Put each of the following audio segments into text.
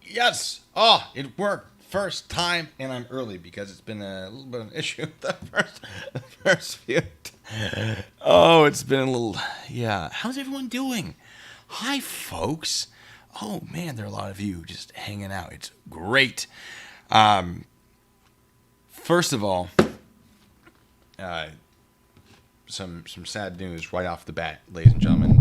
Yes! Oh, it worked. First time, and I'm early because it's been a little bit of an issue the first few. Oh, it's been a little. Yeah. How's everyone doing? Hi, folks. Oh, man, there are a lot of you just hanging out. It's great. First of all, some sad news right off the bat, ladies and gentlemen.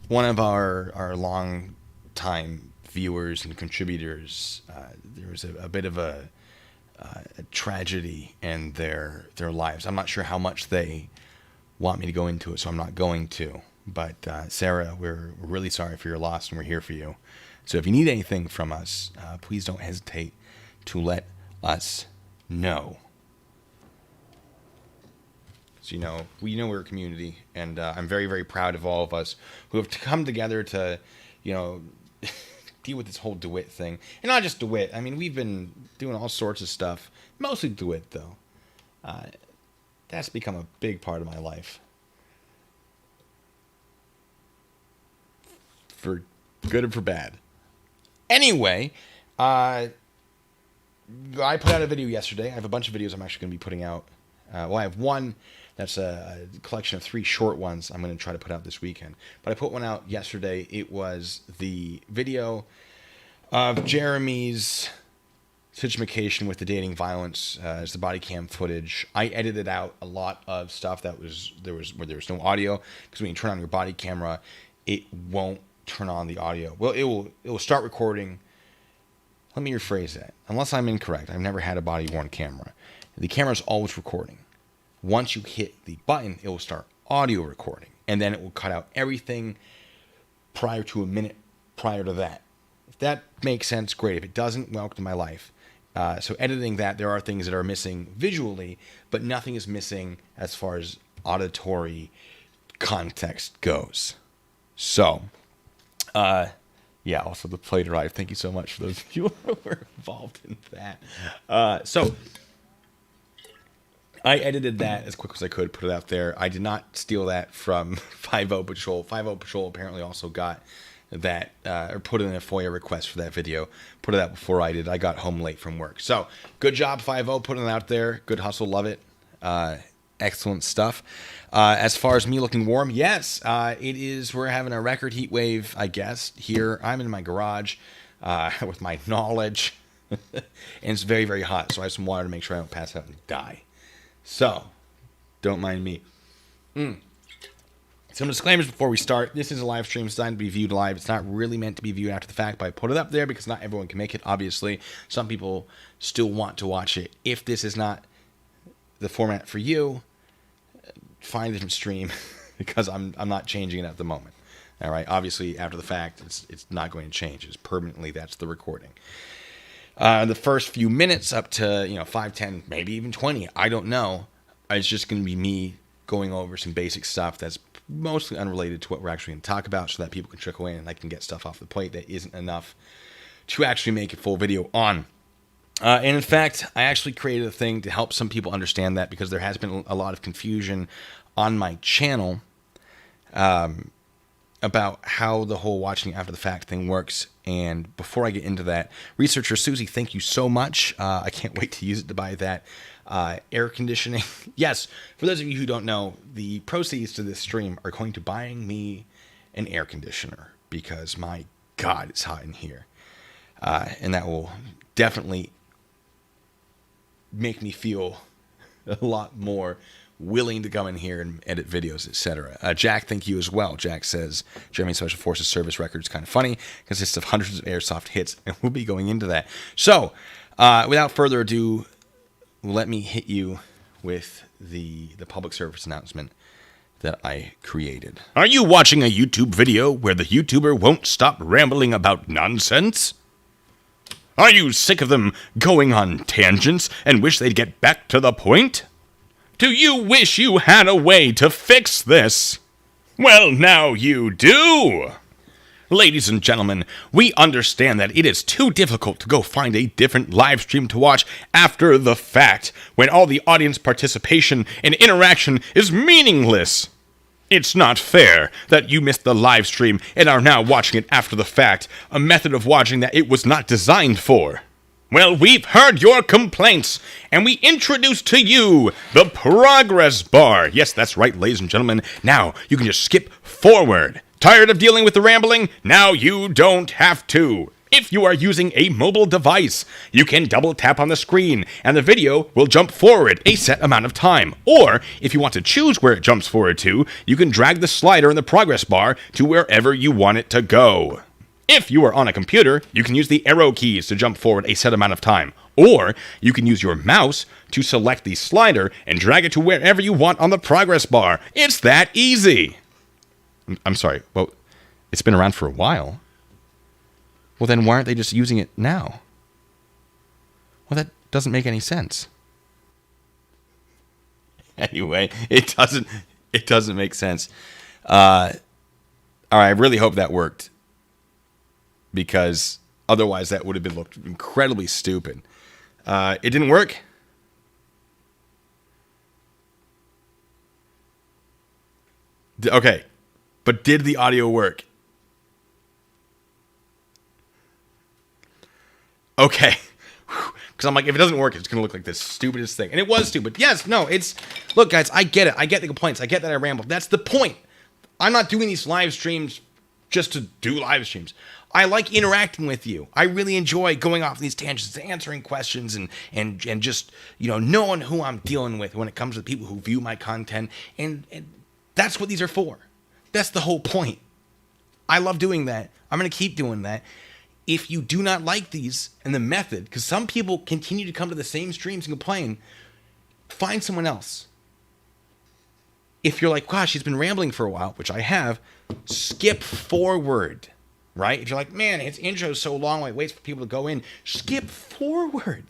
One of our long time viewers and contributors, there was a bit of a tragedy in their lives. I'm not sure how much they want me to go into it, so I'm not going to. But Sarah, we're really sorry for your loss, and we're here for you. So if you need anything from us, please don't hesitate to let us know. So, we're a community, and I'm very, very proud of all of us who have come together to, deal with this whole Dewitte thing. And not just Dewitte. I mean, we've been doing all sorts of stuff. Mostly Dewitte, though. That's become a big part of my life. For good or for bad. Anyway, I put out a video yesterday. I have a bunch of videos I'm actually going to be putting out. I have one that's a collection of 3 short ones I'm going to try to put out this weekend. But I put one out yesterday. It was the video of Jeremy's situation with the dating violence as the body cam footage. I edited out a lot of stuff where there was no audio, because when you turn on your body camera, it won't turn on the audio. Well, it will start recording. Let me rephrase that. Unless I'm incorrect, I've never had a body-worn camera. The camera's always recording. Once you hit the button, it will start audio recording, and then it will cut out everything prior to a minute prior to that. If that makes sense, great. If it doesn't, welcome to my life. So editing that, there are things that are missing visually, but nothing is missing as far as auditory context goes. So, also the play drive. Thank you so much for those of you who were involved in that. So I edited that as quick as I could, put it out there. I did not steal that from 5-0 Patrol. 5-0 Patrol apparently also got that, or put in a FOIA request for that video. Put it out before I did. I got home late from work. So, good job, 5-0, putting it out there. Good hustle, love it. Excellent stuff. As far as me looking warm, yes, it is. We're having a record heat wave, I guess, here. I'm in my garage with my knowledge. And it's very, very hot, so I have some water to make sure I don't pass out and die. So, don't mind me. Some disclaimers before we start. This is a live stream. It's designed to be viewed live. It's not really meant to be viewed after the fact, but I put it up there because not everyone can make it, obviously. Some people still want to watch it. If this is not the format for you, find a different stream because I'm not changing it at the moment. All right. Obviously, after the fact, it's not going to change. It's permanently, that's the recording. The first few minutes up to 5, 10, maybe even 20, I don't know. It's just going to be me going over some basic stuff that's mostly unrelated to what we're actually going to talk about, so that people can trickle in and I can get stuff off the plate that isn't enough to actually make a full video on. And in fact, I actually created a thing to help some people understand that, because there has been a lot of confusion on my channel about how the whole watching after the fact thing works. And before I get into that, researcher Susie, thank you so much. I can't wait to use it to buy that air conditioning. Yes, for those of you who don't know, the proceeds to this stream are going to buying me an air conditioner, because my God, it's hot in here. And that will definitely make me feel a lot more willing to come in here and edit videos, etc. Jack, thank you as well. Jack says, German Special Forces service record is kind of funny, consists of hundreds of airsoft hits, and we'll be going into that. So, without further ado, let me hit you with the public service announcement that I created. Are you watching a YouTube video where the YouTuber won't stop rambling about nonsense? Are you sick of them going on tangents and wish they'd get back to the point? Do you wish you had a way to fix this? Well, now you do! Ladies and gentlemen, we understand that it is too difficult to go find a different live stream to watch after the fact, when all the audience participation and interaction is meaningless. It's not fair that you missed the live stream and are now watching it after the fact, a method of watching that it was not designed for. Well, we've heard your complaints, and we introduce to you the progress bar. Yes, that's right, ladies and gentlemen. Now, you can just skip forward. Tired of dealing with the rambling? Now you don't have to. If you are using a mobile device, you can double tap on the screen and the video will jump forward a set amount of time. Or, if you want to choose where it jumps forward to, you can drag the slider in the progress bar to wherever you want it to go. If you are on a computer, you can use the arrow keys to jump forward a set amount of time. Or, you can use your mouse to select the slider and drag it to wherever you want on the progress bar. It's that easy. I'm sorry, well, it's been around for a while. Well, then why aren't they just using it now? Well, that doesn't make any sense. Anyway, it doesn't make sense. All right, I really hope that worked, because otherwise that would have been looked incredibly stupid. It didn't work. Okay, but did the audio work? Okay. Because I'm like, if it doesn't work, it's going to look like the stupidest thing. And it was stupid. Yes, no, it's... Look, guys, I get it. I get the complaints. I get that I ramble. That's the point. I'm not doing these live streams just to do live streams. I like interacting with you. I really enjoy going off these tangents, answering questions, and just, knowing who I'm dealing with when it comes to people who view my content. And that's what these are for. That's the whole point. I love doing that. I'm going to keep doing that. If you do not like these and the method, because some people continue to come to the same streams and complain, find someone else. If you're like, gosh, he's been rambling for a while, which I have, skip forward, right? If you're like, man, his intro is so long, I wait for people to go in, skip forward.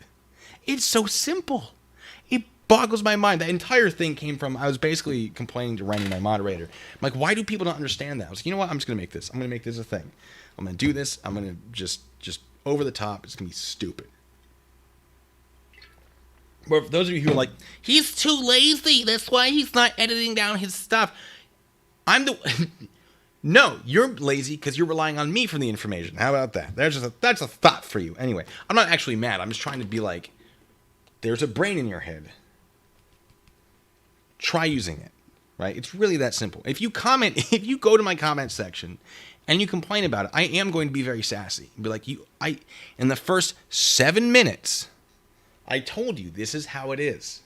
It's so simple. It boggles my mind. That entire thing came from, I was basically complaining to Randy, my moderator. I'm like, why do people not understand that? I was like, you know what? I'm just going to make this. I'm going to make this a thing. I'm going to do this. I'm going to just over the top. It's going to be stupid. But for those of you who are like, he's too lazy. That's why he's not editing down his stuff. No, you're lazy because you're relying on me for the information. How about that? That's a thought for you. Anyway, I'm not actually mad. I'm just trying to be like, there's a brain in your head. Try using it, right? It's really that simple. If you go to my comment section and you complain about it, I am going to be very sassy. Be like, in the first 7 minutes, I told you this is how it is.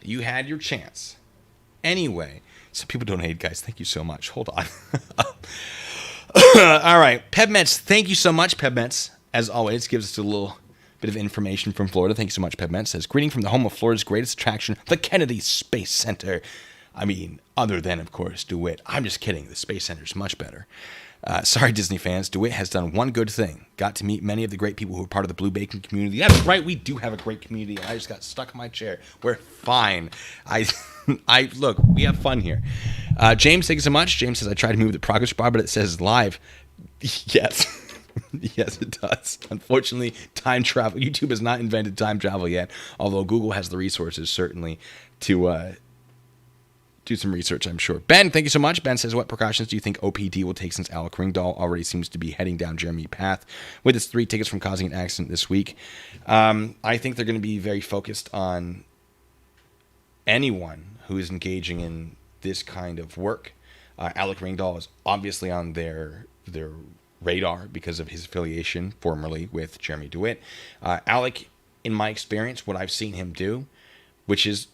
You had your chance. Anyway, some people donate, guys. Thank you so much. Hold on. All right. PebMets, thank you so much, PebMets. As always, gives us a little bit of information from Florida. Thank you so much, PebMets. Says, greeting from the home of Florida's greatest attraction, the Kennedy Space Center. I mean, other than, of course, DeWitte. I'm just kidding. The Space Center is much better. Sorry, Disney fans. DeWitte has done one good thing. Got to meet many of the great people who are part of the Blue Bacon community. That's right. We do have a great community. I just got stuck in my chair. We're fine. Look, we have fun here. James, thank you so much. James says, I tried to move the progress bar, but it says live. Yes. Yes, it does. Unfortunately, time travel. YouTube has not invented time travel yet, although Google has the resources, certainly, to do some research, I'm sure. Ben, thank you so much. Ben says, what precautions do you think OPD will take since Alec Ringdahl already seems to be heading down Jeremy's path with his 3 tickets from causing an accident this week? I think they're going to be very focused on anyone who is engaging in this kind of work. Alec Ringdahl is obviously on their radar because of his affiliation formerly with Jeremy Dewitte. Alec, in my experience, what I've seen him do, which is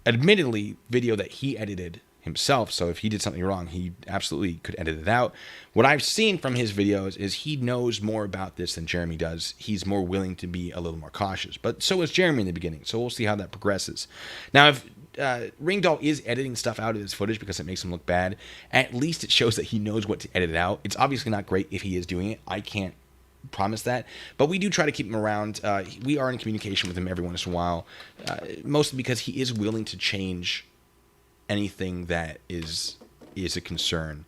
admittedly video that he edited himself, so if he did something wrong, he absolutely could edit it out. What I've seen from his videos is he knows more about this than Jeremy does. He's more willing to be a little more cautious, but so was Jeremy in the beginning, so we'll see how that progresses. Now, if Ringdahl is editing stuff out of his footage because it makes him look bad, at least it shows that he knows what to edit it out. It's obviously not great if he is doing it. I can't promise that, but we do try to keep him around. We are in communication with him every once in a while, mostly because he is willing to change anything that is a concern.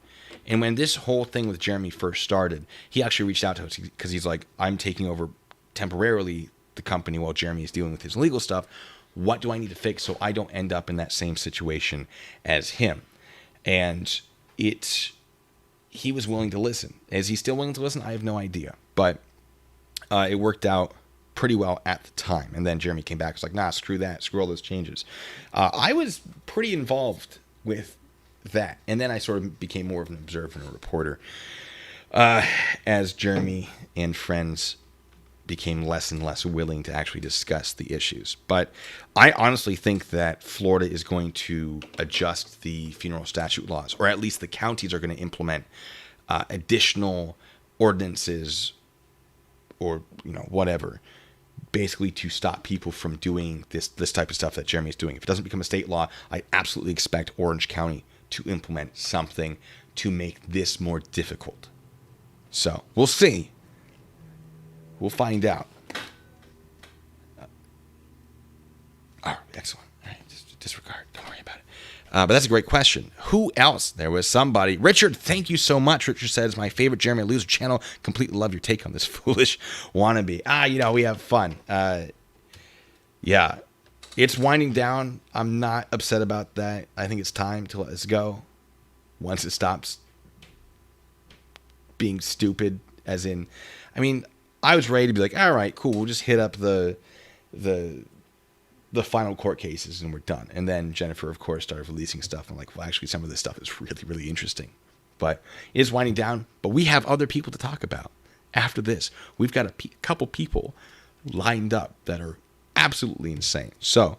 And when this whole thing with Jeremy first started, he actually reached out to us because he's like, I'm taking over temporarily the company while Jeremy is dealing with his legal stuff. What do I need to fix so I don't end up in that same situation as him? And he was willing to listen. Is he still willing to listen? I have no idea. But it worked out pretty well at the time. And then Jeremy came back and was like, nah, screw that. Screw all those changes. I was pretty involved with that. And then I sort of became more of an observer and a reporter as Jeremy and friends became less and less willing to actually discuss the issues. But I honestly think that Florida is going to adjust the funeral statute laws, or at least the counties are going to implement additional ordinances or whatever, basically to stop people from doing this type of stuff that Jeremy is doing. If it doesn't become a state law, I absolutely expect Orange County to implement something to make this more difficult. So we'll see. We'll find out. Excellent. All right, just disregard. Don't worry about it. But that's a great question. Who else? There was somebody. Richard, thank you so much. Richard says, my favorite Jeremy Loser channel. Completely love your take on this foolish wannabe. We have fun. Yeah. It's winding down. I'm not upset about that. I think it's time to let this go. Once it stops being stupid, as in, I was ready to be like, all right, cool. We'll just hit up the final court cases and we're done. And then Jennifer, of course, started releasing stuff. I'm like, well, actually, some of this stuff is really, really interesting. But it is winding down. But we have other people to talk about after this. We've got a couple people lined up that are absolutely insane. So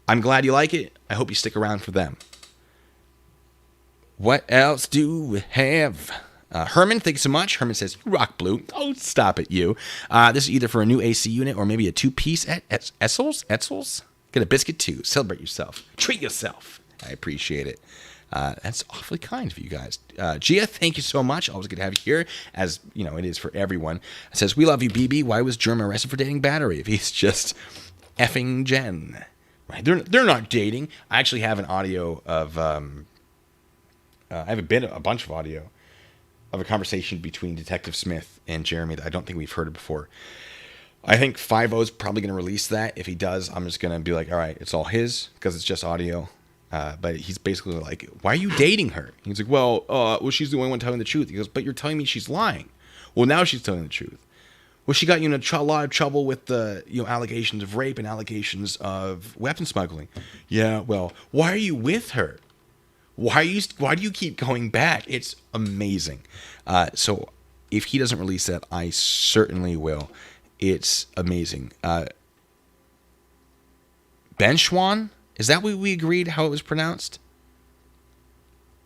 I'm glad you like it. I hope you stick around for them. What else do we have? Herman, thank you so much. Herman says, you rock blue. Oh, stop it, you. This is either for a new AC unit or maybe a two-piece at Etzel's. Get a biscuit too. Celebrate yourself. Treat yourself. I appreciate it. That's awfully kind of you guys. Gia, thank you so much. Always good to have you here, as it is for everyone. It says, we love you, BB. Why was Germ arrested for dating Battery if he's just effing Jen? Right? They're not dating. I actually have an audio of I have a bunch of audio of a conversation between Detective Smith and Jeremy that I don't think we've heard of before. I think 5-0 is probably going to release that. If he does, I'm just going to be like, all right, it's all his because it's just audio. But he's basically like, why are you dating her? He's like, well, she's the only one telling the truth. He goes, but you're telling me she's lying. Well, now she's telling the truth. Well, she got you in a lot of trouble with the allegations of rape and allegations of weapon smuggling. Yeah, well, why are you with her? Why do you keep going back? It's amazing. So if he doesn't release that, I certainly will. It's amazing. Benchwan? Is that what we agreed how it was pronounced?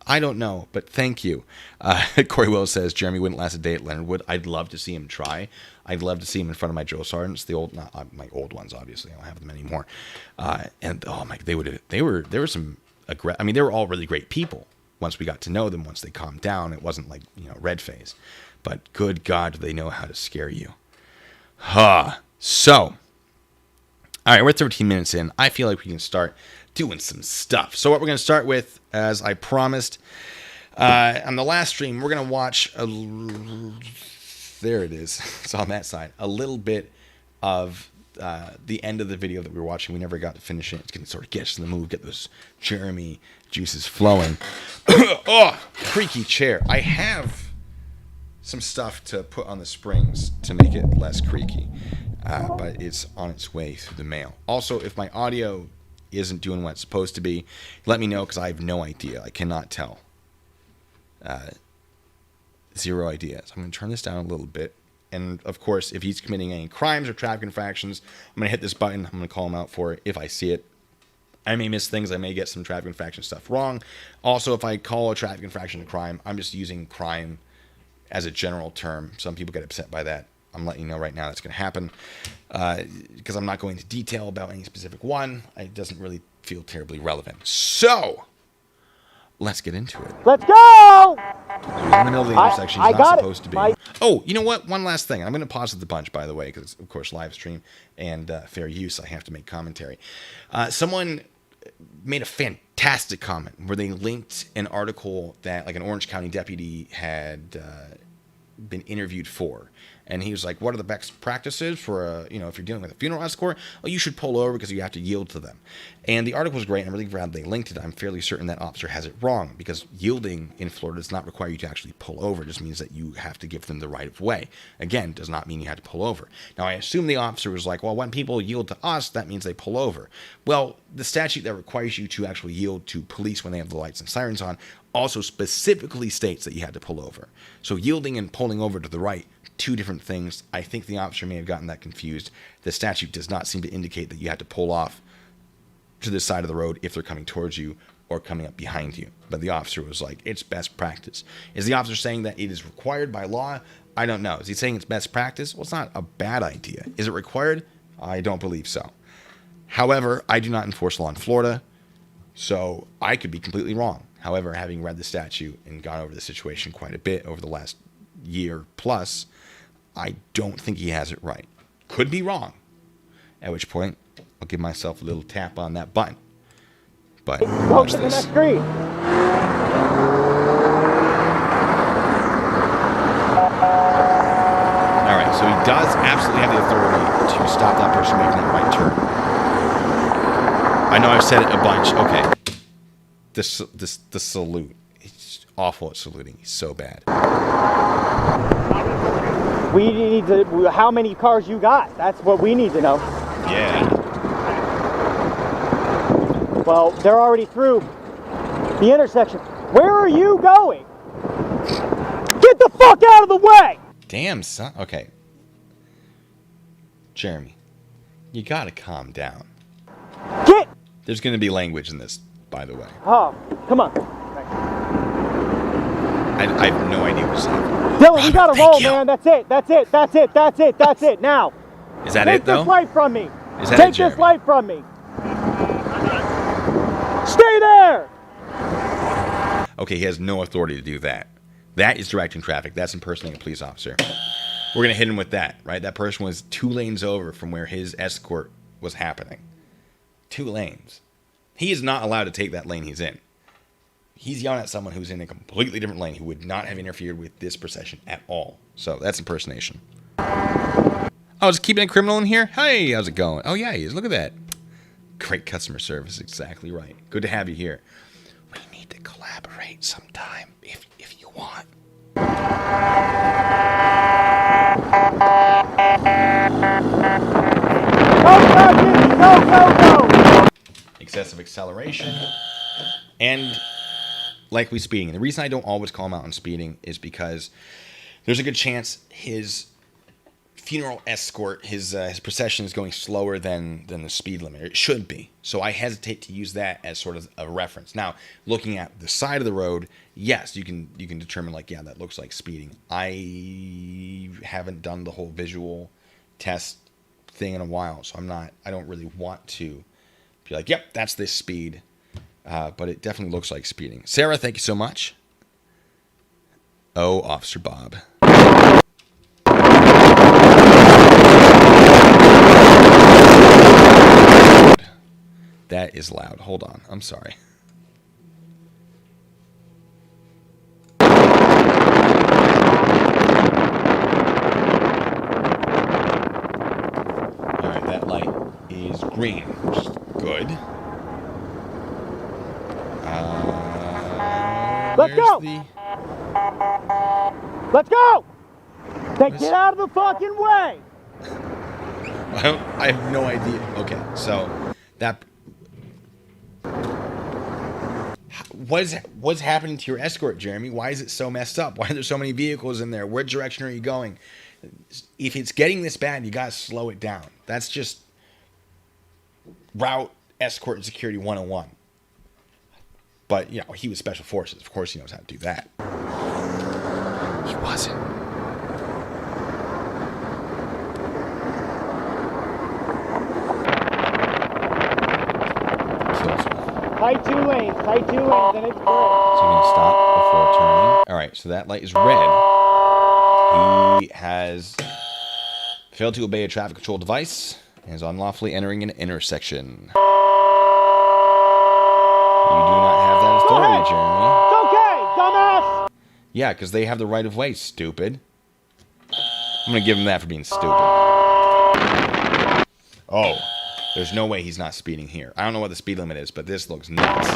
I don't know, but thank you. Corey Wells says, Jeremy wouldn't last a day at Leonard Wood. I'd love to see him try. I'd love to see him in front of my drill sergeants, not my old ones, obviously. I don't have them anymore. And oh my, they were some, they were all really great people. Once we got to know them, once they calmed down, it wasn't like, red face. But good God, do they know how to scare you. So, all right, we're 13 minutes in. I feel like we can start doing some stuff. So what we're going to start with, as I promised, on the last stream, we're going to watch, there it is, it's on that side, a little bit of the end of the video that we were watching. We never got to finish it. It's going to sort of get us in the mood, get those Jeremy juices flowing. Oh, creaky chair. I have some stuff to put on the springs to make it less creaky, but it's on its way through the mail. Also, if my audio isn't doing what it's supposed to be, let me know, because I have no idea. I cannot tell. Zero idea. So I'm going to turn this down a little bit. And, of course, if he's committing any crimes or traffic infractions, I'm going to hit this button. I'm going to call him out for it if I see it. I may miss things. I may get some traffic infraction stuff wrong. Also, if I call a traffic infraction a crime, I'm just using crime as a general term. Some people get upset by that. I'm letting you know right now that's going to happen, because I'm not going into detail about any specific one. It doesn't really feel terribly relevant. So, let's get into it. Let's go! He was in the middle of the intersection. He's not supposed to be. Oh, you know what? One last thing. I'm going to pause at the bunch, by the way, because, of course, live stream and fair use, I have to make commentary. Someone made a fantastic comment where they linked an article that, like, an Orange County deputy had been interviewed for. And he was like, what are the best practices for, if you're dealing with a funeral escort? Well, you should pull over because you have to yield to them. And the article was great. And I'm really glad they linked it. I'm fairly certain that officer has it wrong because yielding in Florida does not require you to actually pull over. It just means that you have to give them the right of way. Again, does not mean you had to pull over. Now, I assume the officer was like, well, when people yield to us, that means they pull over. Well, the statute that requires you to actually yield to police when they have the lights and sirens on also specifically states that you had to pull over. So yielding and pulling over to the right, two different things. I think the officer may have gotten that confused. The statute does not seem to indicate that you had to pull off to the side of the road if they're coming towards you or coming up behind you. But the officer was like, it's best practice. Is the officer saying that it is required by law? I don't know. Is he saying it's best practice? Well, it's not a bad idea. Is it required? I don't believe so. However, I do not enforce law in Florida, so I could be completely wrong. However, having read the statute and gone over the situation quite a bit over the last year plus, I don't think he has it right. Could be wrong. At which point, I'll give myself a little tap on that button. But go to the next street. All right, so he does absolutely have the authority to stop that person making that right turn. I know I've said it a bunch. Okay. The salute. He's awful at saluting. He's so bad. We need to, how many cars you got? That's what we need to know. Yeah. Well, they're already through the intersection. Where are you going? Get the fuck out of the way! Damn, son. Okay. Jeremy, you gotta calm down. Get! There's gonna be language in this, by the way. Oh, come on. I have no idea what's happening. Dylan, we gotta roll, man. That's it. That's it. That's it. That's it. That's it. Now. Is that it, though? Take this light from me. Is that Take this light from me. Stay there! Okay, he has no authority to do that. That is directing traffic. That's impersonating a police officer. We're going to hit him with that, right? That person was 2 lanes over from where his escort was happening. 2 lanes. He is not allowed to take that lane he's in. He's yelling at someone who's in a completely different lane who would not have interfered with this procession at all. So that's impersonation. Oh, just keeping a criminal in here? Hey, how's it going? Oh, yeah, he is. Look at that. Great customer service. Exactly right. Good to have you here. We need to collaborate sometime if you want. Go! Excessive acceleration. And likely speeding. The reason I don't always call him out on speeding is because there's a good chance his funeral escort, his procession is going slower than the speed limit. It should be. So I hesitate to use that as sort of a reference. Now, looking at the side of the road, yes, you can determine like, yeah, that looks like speeding. I haven't done the whole visual test thing in a while, so I don't really want to be like, yep, that's this speed. But it definitely looks like speeding. Sarah, thank you so much. Oh, Officer Bob. That is loud. Hold on. I'm sorry. Alright, that light is green, which is good. Let's go! Let's go! Then get out of the fucking way! I have no idea. Okay, so that... What's happening to your escort, Jeremy? Why is it so messed up? Why are there so many vehicles in there? What direction are you going? If it's getting this bad, you gotta slow it down. That's just route escort and security 101. But, you know, he was special forces. Of course he knows how to do that. He wasn't. Tight 2 lanes, and it's great. So you're going to stop before turning. All right, so that light is red. He has failed to obey a traffic control device and is unlawfully entering an intersection. You do not have that authority, Jeremy. It's okay, dumbass! Yeah, because they have the right of way, stupid. I'm going to give him that for being stupid. Oh, there's no way he's not speeding here. I don't know what the speed limit is, but this looks nuts.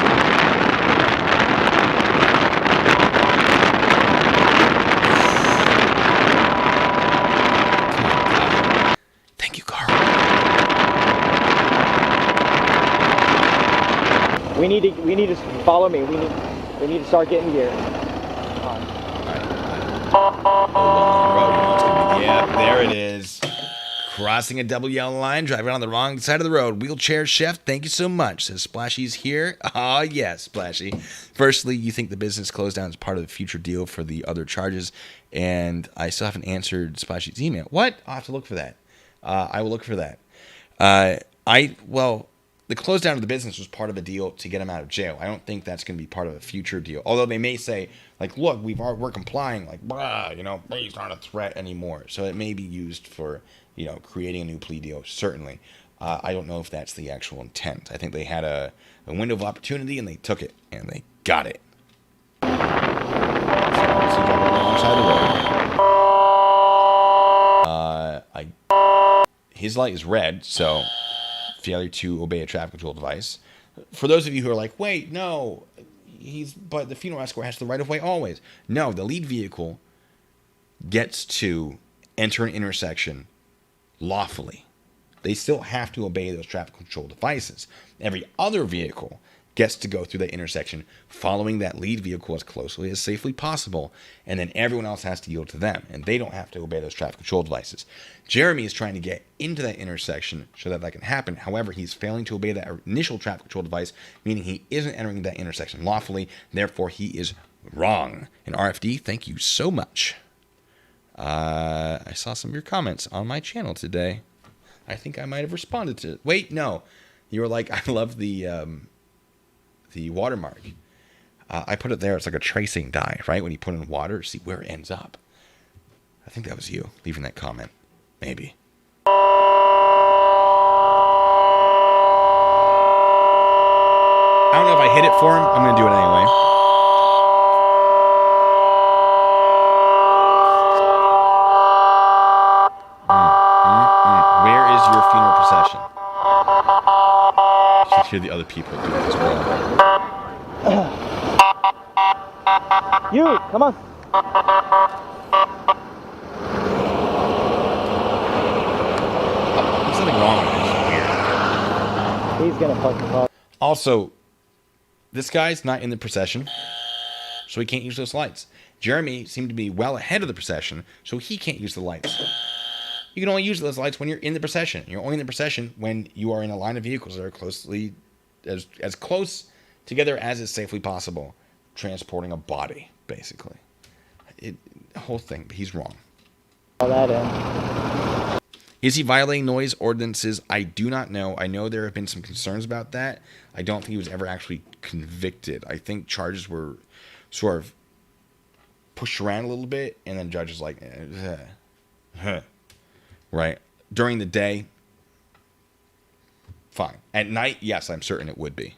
Thank you, Carl. We need to follow me. We need to start getting gear. Yeah, there it is. Crossing a double yellow line, driving on the wrong side of the road. Wheelchair Chef, thank you so much. Says Splashy's here. Ah, yes, Splashy. Firstly, you think the business closed down as part of the future deal for the other charges, and I still haven't answered Splashy's email. What? I'll have to look for that. I will look for that. The close down of the business was part of a deal to get him out of jail. I don't think that's going to be part of a future deal. Although they may say, like, look, we're complying. Like, these aren't a threat anymore. So it may be used for, creating a new plea deal, certainly. I don't know if that's the actual intent. I think they had a window of opportunity, and they took it, and they got it. So obviously driving alongside the road. His light is red, so failure to obey a traffic control device. For those of you who are like, wait, no, but the funeral escort has the right of way always. No, the lead vehicle gets to enter an intersection lawfully. They still have to obey those traffic control devices. Every other vehicle gets to go through that intersection following that lead vehicle as closely as safely possible, and then everyone else has to yield to them, and they don't have to obey those traffic control devices. Jeremy is trying to get into that intersection so that can happen. However, he's failing to obey that initial traffic control device, meaning he isn't entering that intersection lawfully. Therefore, he is wrong. And RFD, thank you so much. I saw some of your comments on my channel today. I think I might have responded to it. Wait, no. You were like, I love the watermark. I put it there. It's like a tracing die, right? When you put in water, see where it ends up. I think that was you leaving that comment. Maybe. I don't know if I hit it for him. I'm going to do it anyway. Where is your funeral procession? You should hear the other people do it as well. You, come on. There's nothing wrong with this. Weird. He's gonna fucking fuck. Also, this guy's not in the procession, so he can't use those lights. Jeremy seemed to be well ahead of the procession, so he can't use the lights. You can only use those lights when you're in the procession. You're only in the procession when you are in a line of vehicles that are closely, as close together as is safely possible, transporting a body, basically. The whole thing, but he's wrong. All that in. Is he violating noise ordinances? I do not know. I know there have been some concerns about that. I don't think he was ever actually convicted. I think charges were sort of pushed around a little bit, and then judges like, right. During the day, fine. At night, yes, I'm certain it would be.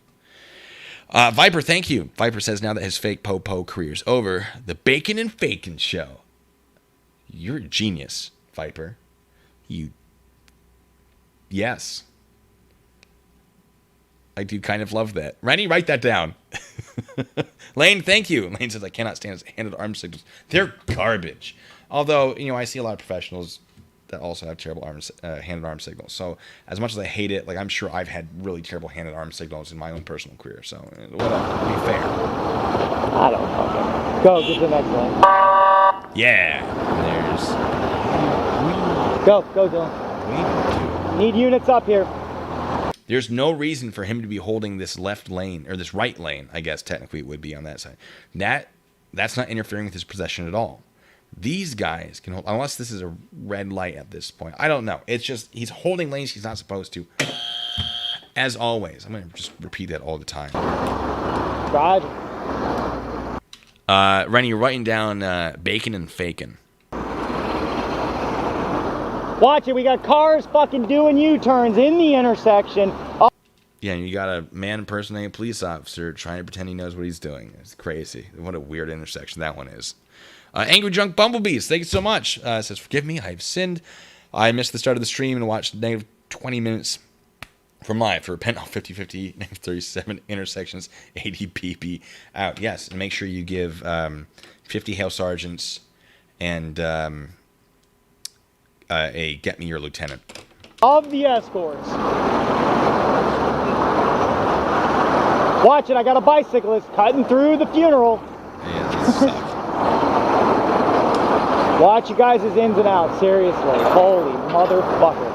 Viper, thank you. Viper says now that his fake po-po career's over, the Bacon and Fakin show. You're a genius, Viper. Yes. I do kind of love that. Rennie, write that down. Lane, thank you. Lane says, I cannot stand his hand-at-arm signals. They're garbage. Although, I see a lot of professionals that also have terrible hand-at-arm signals. So, as much as I hate it, I'm sure I've had really terrible hand-at-arm signals in my own personal career. So, whatever. Be fair. I don't fucking. Go, get to the next one. Yeah. There's... Go, Dylan. Need units up here. There's no reason for him to be holding this left lane, or this right lane, I guess technically it would be on that side. That's not interfering with his possession at all. These guys can hold, unless this is a red light at this point. I don't know. It's just, he's holding lanes he's not supposed to. As always. I'm going to just repeat that all the time. Roger. Rennie, you're writing down Bacon and Fakin. Watch it, we got cars fucking doing U-turns in the intersection. Oh. Yeah, and you got a man impersonating a police officer trying to pretend he knows what he's doing. It's crazy. What a weird intersection that one is. Angry Drunk Bumblebees, thank you so much. Says, forgive me, I have sinned. I missed the start of the stream and watched negative 20 minutes from live for Penthouse 50/50, negative 37 intersections, 80 pp out. Yes, and make sure you give 50 Hail Sergeants and a Get Me Your Lieutenant. Of the escorts. Watch it, I got a bicyclist cutting through the funeral. Yeah, this sucks. Watch you guys' ins and outs, seriously. Holy motherfucker.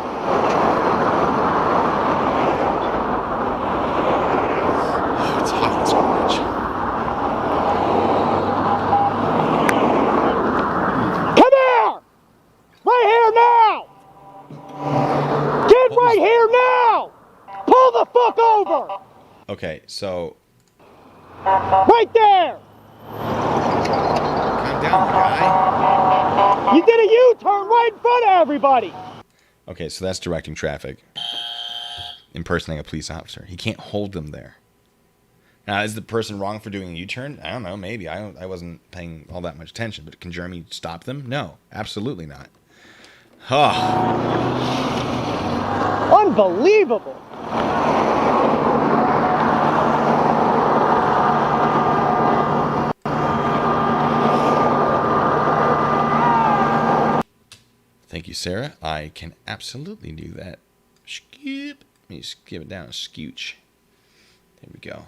It's hot in Squatch. Come here! Right here now! Get right here now! Pull the fuck over! Okay, so Right there! calm down, guy. You did a U-turn right in front of everybody! Okay, so that's directing traffic. Impersonating a police officer. He can't hold them there. Now, is the person wrong for doing a U-turn? I don't know, maybe. I wasn't paying all that much attention. But can Jeremy stop them? No, absolutely not. Oh. Unbelievable! Thank you, Sarah. I can absolutely do that. Skip. Let me just give it down a scooch. There we go.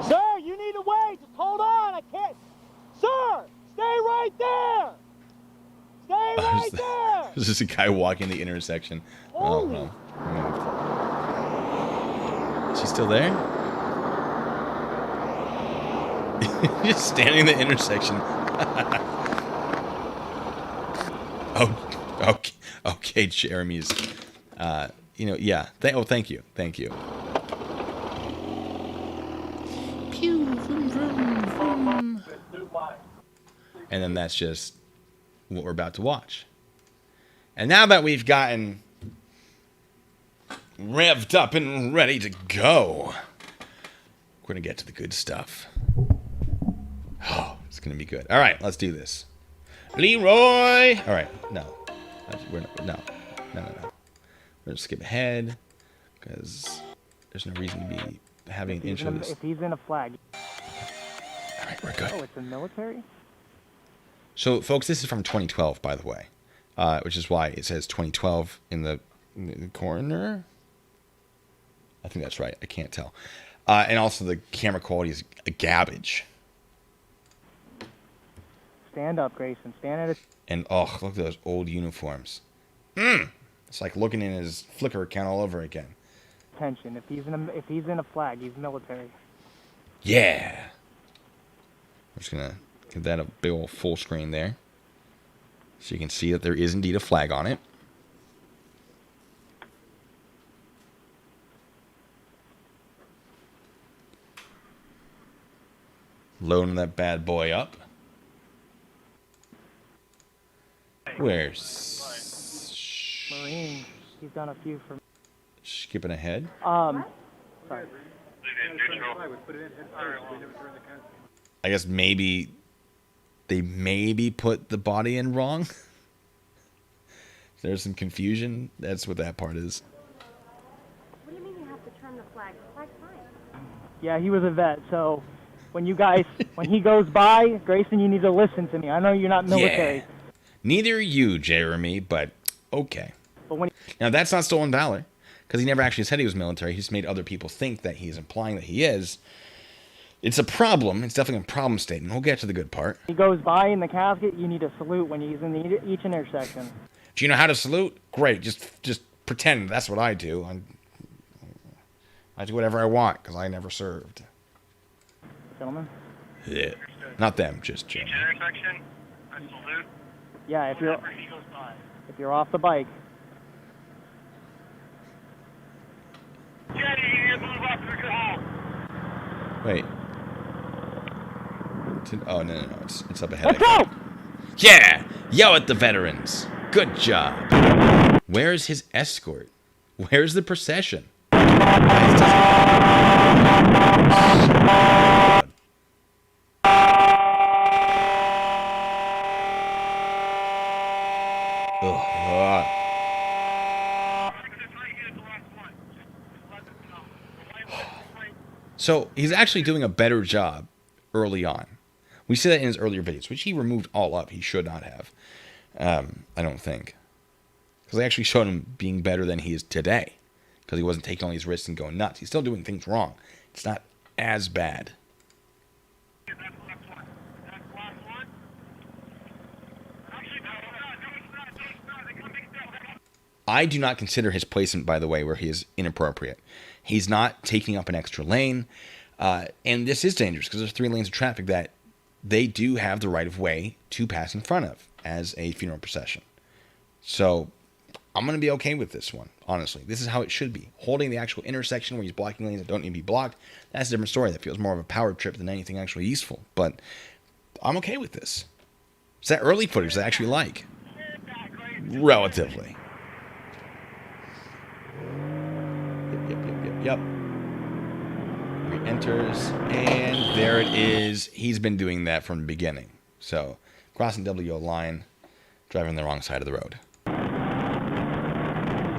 Sir, you need to wait. Just hold on. I can't. Sir, stay right there. Stay right there. This is a guy walking the intersection. Oh, Holy. no. Is he still there? Just standing in the intersection. Oh, okay, Jeremy's. Yeah. Thank you. Pew, vroom, vroom, vroom. And then that's just what we're about to watch. And now that we've gotten revved up and ready to go, we're gonna get to the good stuff. Oh, it's gonna be good. All right, let's do this. Leroy! All right, no. No. We're going to skip ahead because there's no reason to be having an intro. If he's in a flag. All right, we're good. Oh, it's a military? So, folks, this is from 2012, by the way, which is why it says 2012 in the corner. I think that's right. I can't tell. And also the camera quality is garbage. Stand up, Grayson. Stand at a... And, oh, look at those old uniforms. It's like looking in his Flickr account all over again. Attention. If he's in a flag, he's military. Yeah. I'm just going to give that a big old full screen there. So you can see that there is indeed a flag on it. Loading that bad boy up. Where's Marine. He's done a few for... Skipping ahead. Sorry. I guess maybe they put the body in wrong. There's some confusion. That's what that part is. What do you mean you have to turn the flag? The flag's fine. Yeah, he was a vet, so when you guys, when he goes by, Grayson, you need to listen to me. I know you're not military. Yeah. Neither are you, Jeremy, but okay. But when Now, that's not stolen valor, because he never actually said he was military. He just made other people think that he's implying that he is. It's a problem. It's definitely a problem statement. We'll get to the good part. he goes by in the casket, you need to salute when he's in each intersection. Do you know how to salute? Great. Just pretend that's what I do. I do whatever I want, because I never served. Gentlemen? Yeah. Not them, just Jeremy. Each intersection, I salute. Yeah, if Whenever he goes by. you're off the bike. Jenny, you need to move up or go home. Wait. Oh, no. It's up ahead. Let's go! Yeah! Yell at the veterans. Good job. Where's his escort? Where's the procession? Ugh. So he's actually doing a better job early on. We see that in his earlier videos, which he removed all up. He should not have. I don't think. Because they actually showed him being better than he is today. Because he wasn't taking all these risks and going nuts. He's still doing things wrong. It's not as bad. I do not consider his placement, by the way, where he is inappropriate. He's not taking up an extra lane. And this is dangerous because there's 3 lanes of traffic that they do have the right of way to pass in front of as a funeral procession. So I'm going to be okay with this one, honestly. This is how it should be. Holding the actual intersection where he's blocking lanes that don't need to be blocked, that's a different story. That feels more of a power trip than anything actually useful. But I'm okay with this. It's that early footage that I actually like. Relatively. Yep. Re-enters, and there it is. He's been doing that from the beginning. So, crossing WO line, driving the wrong side of the road.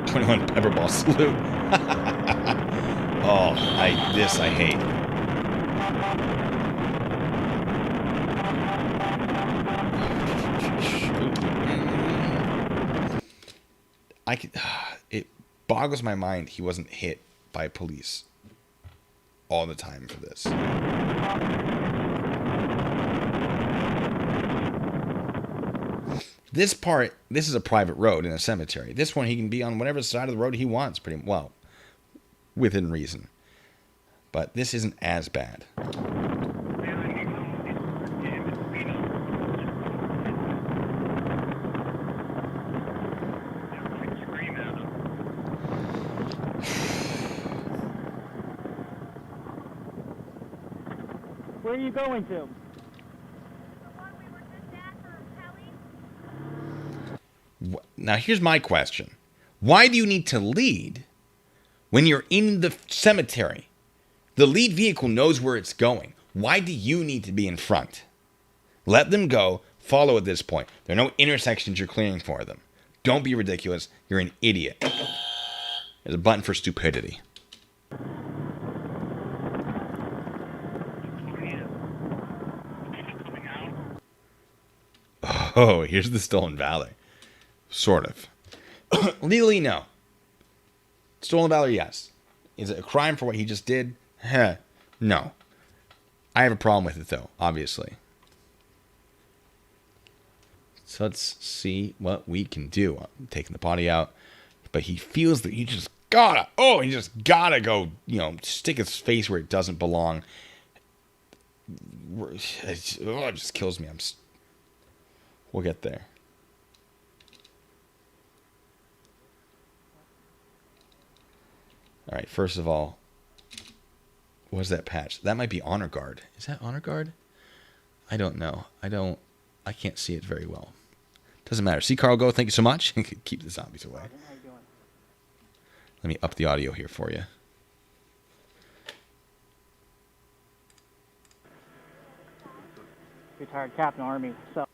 21 Pepperball salute. Oh, this I hate. It boggles my mind he wasn't hit by police all the time for this. This is a private road in a cemetery. This one he can be on whatever side of the road he wants, pretty well, within reason. But this isn't as bad. Where are you going to? The one we were just at for Kelly? Now, here's my question. Why do you need to lead when you're in the cemetery? The lead vehicle knows where it's going. Why do you need to be in front? Let them go. Follow at this point. There are no intersections you're clearing for them. Don't be ridiculous. You're an idiot. There's a button for stupidity. Oh, here's the stolen valor. Sort of. Legally, no. Stolen valor, yes. Is it a crime for what he just did? No. I have a problem with it, though, obviously. So let's see what we can do. I'm taking the body out. But he feels that he just gotta go, stick his face where it doesn't belong. It just kills me. We'll get there. All right, first of all, what is that patch? That might be Honor Guard. Is that Honor Guard? I don't know. I can't see it very well. Doesn't matter. See Carl go, thank you so much. Keep the zombies away. Let me up the audio here for you. Retired Captain Army. So.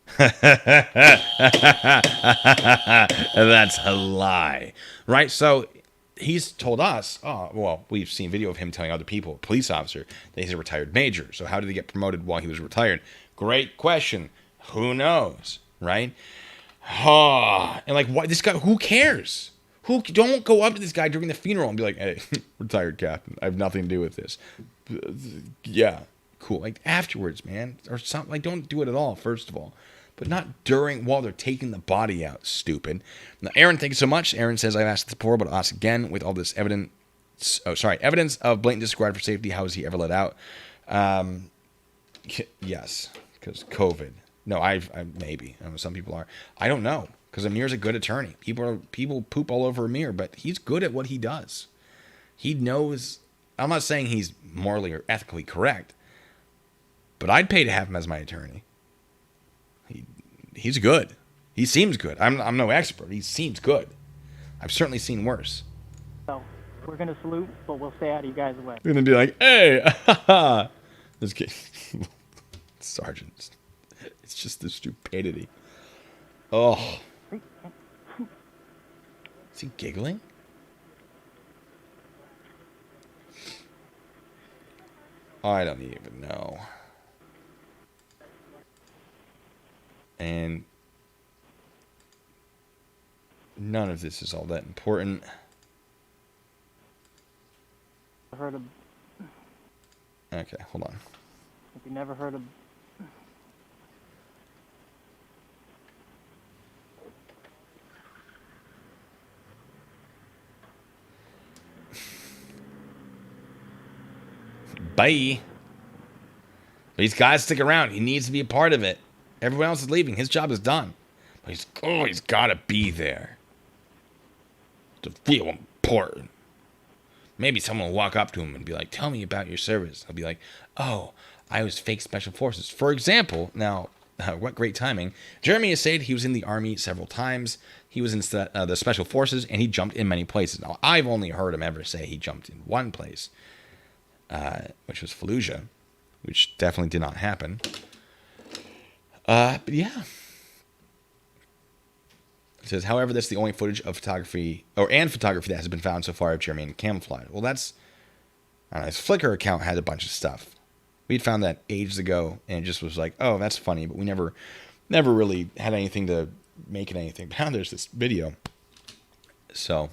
That's a lie. Right? So he's told us, we've seen video of him telling other people, police officer, that he's a retired major. So how did he get promoted while he was retired? Great question. Who knows? Right? And what this guy, who cares? Don't go up to this guy during the funeral and be like, hey, retired captain, I have nothing to do with this. Yeah. Cool. Afterwards, man, or something. Don't do it at all, first of all, but not while they're taking the body out. Stupid. Now, Aaron, thank you so much. Aaron says, I've asked this before, but I'll ask again. With all this evidence of blatant disregard for safety, how is he ever let out? Yes, because COVID. No, I maybe. I know some people are. I don't know, because Amir's a good attorney. People poop all over Amir, but he's good at what he does. He knows. I'm not saying he's morally or ethically correct, but I'd pay to have him as my attorney. He's good. He seems good. I'm no expert. He seems good. I've certainly seen worse. So we're gonna salute, but we'll stay out of you guys' way. We're gonna be like, hey, this kid, Sergeant. It's just the stupidity. Oh. Is he giggling? I don't even know. And none of this is all that important. Heard of? Okay, hold on. If you never heard of? Bye. But he's got to stick around. He needs to be a part of it. Everyone else is leaving. His job is done. But he's got to be there to feel important. Maybe someone will walk up to him and be like, "Tell me about your service." He'll be like, "Oh, I was fake special forces." For example, now, what great timing. Jeremy has said he was in the Army several times. He was in the Special Forces, and he jumped in many places. Now, I've only heard him ever say he jumped in one place, which was Fallujah, which definitely did not happen. But yeah. It says, however, that's the only footage of photography that has been found so far of Jeremy in camouflage. Well, that's, I don't know, his Flickr account had a bunch of stuff. We'd found that ages ago, and it just was like, oh, that's funny, but we never really had anything to make it anything. But now there's this video. So,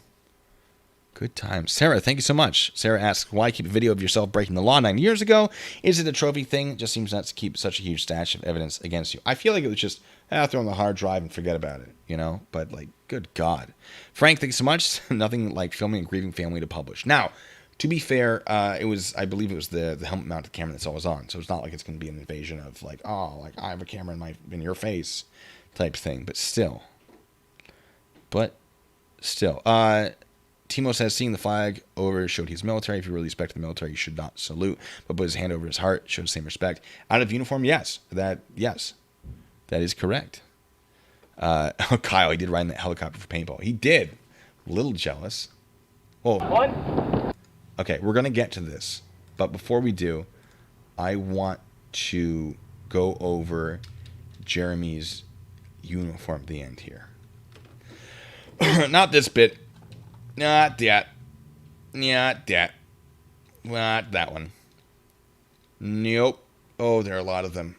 good times. Sarah, thank you so much. Sarah asks, why keep a video of yourself breaking the law 9 years ago? Is it a trophy thing? It just seems nuts to keep such a huge stash of evidence against you. I feel like it was just, throw on the hard drive and forget about it, you know? But, like, good God. Frank, thank you so much. Nothing like filming a grieving family to publish. Now, to be fair, I believe it was the helmet-mounted camera that's always on. So it's not like it's going to be an invasion of, like, oh, like, I have a camera in your face type thing. But still. Timo says, seeing the flag over showed he's military. If you really respect the military, you should not salute. But put his hand over his heart, showed the same respect. Out of uniform, yes. That is correct. Kyle, he did ride in that helicopter for paintball. He did. A little jealous. Whoa. Okay, we're going to get to this. But before we do, I want to go over Jeremy's uniform at the end here. Not this bit. Not that. Not that. Not that one. Nope. Oh, there are a lot of them.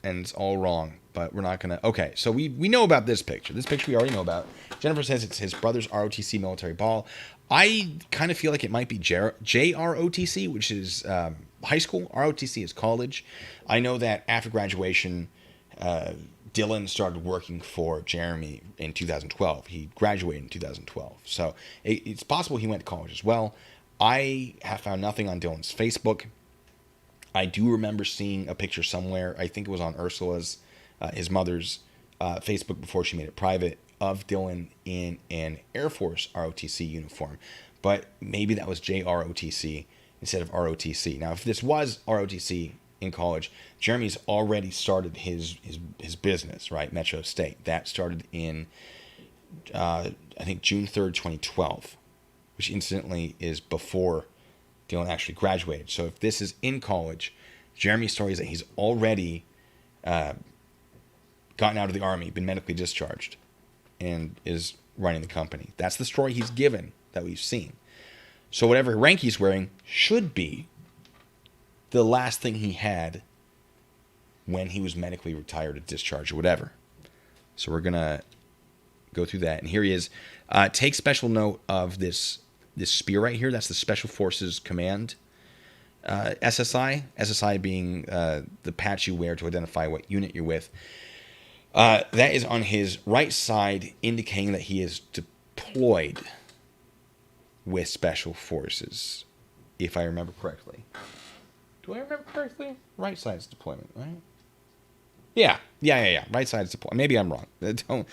And it's all wrong. But we're not going to... Okay, so we know about this picture. This picture we already know about. Jennifer says it's his brother's ROTC military ball. I kind of feel like it might be JROTC, which is high school. ROTC is college. I know that after graduation, Dylan started working for Jeremy in 2012. He graduated in 2012. So it's possible he went to college as well. I have found nothing on Dylan's Facebook. I do remember seeing a picture somewhere. I think it was on Ursula's, his mother's Facebook before she made it private, of Dylan in an Air Force ROTC uniform. But maybe that was JROTC instead of ROTC. Now, if this was ROTC in college, Jeremy's already started his business, right? Metro State. That started in, I think, June 3rd, 2012, which incidentally is before Dylan actually graduated. So if this is in college, Jeremy's story is that he's already gotten out of the Army, been medically discharged, and is running the company. That's the story he's given that we've seen. So whatever rank he's wearing should be the last thing he had when he was medically retired or discharged or whatever. So we're going to go through that. And here he is. Take special note of this spear right here. That's the Special Forces Command SSI. SSI being the patch you wear to identify what unit you're with. That is on his right side, indicating that he is deployed with Special Forces, if I remember correctly. Do I remember correctly? Right side's deployment, right? Yeah. Right side's deployment. Maybe I'm wrong. Don't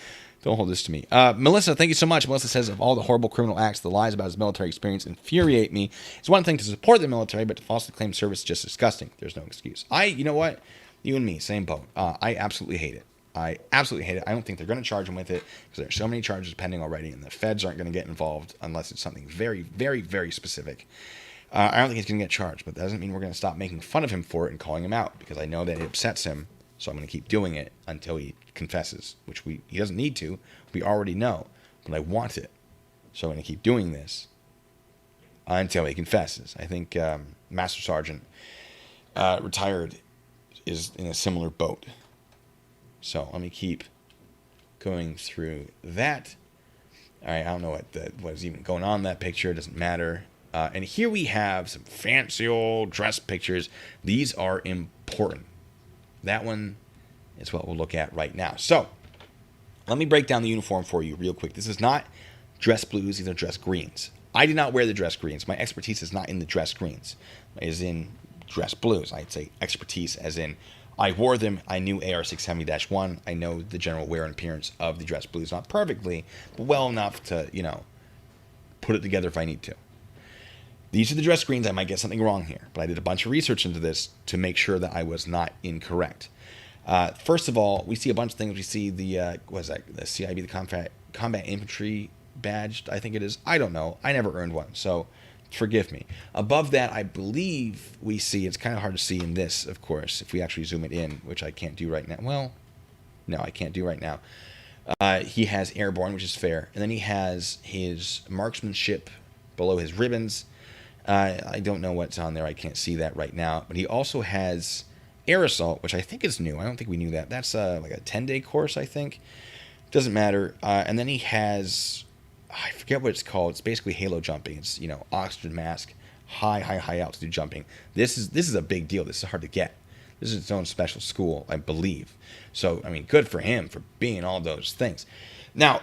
hold this to me. Melissa, thank you so much. Melissa says, of all the horrible criminal acts, the lies about his military experience infuriate me. It's one thing to support the military, but to falsely claim service is just disgusting. There's no excuse. You know what? You and me, same boat. I absolutely hate it. I don't think they're going to charge him with it because there are so many charges pending already, and the feds aren't going to get involved unless it's something very, very, very specific. I don't think he's going to get charged, but that doesn't mean we're going to stop making fun of him for it and calling him out, because I know that it upsets him, so I'm going to keep doing it until he confesses, which he doesn't need to. We already know, but I want it. So I'm going to keep doing this until he confesses. I think Master Sergeant retired is in a similar boat. So let me keep going through that. All right, I don't know what is even going on in that picture. It doesn't matter. And here we have some fancy old dress pictures. These are important. That one is what we'll look at right now. So let me break down the uniform for you real quick. This is not dress blues. These are dress greens. I did not wear the dress greens. My expertise is not in the dress greens. It is in dress blues. I'd say expertise as in I wore them. I knew AR-670-1. I know the general wear and appearance of the dress blues. Not perfectly, but well enough to, put it together if I need to. These are the dress greens. I might get something wrong here, but I did a bunch of research into this to make sure that I was not incorrect. First of all, we see a bunch of things. We see the, the CIB, the Combat Infantry badge, I think it is. I don't know. I never earned one, so forgive me. Above that, I believe we see, it's kind of hard to see in this, of course, if we actually zoom it in, which I can't do right now. Well, no, I can't do right now. He has airborne, which is fair. And then he has his marksmanship below his ribbons. I don't know what's on there. I can't see that right now. But he also has air assault, which I think is new. I don't think we knew that. That's like a 10-day course, I think. Doesn't matter. And then he has, I forget what it's called. It's basically halo jumping. It's, oxygen mask, high altitude jumping. This is a big deal. This is hard to get. This is its own special school, I believe. So, I mean, good for him for being all those things. Now,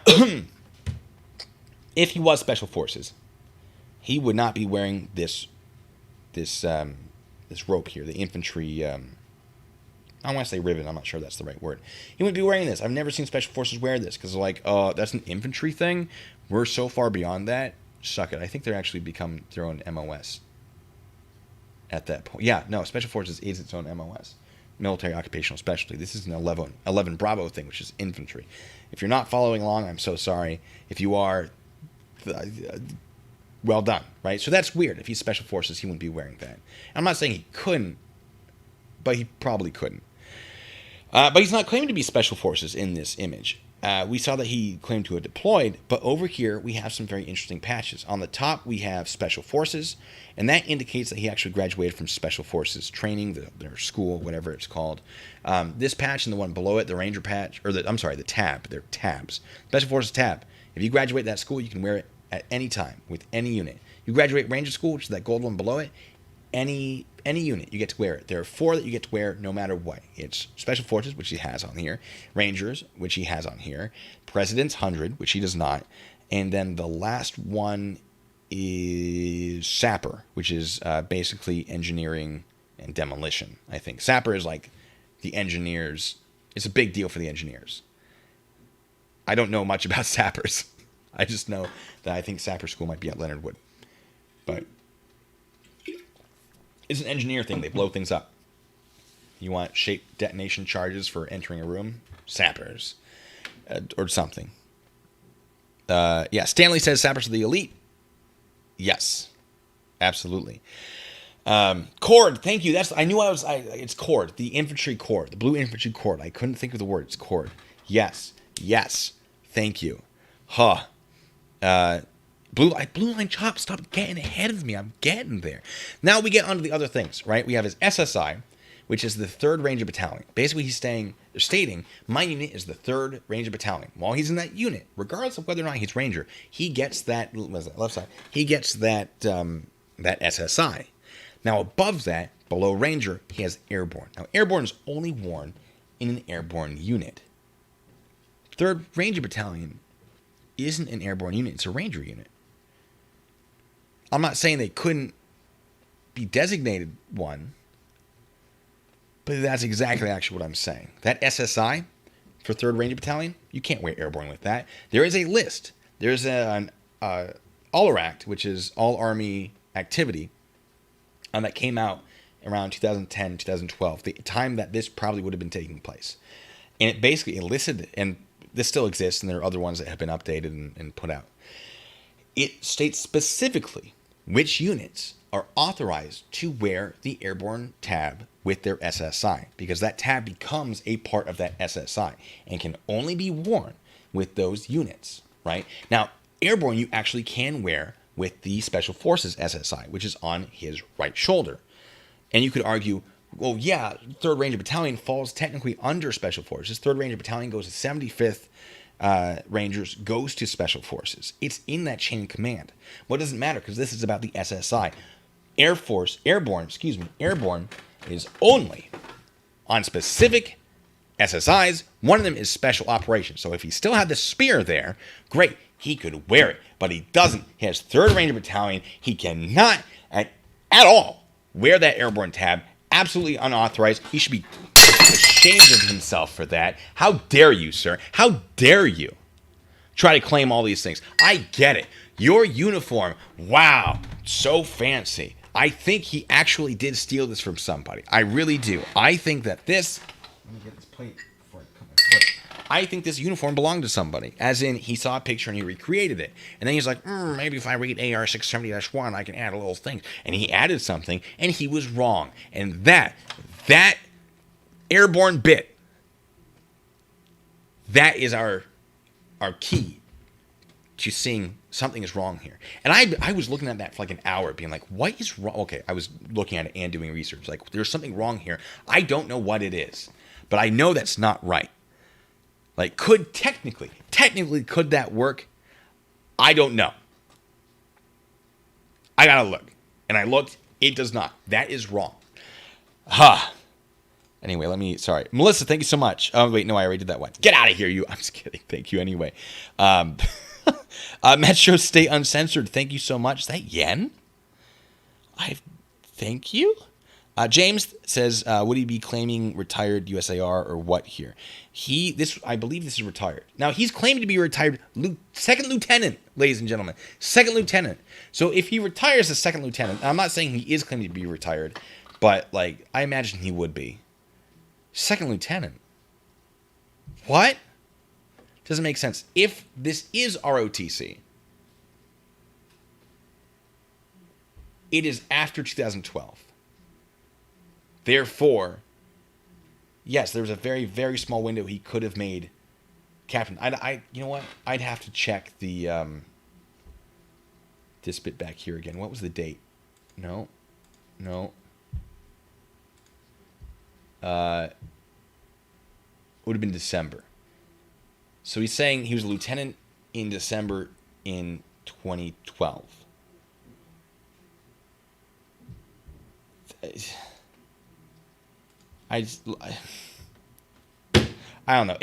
if he was Special Forces, he would not be wearing this rope here, the infantry. I want to say ribbon. I'm not sure that's the right word. He wouldn't be wearing this. I've never seen Special Forces wear this because they're like, that's an infantry thing. We're so far beyond that. Suck it. I think they're actually become their own MOS at that point. Yeah, no, Special Forces is its own MOS, military occupational specialty. This is an 11 Bravo thing, which is infantry. If you're not following along, I'm so sorry. If you are, well done, right? So that's weird. If he's Special Forces, he wouldn't be wearing that. I'm not saying he couldn't, but he probably couldn't. But he's not claiming to be Special Forces in this image. We saw that he claimed to have deployed, but over here we have some very interesting patches. On the top we have Special Forces, and that indicates that he actually graduated from Special Forces training, their school, whatever it's called. This patch and the one below it, the Ranger patch, or the tab, they're tabs. Special Forces tab. If you graduate that school, you can wear it at any time with any unit. You graduate Ranger School, which is that gold one below it, any unit, you get to wear it. There are 4 that you get to wear no matter what. It's Special Forces, which he has on here, Rangers, which he has on here, President's 100, which he does not, and then the last one is Sapper, which is basically engineering and demolition, I think. Sapper is like the engineers. It's a big deal for the engineers. I don't know much about sappers. I just know that I think Sapper School might be at Leonard Wood. But it's an engineer thing. They blow things up. You want shape detonation charges for entering a room? Sappers. Or something. Yeah, Stanley says sappers are the elite. Yes. Absolutely. Cord, thank you. It's Cord. The infantry Cord. The blue infantry Cord. I couldn't think of the word. It's Cord. Yes. Thank you. Blue Line Chop, stop getting ahead of me. I'm getting there. Now we get onto the other things, right? We have his SSI, which is the 3rd Ranger Battalion. Basically, he's stating, my unit is the 3rd Ranger Battalion. While he's in that unit, regardless of whether or not he's Ranger, he gets that, left side, he gets that SSI. Now, above that, below Ranger, he has Airborne. Now, Airborne is only worn in an Airborne unit. 3rd Ranger Battalion isn't an Airborne unit. It's a Ranger unit. I'm not saying they couldn't be designated one, but that's exactly actually what I'm saying. That SSI for 3rd Ranger Battalion, you can't wear Airborne with that. There is a list. There's an ALARACT, which is All Army Activity, that came out around 2010, 2012, the time that this probably would have been taking place. And it basically elicited, and this still exists, and there are other ones that have been updated and put out. It states specifically which units are authorized to wear the Airborne tab with their SSI, because that tab becomes a part of that SSI and can only be worn with those units, right? Now, Airborne you actually can wear with the Special Forces SSI, which is on his right shoulder. And you could argue, well, yeah, 3rd Ranger Battalion falls technically under Special Forces. 3rd Ranger Battalion goes to 75th Rangers, goes to Special Forces. It's in that chain of command. Well, it doesn't matter because this is about the SSI. Airborne is only on specific SSIs. One of them is Special Operations. So if he still had the spear there, great, he could wear it. But he doesn't. He has 3rd Ranger Battalion. He cannot at all wear that Airborne tab. Absolutely unauthorized. He should be ashamed of himself for that. How dare you, sir? How dare you try to claim all these things? I get it. Your uniform, wow, so fancy. I think he actually did steal this from somebody. I really do. I think that this... Let me get this plate before I cut my foot. I think this uniform belonged to somebody. As in, he saw a picture and he recreated it. And then he's like, maybe if I read AR 670-1, I can add a little thing. And he added something, and he was wrong. And that Airborne bit, that is our key to seeing something is wrong here. And I was looking at that for like an hour, being like, what is wrong? Okay, I was looking at it and doing research. Like, there's something wrong here. I don't know what it is, but I know that's not right. Like, technically, could that work? I don't know. I gotta look. And I looked, it does not. That is wrong. Anyway, sorry. Melissa, thank you so much. Oh, wait, no, I already did that one. Get out of here, you. I'm just kidding. Thank you anyway. Metro State Uncensored, thank you so much. Is that yen? Thank you. James says, would he be claiming retired USAR or what here? I believe this is retired. Now, he's claiming to be retired second lieutenant, ladies and gentlemen. Second lieutenant. So if he retires as second lieutenant, I'm not saying he is claiming to be retired, but, like, I imagine he would be. Second lieutenant. What? Doesn't make sense. If this is ROTC, it is after 2012. Therefore, yes, there was a very, very small window he could have made captain. You know what? I'd have to check the this bit back here again. What was the date? No. Would have been December. So he's saying he was a lieutenant in December in 2012. I don't know.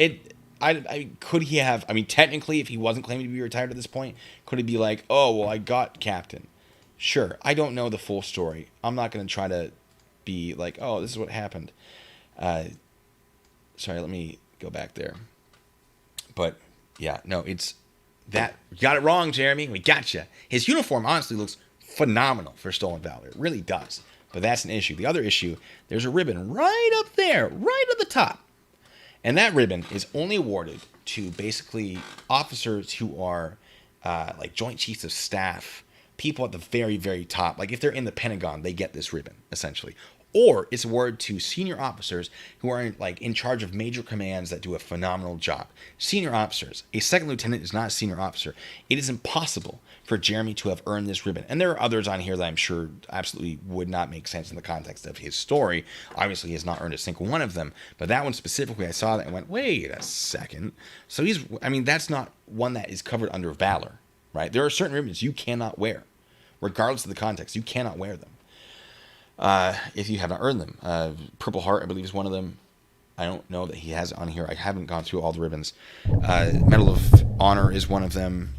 Could he have? I mean, technically, if he wasn't claiming to be retired at this point, could he be like, "Oh, well, I got captain"? Sure. I don't know the full story. I'm not going to try to be like, "Oh, this is what happened." Sorry, let me go back there. But yeah, no, it's that. You got it wrong, Jeremy. We got you. His uniform honestly looks phenomenal for Stolen Valor. It really does. But that's an issue. The other issue, there's a ribbon right up there, right at the top. And that ribbon is only awarded to basically officers who are like Joint Chiefs of Staff, people at the very, very top. Like if they're in the Pentagon, they get this ribbon, essentially. Or it's awarded to senior officers who are in charge of major commands that do a phenomenal job. Senior officers. A second lieutenant is not a senior officer. It is impossible for Jeremy to have earned this ribbon. And there are others on here that I'm sure absolutely would not make sense in the context of his story. Obviously, he has not earned a single one of them. But that one specifically, I saw that and went, wait a second. So that's not one that is covered under valor, right? There are certain ribbons you cannot wear. Regardless of the context, you cannot wear them. If you have not earned them. Purple Heart, I believe, is one of them. I don't know that he has it on here. I haven't gone through all the ribbons. Medal of Honor is one of them.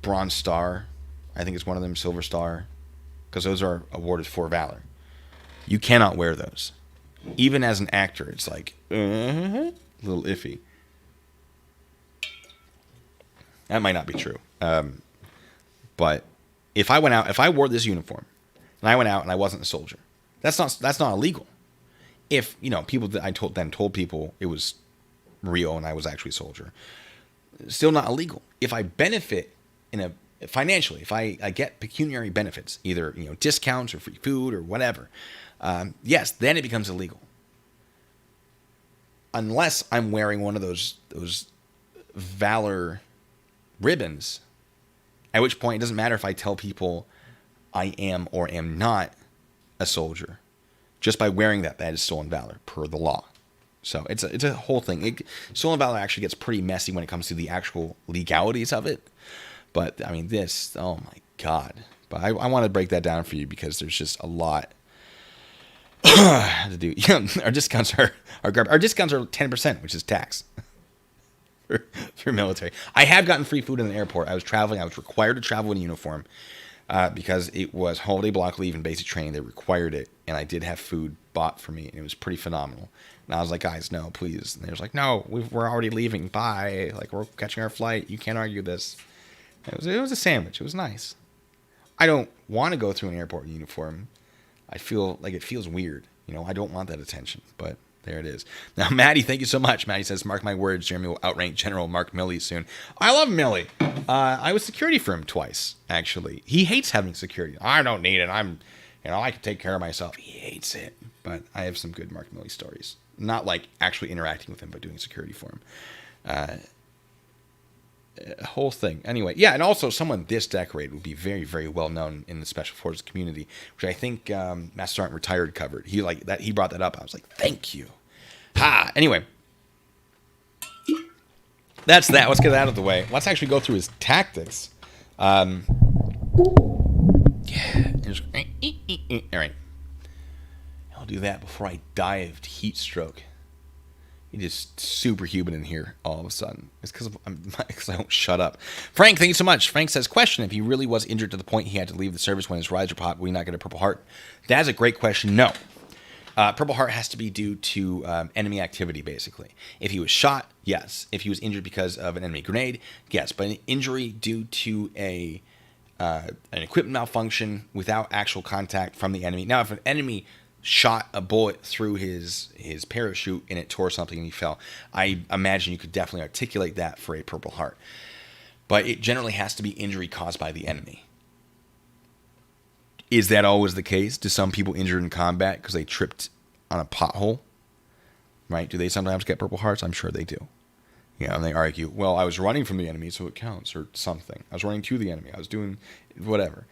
Bronze Star, I think is one of them. Silver Star, because those are awarded for valor. You cannot wear those. Even as an actor, it's like, a little iffy. That might not be true. But if I wore this uniform, and I went out and I wasn't a soldier, that's not illegal. If people that I told people it was real and I was actually a soldier, still not illegal. If I benefit financially, if I get pecuniary benefits, either discounts or free food or whatever, yes, then it becomes illegal. Unless I'm wearing one of those valor ribbons At which point, it doesn't matter if I tell people I am or am not a soldier. Just by wearing that badge is stolen valor per the law. So it's a whole thing. Stolen valor actually gets pretty messy when it comes to the actual legalities of it. But I mean, oh my God. But I want to break that down for you because there's just a lot to do. Our discounts are garbage. Our discounts are 10%, which is tax for military. I have gotten free food in the airport. I was traveling. I was required to travel in uniform because it was holiday block leave and basic training. They required it, and I did have food bought for me, and it was pretty phenomenal. And I was like, guys, no, please. And they was like, no, we're already leaving. Bye. Like, we're catching our flight. You can't argue this. It was a sandwich. It was nice. I don't want to go through an airport uniform. I feel like it feels weird. I don't want that attention, but there it is. Now, Maddie, thank you so much. Maddie says, mark my words, Jeremy will outrank General Mark Milley soon. I love Milley. I was security for him twice, actually. He hates having security. I don't need it. I can take care of myself. He hates it. But I have some good Mark Milley stories. Not like actually interacting with him, but doing security for him. A whole thing. Anyway, yeah, and also someone this decorated would be very, very well known in the Special Forces community, which I think Master Sergeant Retired covered. He brought that up. I was like, thank you. Ha! Anyway, that's that. Let's get it out of the way. Let's actually go through his tactics. Yeah. All right. I'll do that before I die of heat stroke. It is superhuman in here all of a sudden. It's because I don't shut up. Frank, thank you so much. Frank says, question, if he really was injured to the point he had to leave the service when his riser popped, will he not get a Purple Heart? That's a great question. No. Purple Heart has to be due to enemy activity, basically. If he was shot, yes. If he was injured because of an enemy grenade, yes. But an injury due to an equipment malfunction without actual contact from the enemy. Now, if an enemy shot a bullet through his parachute and it tore something and he fell, I imagine you could definitely articulate that for a Purple Heart. But it generally has to be injury caused by the enemy. Is that always the case? Do some people injured in combat because they tripped on a pothole? Right? Do they sometimes get Purple Hearts? I'm sure they do. And they argue, well, I was running from the enemy, so it counts, or something. I was running to the enemy. I was doing whatever.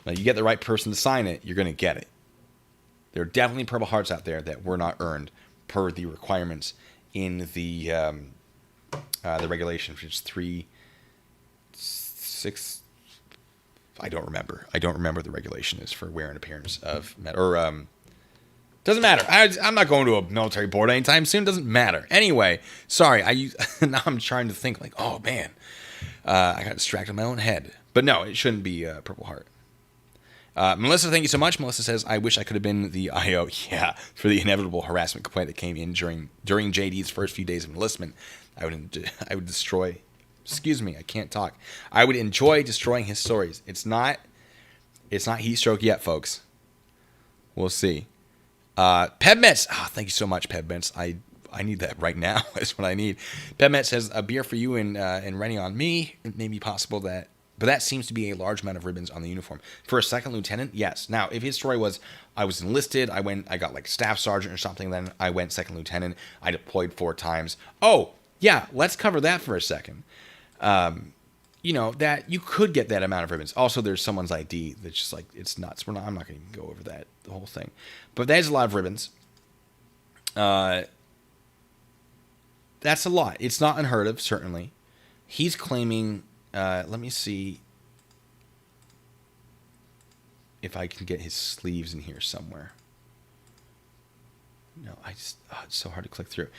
Now, you get the right person to sign it, you're going to get it. There are definitely Purple Hearts out there that were not earned per the requirements in the regulation, which is 3.6. I don't remember. I don't remember the regulation is for wear and appearance of doesn't matter. I'm not going to a military board anytime soon. Doesn't matter. Anyway, sorry. Now I'm trying to think like, oh man, I got distracted in my own head. But no, it shouldn't be Purple Heart. Melissa, thank you so much. Melissa says, I wish I could have been the IO, for the inevitable harassment complaint that came in during JD's first few days of enlistment. I would destroy, excuse me, I can't talk. I would enjoy destroying his stories. It's not heat stroke yet, folks. We'll see. Pebmets, thank you so much, Pebmets. I need that right now. That's what I need. Pebmet says, a beer for you and Rennie on me. It may be possible that, but that seems to be a large amount of ribbons on the uniform. For a second lieutenant, yes. Now, if his story was, I was enlisted, I got like staff sergeant or something, then I went second lieutenant, I deployed 4 times. Oh, yeah, let's cover that for a second. That you could get that amount of ribbons. Also, there's someone's ID that's just like, it's nuts. I'm not going to go over that, the whole thing. But that is a lot of ribbons. That's a lot. It's not unheard of, certainly. He's claiming, let me see if I can get his sleeves in here somewhere. No, it's so hard to click through.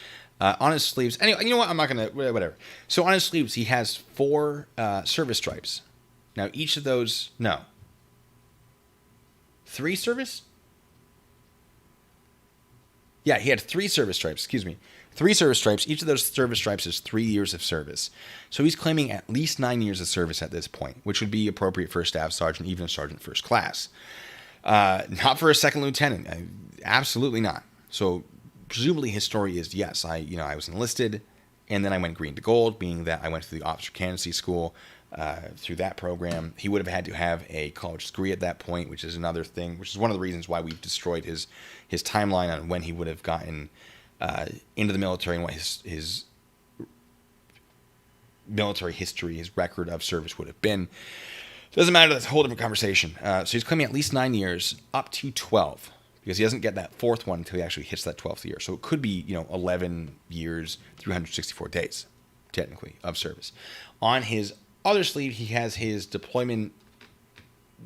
On his sleeves, anyway, you know what? I'm not going to, whatever. So on his sleeves, he has 4 service stripes. Now, each of those, 3 service? Yeah, he had 3 service stripes, 3 service stripes. Each of those service stripes is 3 years of service. So he's claiming at least 9 years of service at this point, which would be appropriate for a staff sergeant, even a sergeant first class. Not for a second lieutenant. Absolutely not. So presumably his story is, yes, I was enlisted, and then I went green to gold, meaning that I went to the officer candidacy school through that program. He would have had to have a college degree at that point, which is another thing, which is one of the reasons why we've destroyed his timeline on when he would have gotten into the military and what his military history, his record of service would have been. Doesn't matter. That's a whole different conversation. So he's claiming at least 9 years, up to 12, because he doesn't get that fourth one until he actually hits that 12th year. So it could be, 11 years, 364 days, technically, of service. On his other sleeve, he has his deployment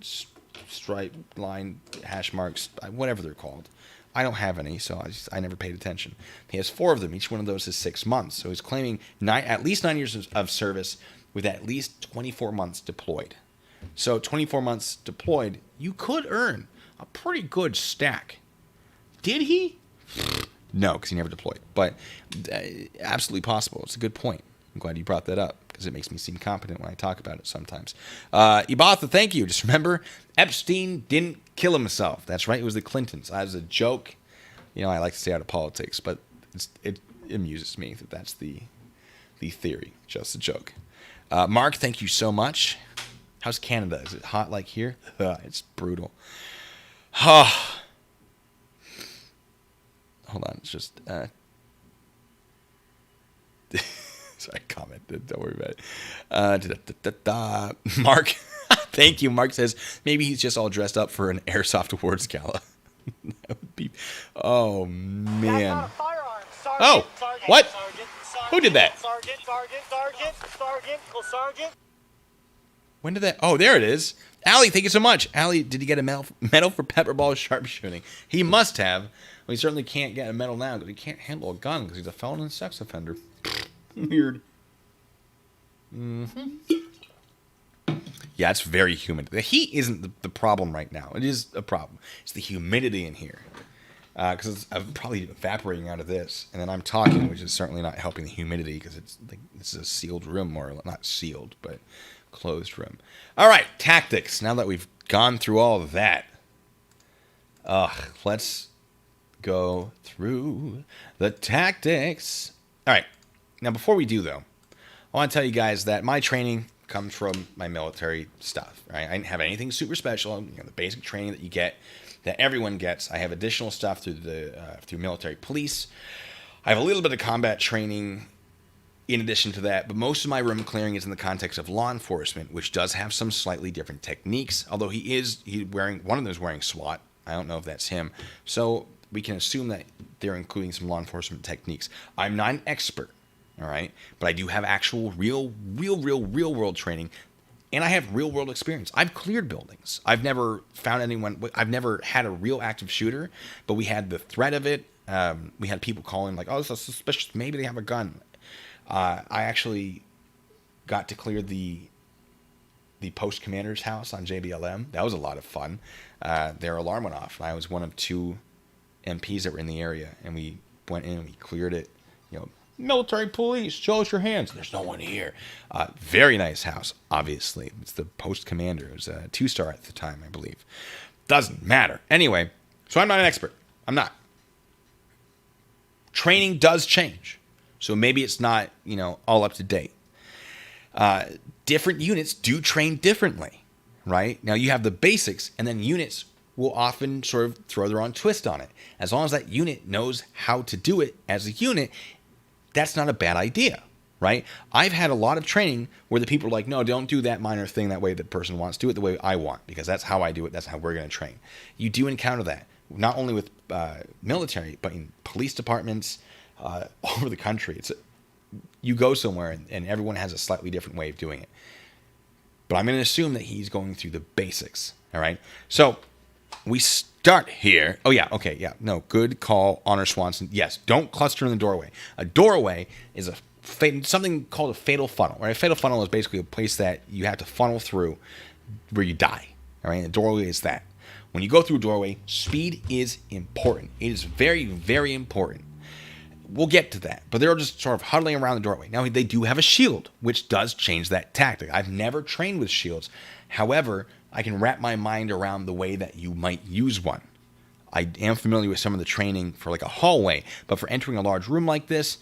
stripe line hash marks, whatever they're called. I don't have any, so I never paid attention. He has 4 of them. Each one of those is 6 months. So he's claiming at least 9 years of service with at least 24 months deployed. So 24 months deployed, you could earn a pretty good stack. Did he? No, because he never deployed. But absolutely possible. It's a good point. I'm glad you brought that up because it makes me seem competent when I talk about it sometimes. Ibatha, thank you. Just remember, Epstein didn't kill himself. That's right. It was the Clintons. That was a joke. I like to stay out of politics, but it amuses me that that's the theory. Just a joke. Mark, thank you so much. How's Canada? Is it hot like here? It's brutal. Hold on. It's just... Sorry, I commented. Don't worry about it. Mark, thank you. Mark says maybe he's just all dressed up for an Airsoft Awards gala. That would be... Oh, man. Oh, what? Who did that? Sergeant. When did that... Oh, there it is. Allie, thank you so much. Allie, did he get a medal for pepperball sharpshooting? He must have. Well, he certainly can't get a medal now because he can't handle a gun because he's a felon and sex offender. Weird. Yeah, it's very humid. The heat isn't the problem right now. It is a problem. It's the humidity in here. Because I'm probably evaporating out of this. And then I'm talking, which is certainly not helping the humidity because it's like this is a sealed room, or not sealed, but closed room. All right, tactics. Now that we've gone through all of that, let's go through the tactics. All right. Now, before we do, though, I want to tell you guys that my training comes from my military stuff. Right? I didn't have anything super special. The basic training that you get, that everyone gets. I have additional stuff through military police. I have a little bit of combat training in addition to that, but most of my room clearing is in the context of law enforcement, which does have some slightly different techniques. Although he's wearing one of them is wearing SWAT. I don't know if that's him. So we can assume that they're including some law enforcement techniques. I'm not an expert. All right, but I do have actual real world training, and I have real world experience. I've cleared buildings. I've never found anyone. I've never had a real active shooter, but we had the threat of it. We had people calling like, "Oh, this is suspicious. Maybe they have a gun." I actually got to clear the post commander's house on JBLM. That was a lot of fun. Their alarm went off. I was one of 2 MPs that were in the area, and we went in and we cleared it. Military police, show us your hands. There's no one here. Very nice house, obviously. It's the post commander. It was a 2-star at the time, I believe. Doesn't matter. Anyway, so I'm not an expert. I'm not. Training does change. So maybe it's not, all up to date. Different units do train differently, right? Now you have the basics, and then units will often sort of throw their own twist on it. As long as that unit knows how to do it as a unit, that's not a bad idea, right? I've had a lot of training where the people are like, no, don't do that minor thing that way the person wants. Do it the way I want, because that's how I do it. That's how we're going to train. You do encounter that, not only with military, but in police departments all over the country. You go somewhere and everyone has a slightly different way of doing it. But I'm going to assume that he's going through the basics, all right? So we start here. Oh, yeah. Okay. Yeah. No. Good call, Honor Swanson. Yes. Don't cluster in the doorway. A doorway is something called a fatal funnel. Right? A fatal funnel is basically a place that you have to funnel through where you die. All right. The doorway is that. When you go through a doorway, speed is important. It is very, very important. We'll get to that. But they're just sort of huddling around the doorway. Now, they do have a shield, which does change that tactic. I've never trained with shields. However, I can wrap my mind around the way that you might use one. I am familiar with some of the training for like a hallway, but for entering a large room like this,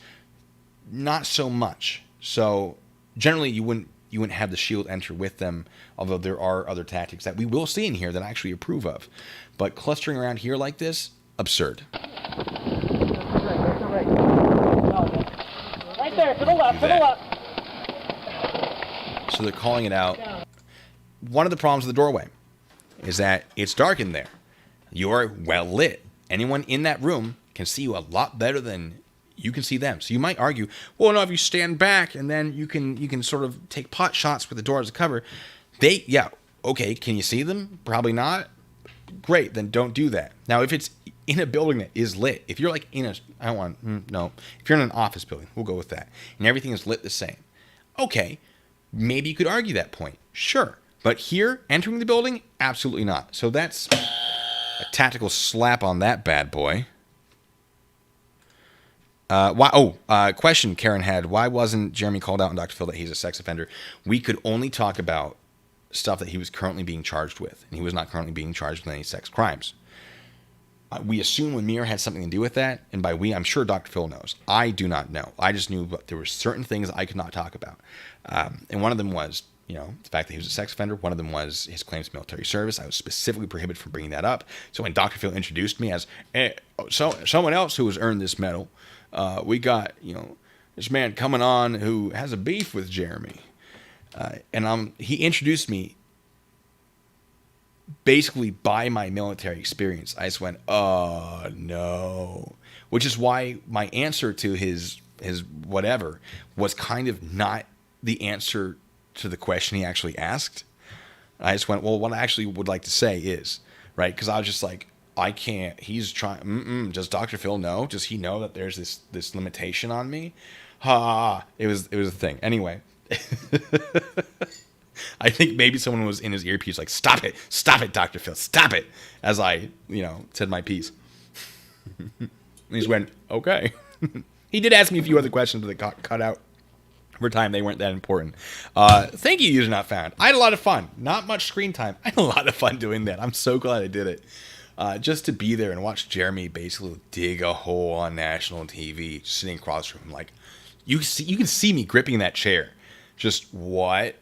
not so much. So generally you wouldn't have the shield enter with them, although there are other tactics that we will see in here that I actually approve of. But clustering around here like this, absurd. Right there, to the left, to the left. So they're calling it out. one of the problems with the doorway is that it's dark in there. You're well lit. Anyone in that room can see you a lot better than you can see them. So you might argue, well, no, if you stand back and then you can sort of take pot shots with the door as a cover. Okay, can you see them? Probably not. Great, then don't do that. Now, if it's in a building that is lit, if you're like in a, if you're in an office building, we'll go with that, and everything is lit the same, okay, maybe you could argue that point, sure. But here, entering the building, absolutely not. So that's a tactical slap on that bad boy. Question Karen had, why wasn't Jeremy called out on Dr. Phil that he's a sex offender? We could only talk about stuff that he was currently being charged with, and he was not currently being charged with any sex crimes. We assume when Mir had something to do with that, and by we, I'm sure Dr. Phil knows. I do not know. I just knew there were certain things I could not talk about. And one of them was, the fact that he was a sex offender. One of them was his claims to military service. I was specifically prohibited from bringing that up. So when Dr. Phil introduced me as someone else who has earned this medal, we got, this man coming on who has a beef with Jeremy. And he introduced me basically by my military experience. I just went, oh no, which is why my answer to his whatever was kind of not the answer to the question he actually asked. I just went, well, what I actually would like to say is, right? Because I was just like, I can't, he's trying, does Dr. Phil know? Does he know that there's this limitation on me? It was a thing. Anyway. I think maybe someone was in his earpiece like, stop it, Dr. Phil, stop it, as I, said my piece. And he just went, okay. He did ask me a few other questions, but they got cut out for time. They weren't that important. Thank you, User Not Found. I had a lot of fun. Not much screen time. I had a lot of fun doing that. I'm so glad I did it. Just to be there and watch Jeremy basically dig a hole on national TV, sitting across from him. Like, you can see me gripping that chair. Just what?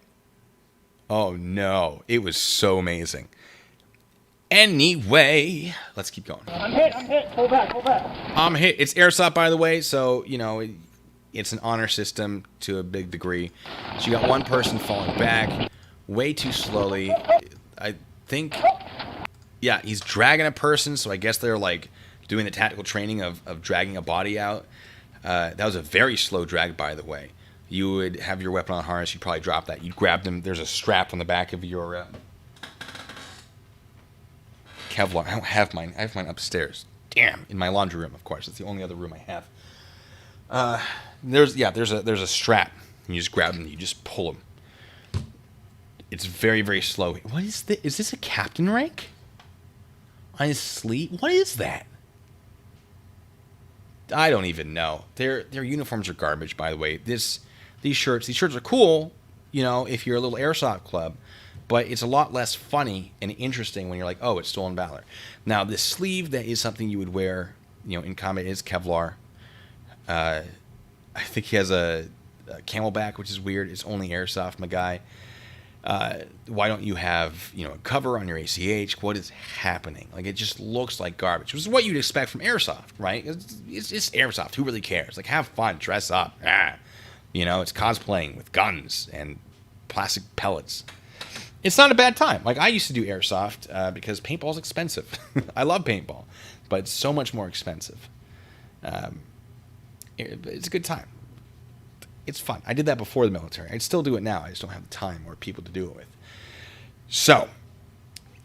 Oh no, it was so amazing. Anyway, let's keep going. I'm hit. Pull back. I'm hit. It's airsoft, by the way, so, it's an honor system to a big degree. So you got one person falling back way too slowly. I think, yeah, he's dragging a person, so I guess they're, like, doing the tactical training of dragging a body out. That was a very slow drag, by the way. You would have your weapon on harness. You'd probably drop that. You'd grab them. There's a strap on the back of your Kevlar. I don't have mine. I have mine upstairs. Damn. In my laundry room, of course. It's the only other room I have. There's a strap. And you just grab them. And you just pull them. It's very, very slow. What is this? Is this a captain rank? On his sleeve? What is that? I don't even know. Their uniforms are garbage, by the way. These shirts are cool, if you're a little airsoft club, but it's a lot less funny and interesting when you're like, oh, it's stolen valor. Now, this sleeve that is something you would wear, in combat is Kevlar. I think he has a camelback, which is weird. It's only airsoft, my guy. Why don't you have, a cover on your ACH? What is happening? Like, it just looks like garbage, which is what you'd expect from airsoft, right? It's airsoft. Who really cares? Like, have fun, dress up. It's cosplaying with guns and plastic pellets. It's not a bad time. Like, I used to do airsoft because paintball's expensive. I love paintball, but it's so much more expensive. It's a good time. It's fun. I did that before the military. I'd still do it now. I just don't have the time or people to do it with. So,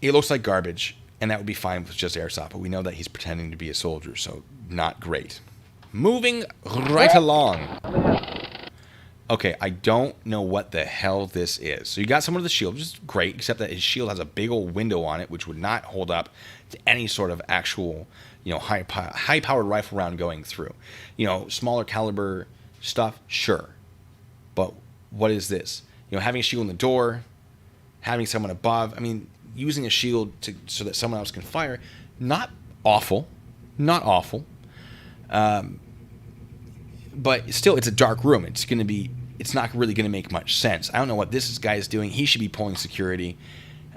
it looks like garbage, and that would be fine with just airsoft, but we know that he's pretending to be a soldier, so not great. Moving right along. Okay, I don't know what the hell this is. So you got someone with a shield, which is great, except that his shield has a big old window on it, which would not hold up to any sort of actual, high-powered rifle round going through. Smaller caliber stuff, sure. But what is this? Having a shield in the door, having someone above. I mean, using a shield so that someone else can fire. Not awful. But still, it's a dark room. It's not really going to make much sense. I don't know what this guy is doing. He should be pulling security.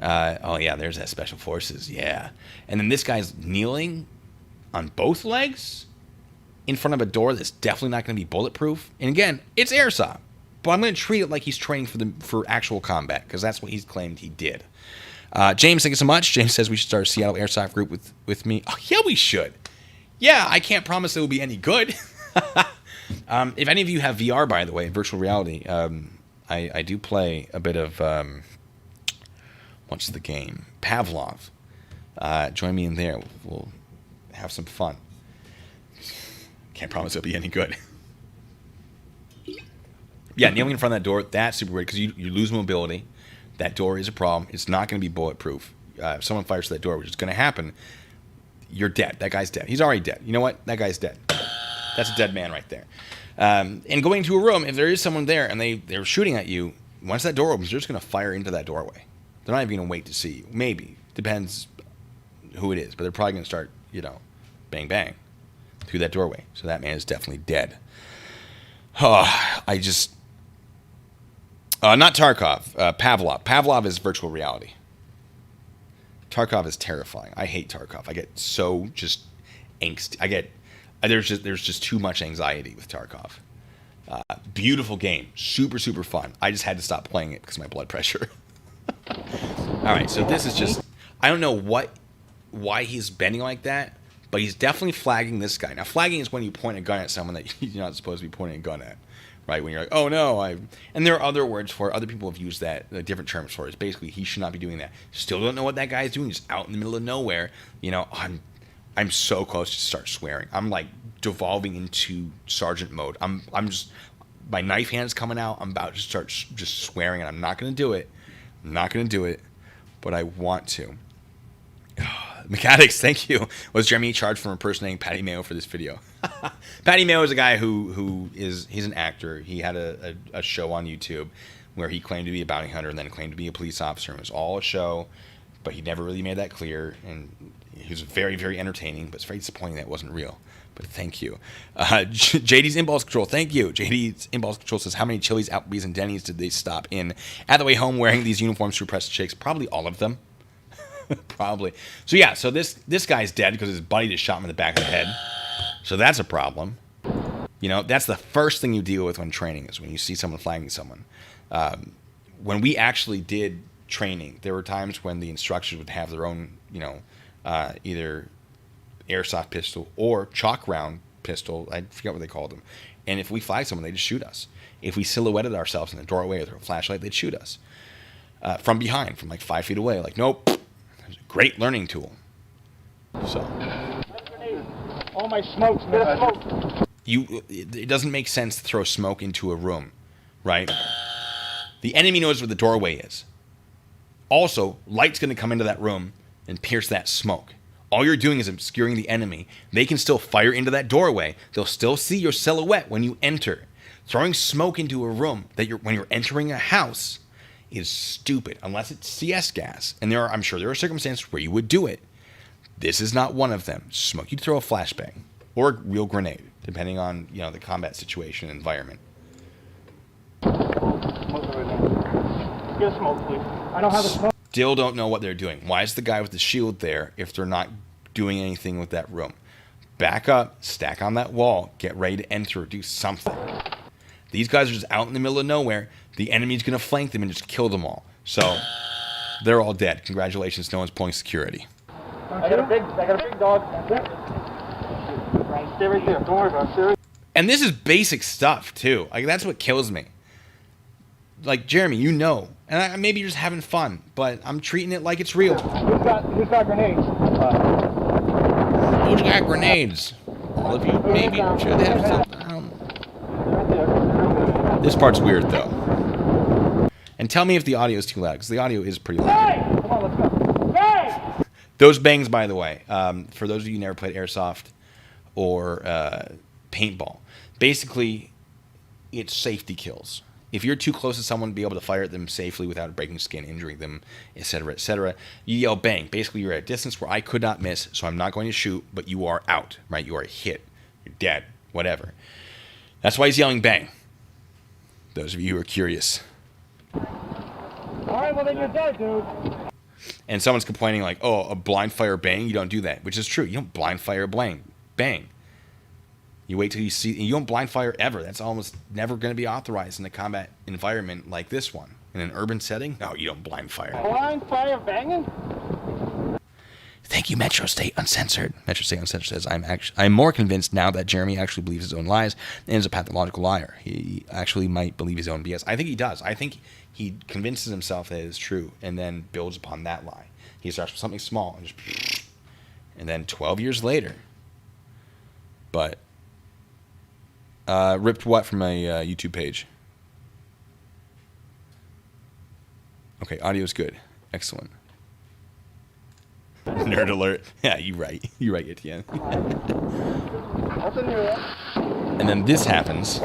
Oh, yeah, there's that Special Forces. Yeah. And then this guy's kneeling on both legs in front of a door that's definitely not going to be bulletproof. And again, it's airsoft. but I'm going to treat it like he's training for actual combat, because that's what he's claimed he did. James, thank you so much. James says we should start a Seattle Airsoft group with me. Oh, yeah, we should. Yeah, I can't promise it will be any good. If any of you have VR, by the way, virtual reality, I do play a bit of, what's the game? Pavlov. Join me in there. We'll have some fun. Can't promise it'll be any good. Yeah, kneeling in front of that door, that's super weird because you lose mobility. That door is a problem. It's not going to be bulletproof. If someone fires through that door, which is going to happen, you're dead. That guy's dead. He's already dead. You know what? That guy's dead. That's a dead man right there. And going into a room, if there is someone there and they're shooting at you, once that door opens, they're just going to fire into that doorway. They're not even going to wait to see you. Maybe. Depends who it is. But they're probably going to start, bang, bang through that doorway. So that man is definitely dead. Not Tarkov. Pavlov. Pavlov is virtual reality. Tarkov is terrifying. I hate Tarkov. I get so just angst. There's just too much anxiety with Tarkov. Beautiful game. Super, super fun. I just had to stop playing it because of my blood pressure. All right, so this is just... I don't know why he's bending like that, but he's definitely flagging this guy. Now, flagging is when you point a gun at someone that you're not supposed to be pointing a gun at. Right, when you're like, oh no, and there are other words for it. Other people have used that, different terms for it. It's basically, he should not be doing that. Still don't know what that guy is doing. He's out in the middle of nowhere. I'm so close to start swearing. I'm like devolving into sergeant mode. I'm just, my knife hand's coming out. I'm about to start just swearing, and I'm not going to do it. I'm not going to do it, but I want to. Mechanics, thank you. Was Jeremy charged for impersonating Patty Mayo for this video? Patty Mayo is a guy he's an actor. He had a show on YouTube where he claimed to be a bounty hunter and then claimed to be a police officer. It was all a show, but he never really made that clear. And he was very, very entertaining, but it's very disappointing that it wasn't real. But thank you. JD's Impulse Control, thank you. JD's Impulse Control says, how many Chili's, Applebee's, and Denny's did they stop in at the way home wearing these uniforms to repress chicks? Probably all of them. Probably. So yeah, so this guy's dead because his buddy just shot him in the back of the head. So that's a problem. That's the first thing you deal with when training, is when you see someone flagging someone. When we actually did training, there were times when the instructors would have their own, either airsoft pistol or chalk round pistol. I forget what they called them. And if we flagged someone, they'd just shoot us. If we silhouetted ourselves in the doorway with a flashlight, they'd shoot us. From behind, from like 5 feet away. Like, nope. It was a great learning tool. So... All my smokes, man. Smoke. It doesn't make sense to throw smoke into a room, right? The enemy knows where the doorway is. Also, light's going to come into that room and pierce that smoke. All you're doing is obscuring the enemy. They can still fire into that doorway. They'll still see your silhouette when you enter. Throwing smoke into a room when you're entering a house is stupid, unless it's CS gas. And I'm sure there are circumstances where you would do it. This is not one of them. Smoke. You'd throw a flashbang or a real grenade, depending on the combat situation and environment. Get a smoke, please. I don't have a smoke. Still don't know what they're doing. Why is the guy with the shield there if they're not doing anything with that room? Back up, stack on that wall, get ready to enter, do something. These guys are just out in the middle of nowhere. The enemy's going to flank them and just kill them all. So they're all dead. Congratulations, no one's pulling security. I got a big dog. Right, stay right there. Don't worry about it. Stay right. And this is basic stuff too. Like, that's what kills me. Like, Jeremy, and maybe you're just having fun, but I'm treating it like it's real. Who's got grenades? Who's got grenades? All of you, maybe. Sure, they have some. This part's weird though. And tell me if the audio is too loud, because the audio is pretty loud. Hey! Come on, let's go. Hey! Those bangs, by the way, for those of you who never played airsoft or paintball, basically, it's safety kills. If you're too close to someone to be able to fire at them safely without breaking skin, injuring them, etc., you yell bang. Basically, you're at a distance where I could not miss, so I'm not going to shoot, but you are out, right? You are hit. You're dead. Whatever. That's why he's yelling bang. Those of you who are curious. All right, well then you're dead, dude. And someone's complaining like, oh, a blind fire bang? You don't do that, which is true. You don't blind fire bang. You wait till you see, and you don't blind fire ever. That's almost never going to be authorized in a combat environment like this one. In an urban setting, no, you don't blind fire. Blind fire banging? Thank you, Metro State Uncensored. Metro State Uncensored says, I'm more convinced now that Jeremy actually believes his own lies and is a pathological liar. He actually might believe his own BS. I think he does. I think he convinces himself that it is true and then builds upon that lie. He starts with something small and then 12 years later. But ripped what from a YouTube page? Okay, audio's good. Excellent. Nerd alert. Yeah, you're right. You're right, Etienne. And then this happens.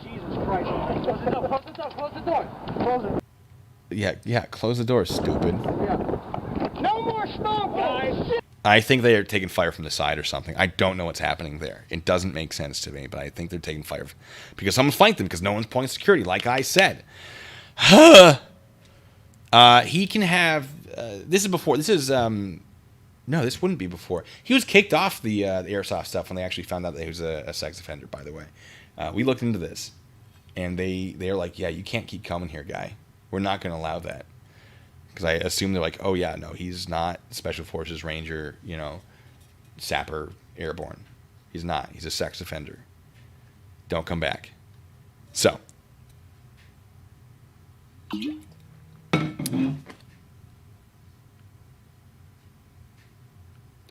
Jesus Christ. Close the door. Close the door. Close the door. Close it. Yeah, close the door, stupid. No more smoke, guys. I think they are taking fire from the side or something. I don't know what's happening there. It doesn't make sense to me, but I think they're taking fire because someone's flanked them because no one's pulling security, like I said. He can have. This is before. This is. No, this wouldn't be before. He was kicked off the airsoft stuff when they actually found out that he was a sex offender. By the way, we looked into this, and they're like, yeah, you can't keep coming here, guy. We're not going to allow that. Because I assume they're like, oh yeah, no, he's not Special Forces Ranger, Sapper Airborne. He's not. He's a sex offender. Don't come back. So.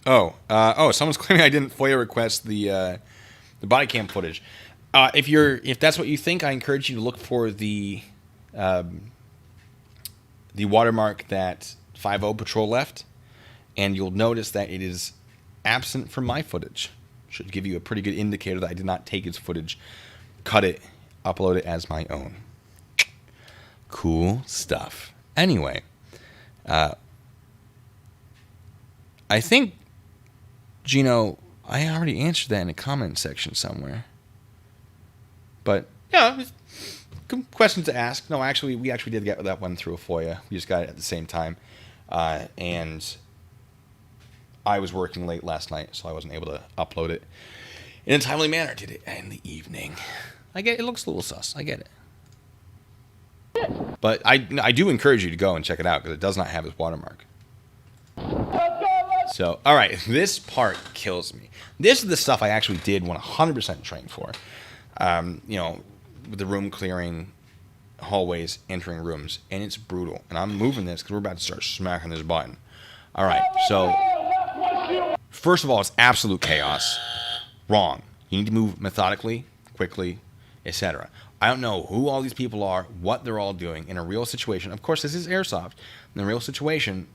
Someone's claiming I didn't FOIA request the body cam footage. If that's what you think, I encourage you to look for the watermark that 5-0 Patrol left, and you'll notice that it is absent from my footage. Should give you a pretty good indicator that I did not take its footage, cut it, upload it as my own. Cool stuff. Anyway, I think, Gino, I already answered that in a comment section somewhere. But, yeah, question to ask. No, actually, we actually did get that one through a FOIA. We just got it at the same time. And I was working late last night, so I wasn't able to upload it in a timely manner. Did it in the evening. I get it. Looks a little sus. I get it. But I do encourage you to go and check it out because it does not have his watermark. So, all right, this part kills me. This is the stuff I actually did 100% train for. With the room clearing, hallways, entering rooms, and it's brutal. And I'm moving this because we're about to start smacking this button. All right, so first of all, it's absolute chaos. Wrong. You need to move methodically, quickly, etc. I don't know who all these people are, what they're all doing in a real situation. Of course, this is airsoft. In a real situation,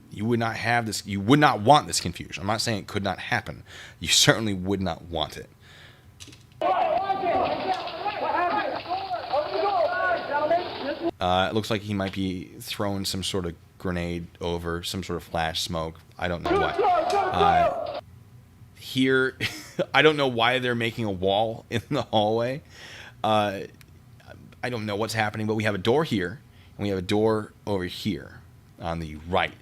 you would not have this. You would not want this confusion. I'm not saying it could not happen. You certainly would not want it. It looks like he might be throwing some sort of grenade over, some sort of flash smoke. I don't know what. Here, I don't know why they're making a wall in the hallway. I don't know what's happening, but we have a door here, and we have a door over here on the right.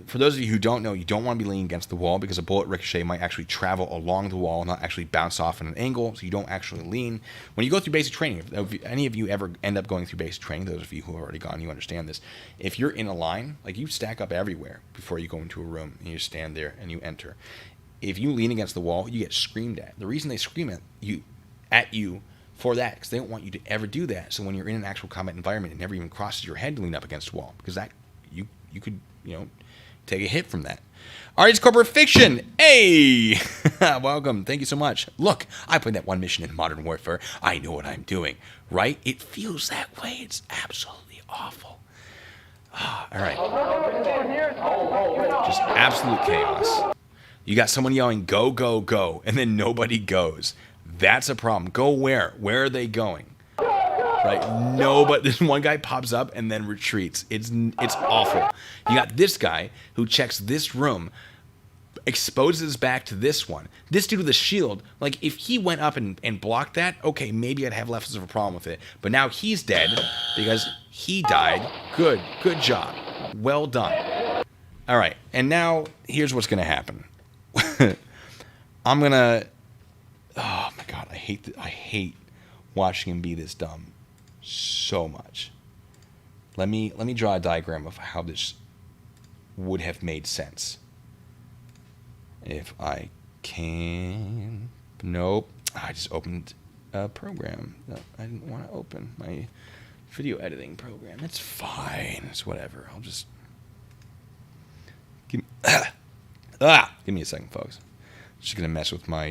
For those of you who don't know, you don't want to be leaning against the wall because a bullet ricochet might actually travel along the wall, not actually bounce off at an angle, so you don't actually lean. When you go through basic training, if any of you ever end up going through basic training, those of you who have already gone, you understand this. If you're in a line, like you stack up everywhere before you go into a room, and you stand there and you enter. If you lean against the wall, you get screamed at. The reason they scream at you for that, because they don't want you to ever do that. So when you're in an actual combat environment, it never even crosses your head to lean up against a wall, because that you could take a hit from that. All right, it's Corporate Fiction. Hey, welcome. Thank you so much. Look, I played that one mission in Modern Warfare. I know what I'm doing, right? It feels that way. It's absolutely awful. All right. Just absolute chaos. You got someone yelling, go, go, go, and then nobody goes. That's a problem. Go where? Where are they going? Right? No, but this one guy pops up and then retreats. It's awful. You got this guy who checks this room, exposes his back to this one. This dude with a shield, like if he went up and blocked that, okay, maybe I'd have less of a problem with it. But now he's dead because he died. Good job. Well done. All right, and now here's what's going to happen. I'm gonna. Oh my god, I hate watching him be this dumb so much. Let me draw a diagram of how this would have made sense. If I can. Nope. I just opened a program that I didn't want to open. My video editing program. It's fine. It's whatever. I'll just give me a second, folks. Just gonna mess with my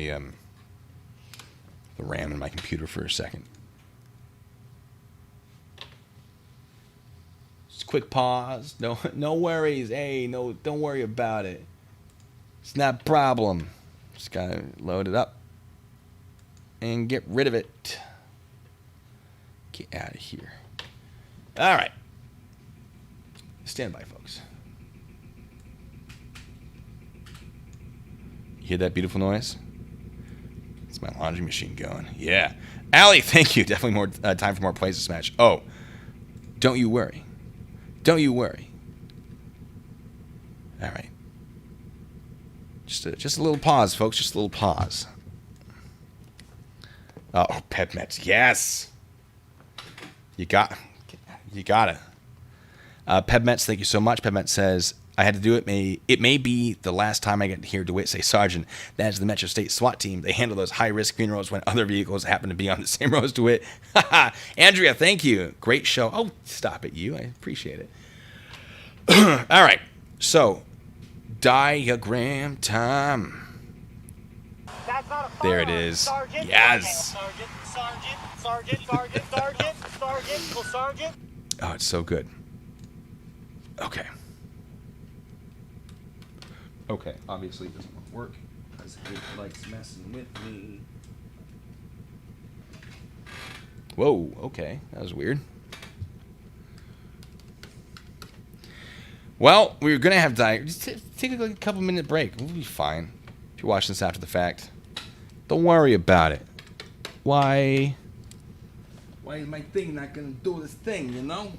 the RAM in my computer for a second. Just quick pause. No worries. Hey, no, don't worry about it. It's not a problem. Just gotta load it up and get rid of it. Get out of here. All right. Stand by, folks. You hear that beautiful noise? It's my laundry machine going. Yeah. Allie, thank you. Definitely more time for more plays to smash. Oh, don't you worry. Don't you worry. All right. Just a little pause, folks. Just a little pause. Oh, Pep Mets. Yes. You got it. Pep Mets, thank you so much. Pep Mets says, I had to do it. It may be the last time I get to hear Dewitte say, Sergeant, that is the Metro State SWAT team. They handle those high-risk green roads when other vehicles happen to be on the same roads to it. Andrea, thank you. Great show. Oh, stop it, you. I appreciate it. All right. So, diagram time. That's not a There it firearm, is. Sergeant. Yes. Sergeant. Well, Sergeant. Oh, it's so good. Okay. Okay, obviously it doesn't work because it likes messing with me. Whoa, okay, that was weird. Well, we're gonna have just take like a couple minute break. We'll be fine. If you're watching this after the fact, don't worry about it. Why is my thing not gonna do this thing, you know?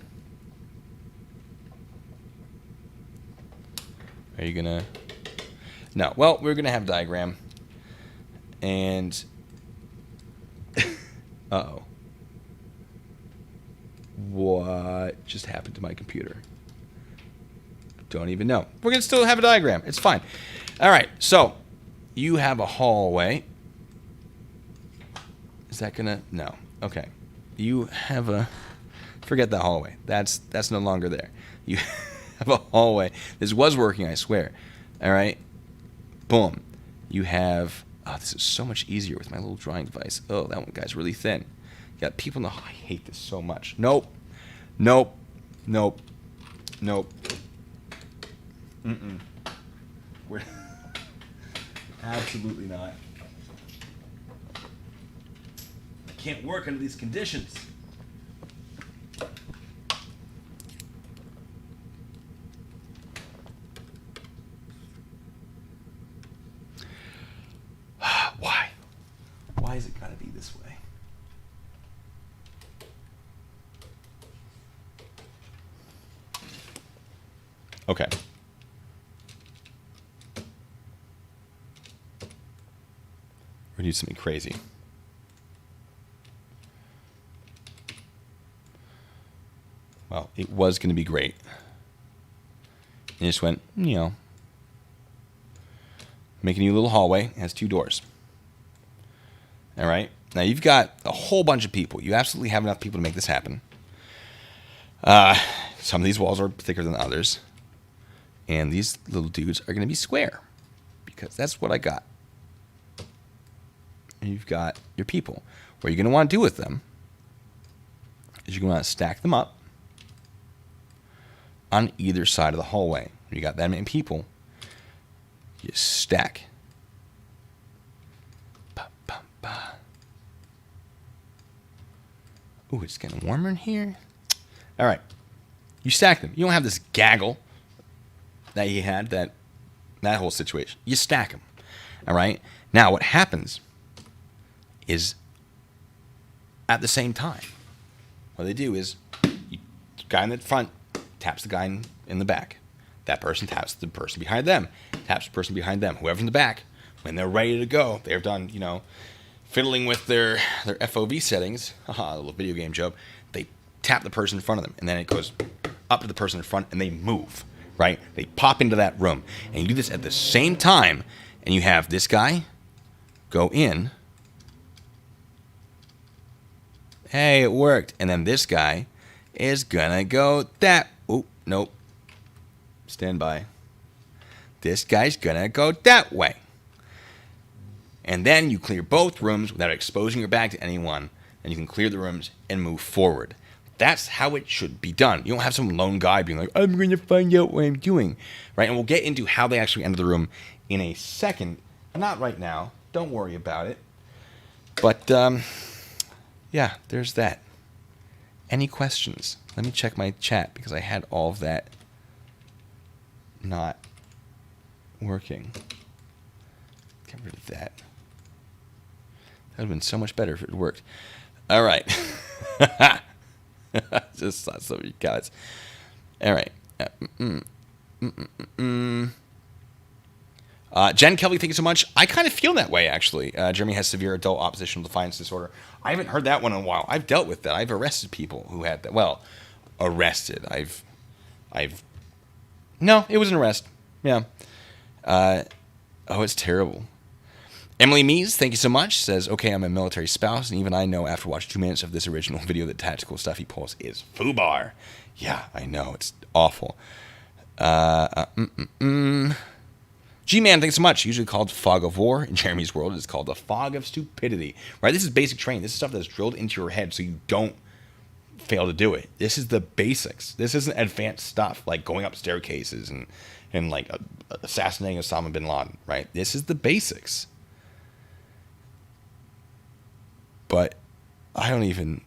Are you gonna... No. Well, we're gonna have a diagram. And... Uh-oh. What just happened to my computer? Don't even know. We're gonna still have a diagram. It's fine. Alright, so... You have a hallway. Is that gonna... No. Okay. You have a... Forget that hallway. That's no longer there. You have a hallway. This was working, I swear. All right? Boom. You have... Oh, this is so much easier with my little drawing device. Oh, that one guy's really thin. You got people in the... I hate this so much. Nope. Nope. Nope. Nope. Mm-mm. We're... Absolutely not. I can't work under these conditions. Why? Why is it gotta be this way? Okay. We're gonna do something crazy. Well, it was gonna be great. And it just went, make a new little hallway. It has 2 doors. All right. Now you've got a whole bunch of people. You absolutely have enough people to make this happen. Some of these walls are thicker than others. And these little dudes are going to be square. Because that's what I got. And you've got your people. What you're going to want to do with them is you're going to want to stack them up on either side of the hallway. When you got that many people, you stack. Ba, ba, ba. Ooh, it's getting warmer in here. All right. You stack them. You don't have this gaggle that you had, that whole situation. You stack them. All right? Now, what happens is at the same time, what they do is the guy in the front taps the guy in the back. That person taps the person behind them. Taps the person behind them. Whoever's in the back, when they're ready to go, they're done, you know, fiddling with their FOV settings, haha, a little video game joke, they tap the person in front of them, and then it goes up to the person in front, and they move, right? They pop into that room, and you do this at the same time, and you have this guy go in. Hey, it worked. And then this guy is gonna go that. Oh, nope. Stand by. This guy's gonna go that way. And then you clear both rooms without exposing your back to anyone. And you can clear the rooms and move forward. That's how it should be done. You don't have some lone guy being like, I'm going to find out what I'm doing. Right? And we'll get into how they actually enter the room in a second. Not right now. Don't worry about it. But, yeah, there's that. Any questions? Let me check my chat because I had all of that not working. Get rid of that. That would have been so much better if it worked. All right. Just saw some of you guys. All right. Jen Kelby, thank you so much. I kind of feel that way, actually. Jeremy has severe adult oppositional defiance disorder. I haven't heard that one in a while. I've dealt with that. I've arrested people who had that. Well, arrested. No, it was an arrest. Yeah. Oh, it's terrible. Emily Mees, thank you so much, says, okay, I'm a military spouse, and even I know after watching 2 minutes of this original video that tactical stuff he pulls is FUBAR. Yeah, I know. It's awful. G-Man, thanks so much. Usually called Fog of War. In Jeremy's world, it's called the Fog of Stupidity. Right? This is basic training. This is stuff that's drilled into your head so you don't fail to do it. This is the basics. This isn't advanced stuff like going up staircases and like assassinating Osama bin Laden. Right? This is the basics. But I don't even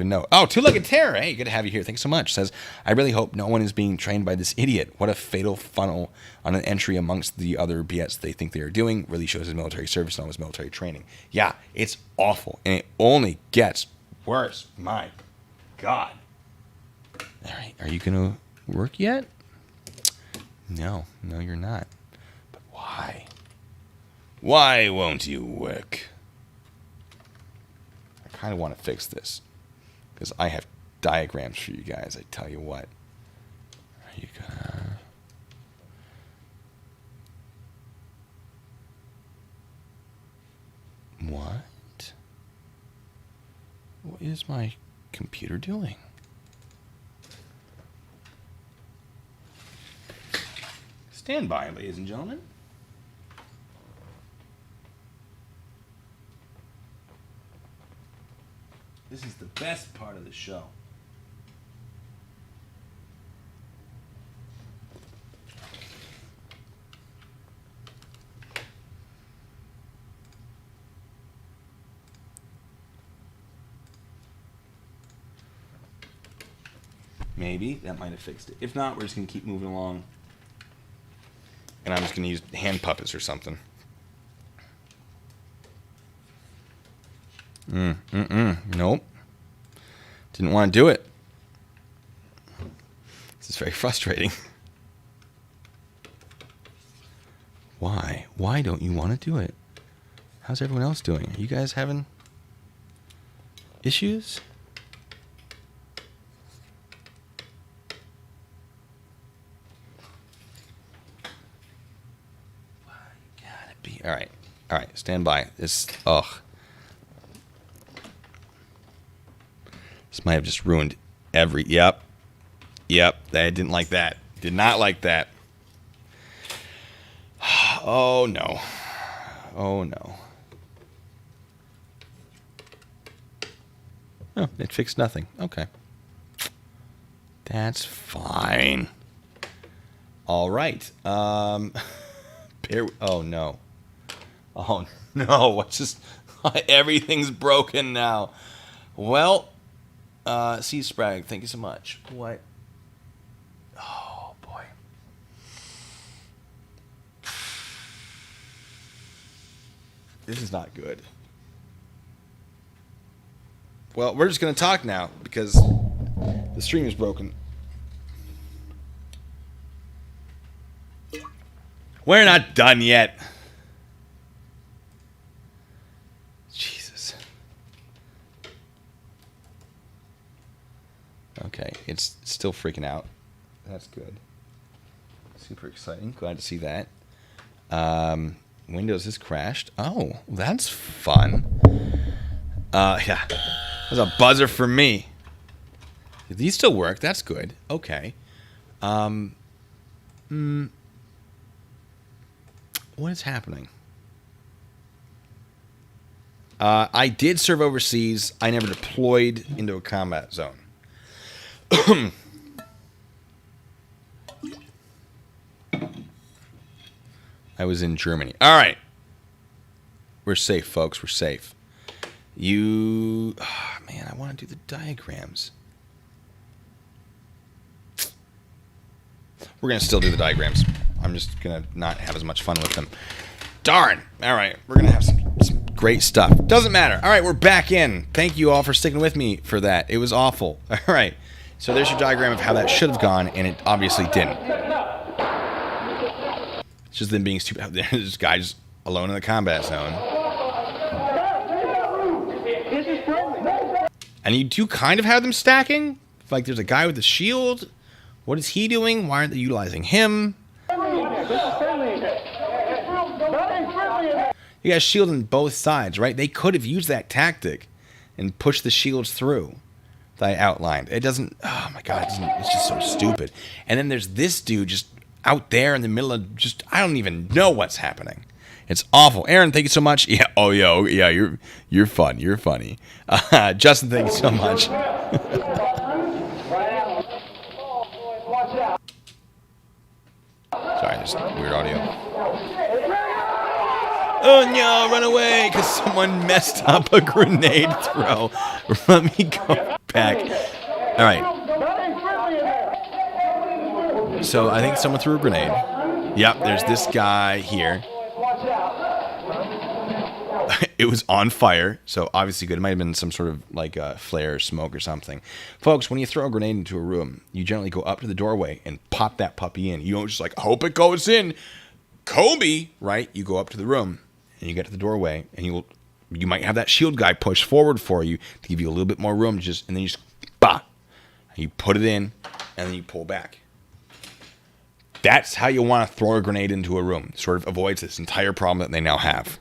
know. Oh, Two-Legged Terror. Hey, good to have you here. Thanks so much. Says, I really hope no one is being trained by this idiot. What a fatal funnel on an entry amongst the other BS they think they are doing. Really shows his military service and all his military training. Yeah, it's awful. And it only gets worse. My God. All right. Are you going to work yet? No, you're not. But why? Why won't you work? I kind of want to fix this. Because I have diagrams for you guys, I tell you what. Are you gonna... What? What is my computer doing? Stand by, ladies and gentlemen. This is the best part of the show. Maybe that might have fixed it. If not, we're just going to keep moving along. And I'm just going to use hand puppets or something. Nope. Didn't want to do it. This is very frustrating. Why? Why don't you want to do it? How's everyone else doing? Are you guys having issues? Why gotta be? All right. Stand by. This. Ugh. This might have just ruined every... Yep. I didn't like that. Did not like that. Oh, no. Oh, it fixed nothing. Okay. That's fine. All right. Oh, no. Oh, no. What's just... Everything's broken now. Well... C. Sprague, thank you so much. What? Oh, boy. This is not good. Well, we're just going to talk now because the stream is broken. We're not done yet. Okay, it's still freaking out. That's good. Super exciting. Glad to see that. Windows has crashed. Oh, that's fun. Yeah. That's a buzzer for me. These still work. That's good. Okay. What is happening? I did serve overseas. I never deployed into a combat zone. I was in Germany. All right. We're safe, folks. We're safe. Man, I want to do the diagrams. We're going to still do the diagrams. I'm just going to not have as much fun with them. Darn. All right. We're going to have some great stuff. Doesn't matter. All right. We're back in. Thank you all for sticking with me for that. It was awful. All right. So there's your diagram of how that should have gone, and it obviously didn't. It's just them being stupid. This guy's alone in the combat zone. And you do kind of have them stacking. Like there's a guy with a shield. What is he doing? Why aren't they utilizing him? You got a shield on both sides, right? They could have used that tactic and pushed the shields through that I outlined. It doesn't... Oh, my God. It's just so stupid. And then there's this dude just out there in the middle of just... I don't even know what's happening. It's awful. Aaron, thank you so much. Yeah. Oh, yeah. You're fun. You're funny. Justin, thank you so much. Sorry, there's weird audio. Oh no, run away, because someone messed up a grenade throw. Let me go back. All right. So I think someone threw a grenade. Yep, there's this guy here. It was on fire, so obviously good. It might have been some sort of like flare or smoke or something. Folks, when you throw a grenade into a room, you generally go up to the doorway and pop that puppy in. You don't just like, hope it goes in. Kobe, right? You go up to the room and you get to the doorway and you might have that shield guy push forward for you to give you a little bit more room, and then you just, bah! And you put it in and then you pull back. That's how you want to throw a grenade into a room. It sort of avoids this entire problem that they now have.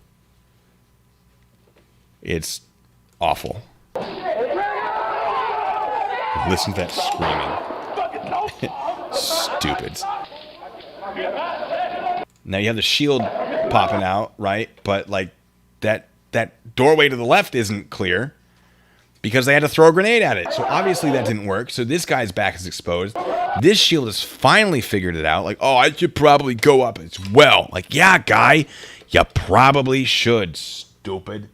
It's awful. Listen to that screaming. Stupid. Now you have the shield popping out, right? But like that doorway to the left isn't clear because they had to throw a grenade at it. So obviously that didn't work. So this guy's back is exposed. This shield has finally figured it out. Like, oh, I should probably go up as well. Like, yeah, guy, you probably should, stupid.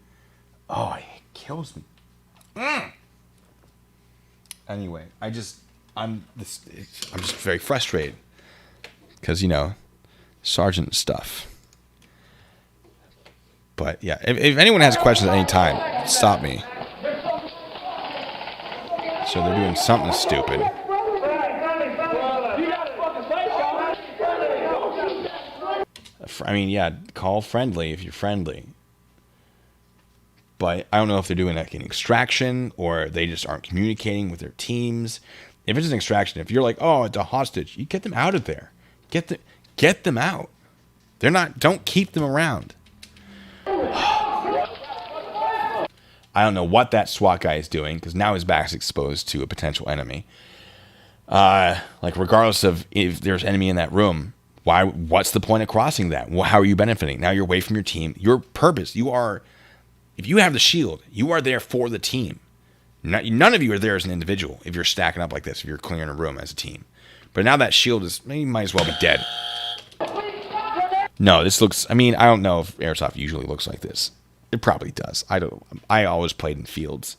Oh, it kills me. Anyway, I'm just very frustrated because, sergeant stuff. But yeah, if anyone has questions at any time, stop me. So they're doing something stupid. I mean, yeah, call friendly if you're friendly. But I don't know if they're doing like an extraction or they just aren't communicating with their teams. If it's an extraction, if you're like, oh, it's a hostage, you get them out of there. Get them out. Don't keep them around. I don't know what that SWAT guy is doing because now his back's exposed to a potential enemy. Like regardless of if there's enemy in that room, what's the point of crossing that? How are you benefiting? Now you're away from your team. Your purpose, if you have the shield, you are there for the team. None of you are there as an individual if you're stacking up like this, if you're clearing a room as a team. But now that shield you might as well be dead. No, this looks, I don't know if Airsoft usually looks like this. It probably does. I always played in fields.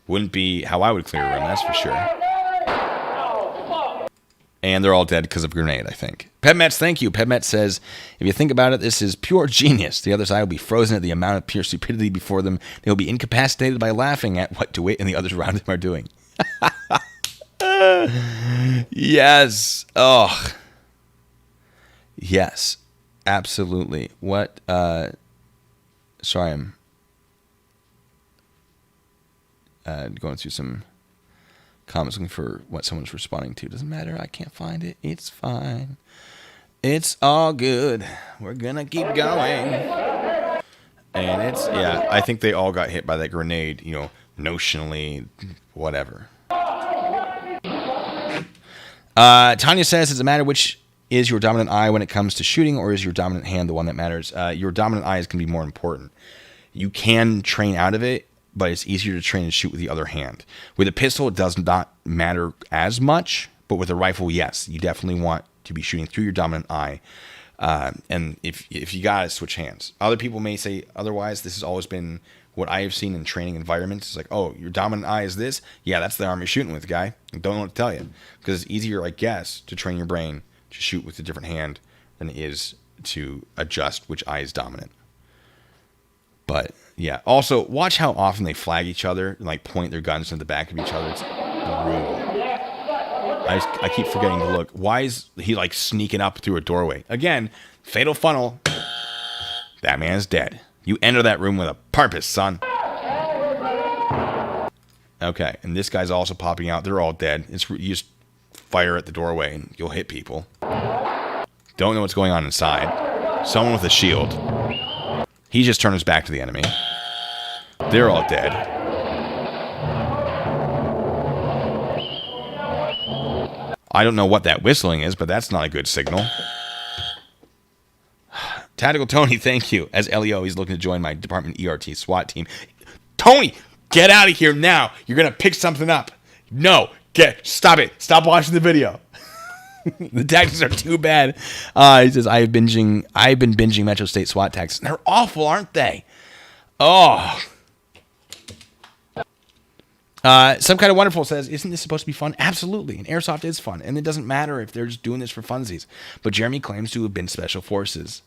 Wouldn't be how I would clear a room, that's for sure. And they're all dead because of grenade, I think. Pedmets, thank you. Pedmet says, if you think about it, this is pure genius. The other side will be frozen at the amount of pure stupidity before them. They will be incapacitated by laughing at what Dewitte and the others around him are doing. Yes. Oh. Yes. Absolutely. What? Sorry, going through some comments looking for what someone's responding to. Doesn't matter. I can't find it. It's fine. It's all good. We're gonna keep going. And it's, yeah, I think they all got hit by that grenade, you know, notionally, whatever. Tanya says, does it matter which is your dominant eye when it comes to shooting, or is your dominant hand the one that matters? Your dominant eye is going to be more important. You can train out of it, but it's easier to train and shoot with the other hand. With a pistol, it does not matter as much, but with a rifle, yes, you definitely want to be shooting through your dominant eye. And if you gotta switch hands, other people may say otherwise. This has always been what I have seen in training environments. It's like, oh, your dominant eye is this. Yeah, that's the arm you're shooting with, guy. I don't know what to tell you, because it's easier, I guess, to train your brain to shoot with a different hand than it is to adjust which eye is dominant. But yeah, also watch how often they flag each other and like point their guns to the back of each other. It's brutal. I keep forgetting to look. Why is he like sneaking up through a doorway? Again, fatal funnel. That man's dead. You enter that room with a purpose, son. Okay, and this guy's also popping out. They're all dead. You just fire at the doorway and you'll hit people. Don't know what's going on inside. Someone with a shield. He just turned his back to the enemy. They're all dead. I don't know what that whistling is, but that's not a good signal. Tactical Tony, thank you. As LEO, he's looking to join my department ERT SWAT team. Tony, get out of here now. You're going to pick something up. No, stop it. Stop watching the video. The tactics are too bad. He says, I've been binging Metro State SWAT tactics. They're awful, aren't they? Oh. Some Kind of Wonderful says, isn't this supposed to be fun? Absolutely. And airsoft is fun. And it doesn't matter if they're just doing this for funsies. But Jeremy claims to have been Special Forces.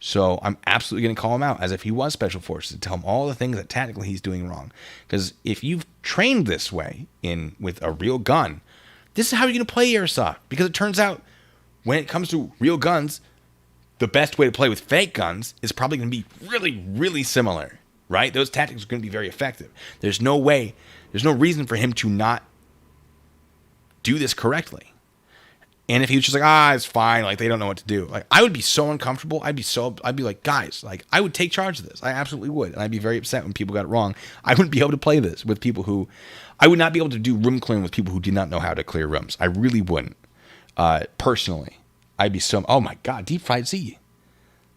So I'm absolutely going to call him out as if he was Special Forces and tell him all the things that tactically he's doing wrong. Because if you've trained this way with a real gun, this is how you're going to play airsoft. Because it turns out when it comes to real guns, the best way to play with fake guns is probably going to be really, really similar. Right? Those tactics are going to be very effective. There's no reason for him to not do this correctly. And if he was just like, it's fine, like they don't know what to do. Like I would be so uncomfortable. I'd be like, guys, like I would take charge of this. I absolutely would. And I'd be very upset when people got it wrong. I wouldn't be able to play this with people I would not be able to do room clearing with people who did not know how to clear rooms. I really wouldn't. Personally. I'd be oh my God, Deep Fried Z.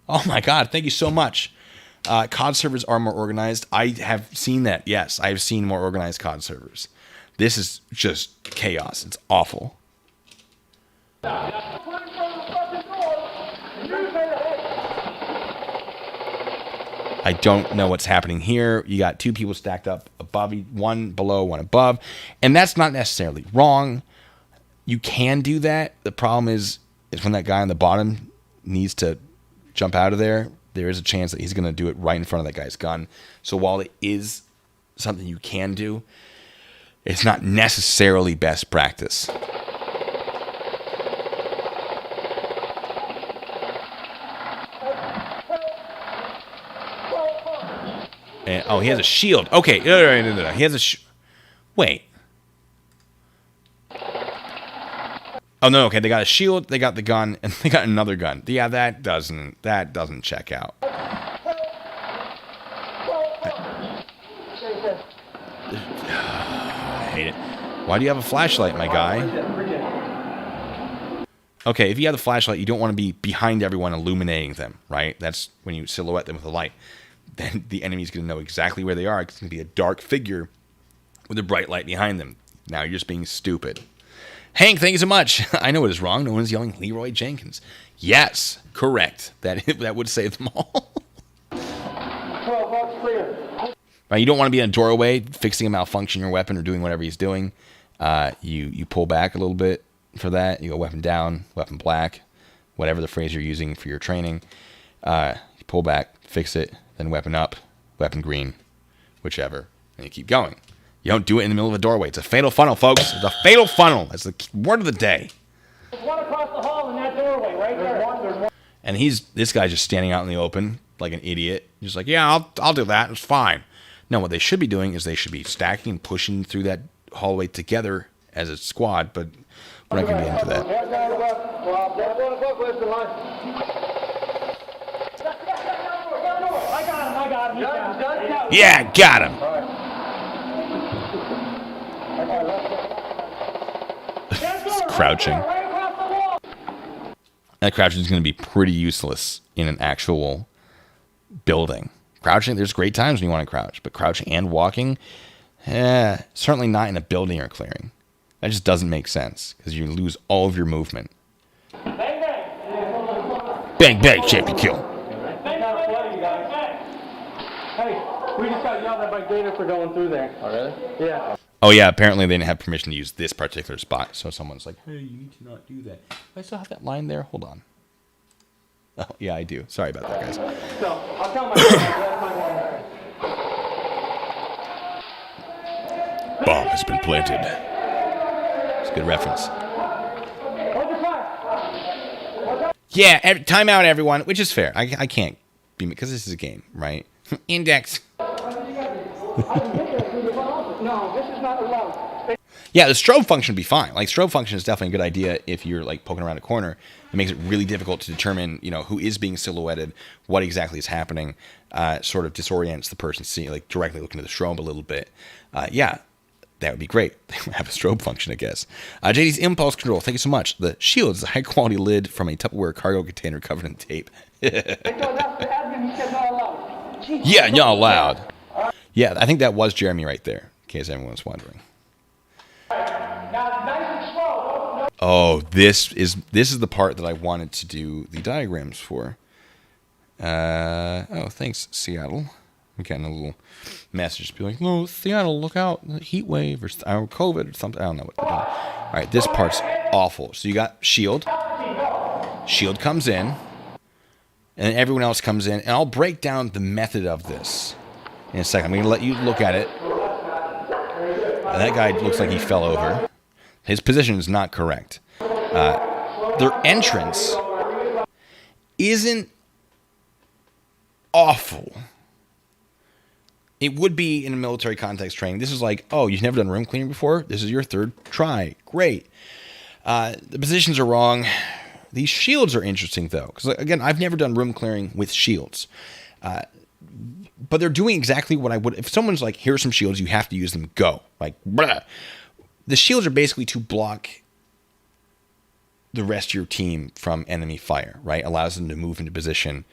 Oh my God, thank you so much. COD servers are more organized. I have seen that. Yes, I have seen more organized COD servers. This is just chaos. It's awful. I don't know what's happening here. You got two people stacked up above, one below, one above. And that's not necessarily wrong. You can do that. The problem is when that guy on the bottom needs to jump out of there, there is a chance that he's going to do it right in front of that guy's gun. So while it is something you can do, it's not necessarily best practice. And, he has a shield. Okay, no. He has a wait. Oh no, okay, they got a shield, they got the gun, and they got another gun. Yeah, that doesn't check out. I hate it. Why do you have a flashlight, my guy? Okay, if you have the flashlight, you don't want to be behind everyone illuminating them, right? That's when you silhouette them with a light. Then the enemy's going to know exactly where they are. It's going to be a dark figure with a bright light behind them. Now you're just being stupid. Hank, thank you so much. I know what is wrong. No one's yelling Leroy Jenkins. Yes, correct. That would save them all. 12 bucks clear. Right, you don't want to be in a doorway fixing a malfunction your weapon or doing whatever he's doing. You pull back a little bit for that. You go weapon down, weapon black, whatever the phrase you're using for your training. You pull back, fix it, then weapon up, weapon green, whichever, and you keep going. You don't do it in the middle of a doorway. It's a fatal funnel, folks. It's a fatal funnel. That's the word of the day. There's one across the hall in that doorway, right there. There's one. And this guy's just standing out in the open like an idiot. He's like, yeah, I'll do that. It's fine. No, what they should be doing is they should be stacking and pushing through that hallway together as a squad, but we're not going to be into that. I got him. Yeah, got him. It's crouching. That crouching is going to be pretty useless in an actual building. Crouching, there's great times when you want to crouch, but crouching and walking, certainly not in a building or clearing. That just doesn't make sense because you lose all of your movement. Bang, bang, champion kill. Hey, we just got yelled at by Gator for going through there. Oh, really? Yeah. Oh, yeah, apparently they didn't have permission to use this particular spot, so someone's like, hey, you need to not do that. I still have that line there? Hold on. Oh, yeah, I do. Sorry about that, guys. So, I'll tell my that's my one. Bomb has been planted. It's a good reference. Hold your fire. Yeah, timeout, everyone, which is fair. I can't be, because this is a game, right? Index. No, this is not allowed. Yeah, the strobe function would be fine. Like, strobe function is definitely a good idea if you're, like, poking around a corner. It makes it really difficult to determine, you know, who is being silhouetted, what exactly is happening, sort of disorients the person seeing, like, directly looking at the strobe a little bit. Yeah, that would be great. They would have a strobe function, I guess. JD's impulse control, thank you so much. The shield is a high-quality lid from a Tupperware cargo container covered in tape. That's the admin, he said not allowed. Jesus. Yeah, not allowed. Yeah, I think that was Jeremy right there, in case everyone's wondering. Now, nice and slow. Oh, this is the part that I wanted to do the diagrams for. Oh, thanks, Seattle. I'm getting a little message be like, "Oh, Seattle, look out, heat wave or COVID or something." I don't know what they're doing. All right, this part's awful. So you got shield. Shield comes in, and everyone else comes in, and I'll break down the method of this in a second. I'm going to let you look at it. And that guy looks like he fell over. His position is not correct. Their entrance isn't awful. It would be in a military context training. This is like, oh, you've never done room cleaning before? This is your third try. Great. The positions are wrong. These shields are interesting, though. Because, again, I've never done room clearing with shields. But they're doing exactly what I would. If someone's like, here's some shields, you have to use them, go. Like, blah. The shields are basically to block the rest of your team from enemy fire, right? Allows them to move into position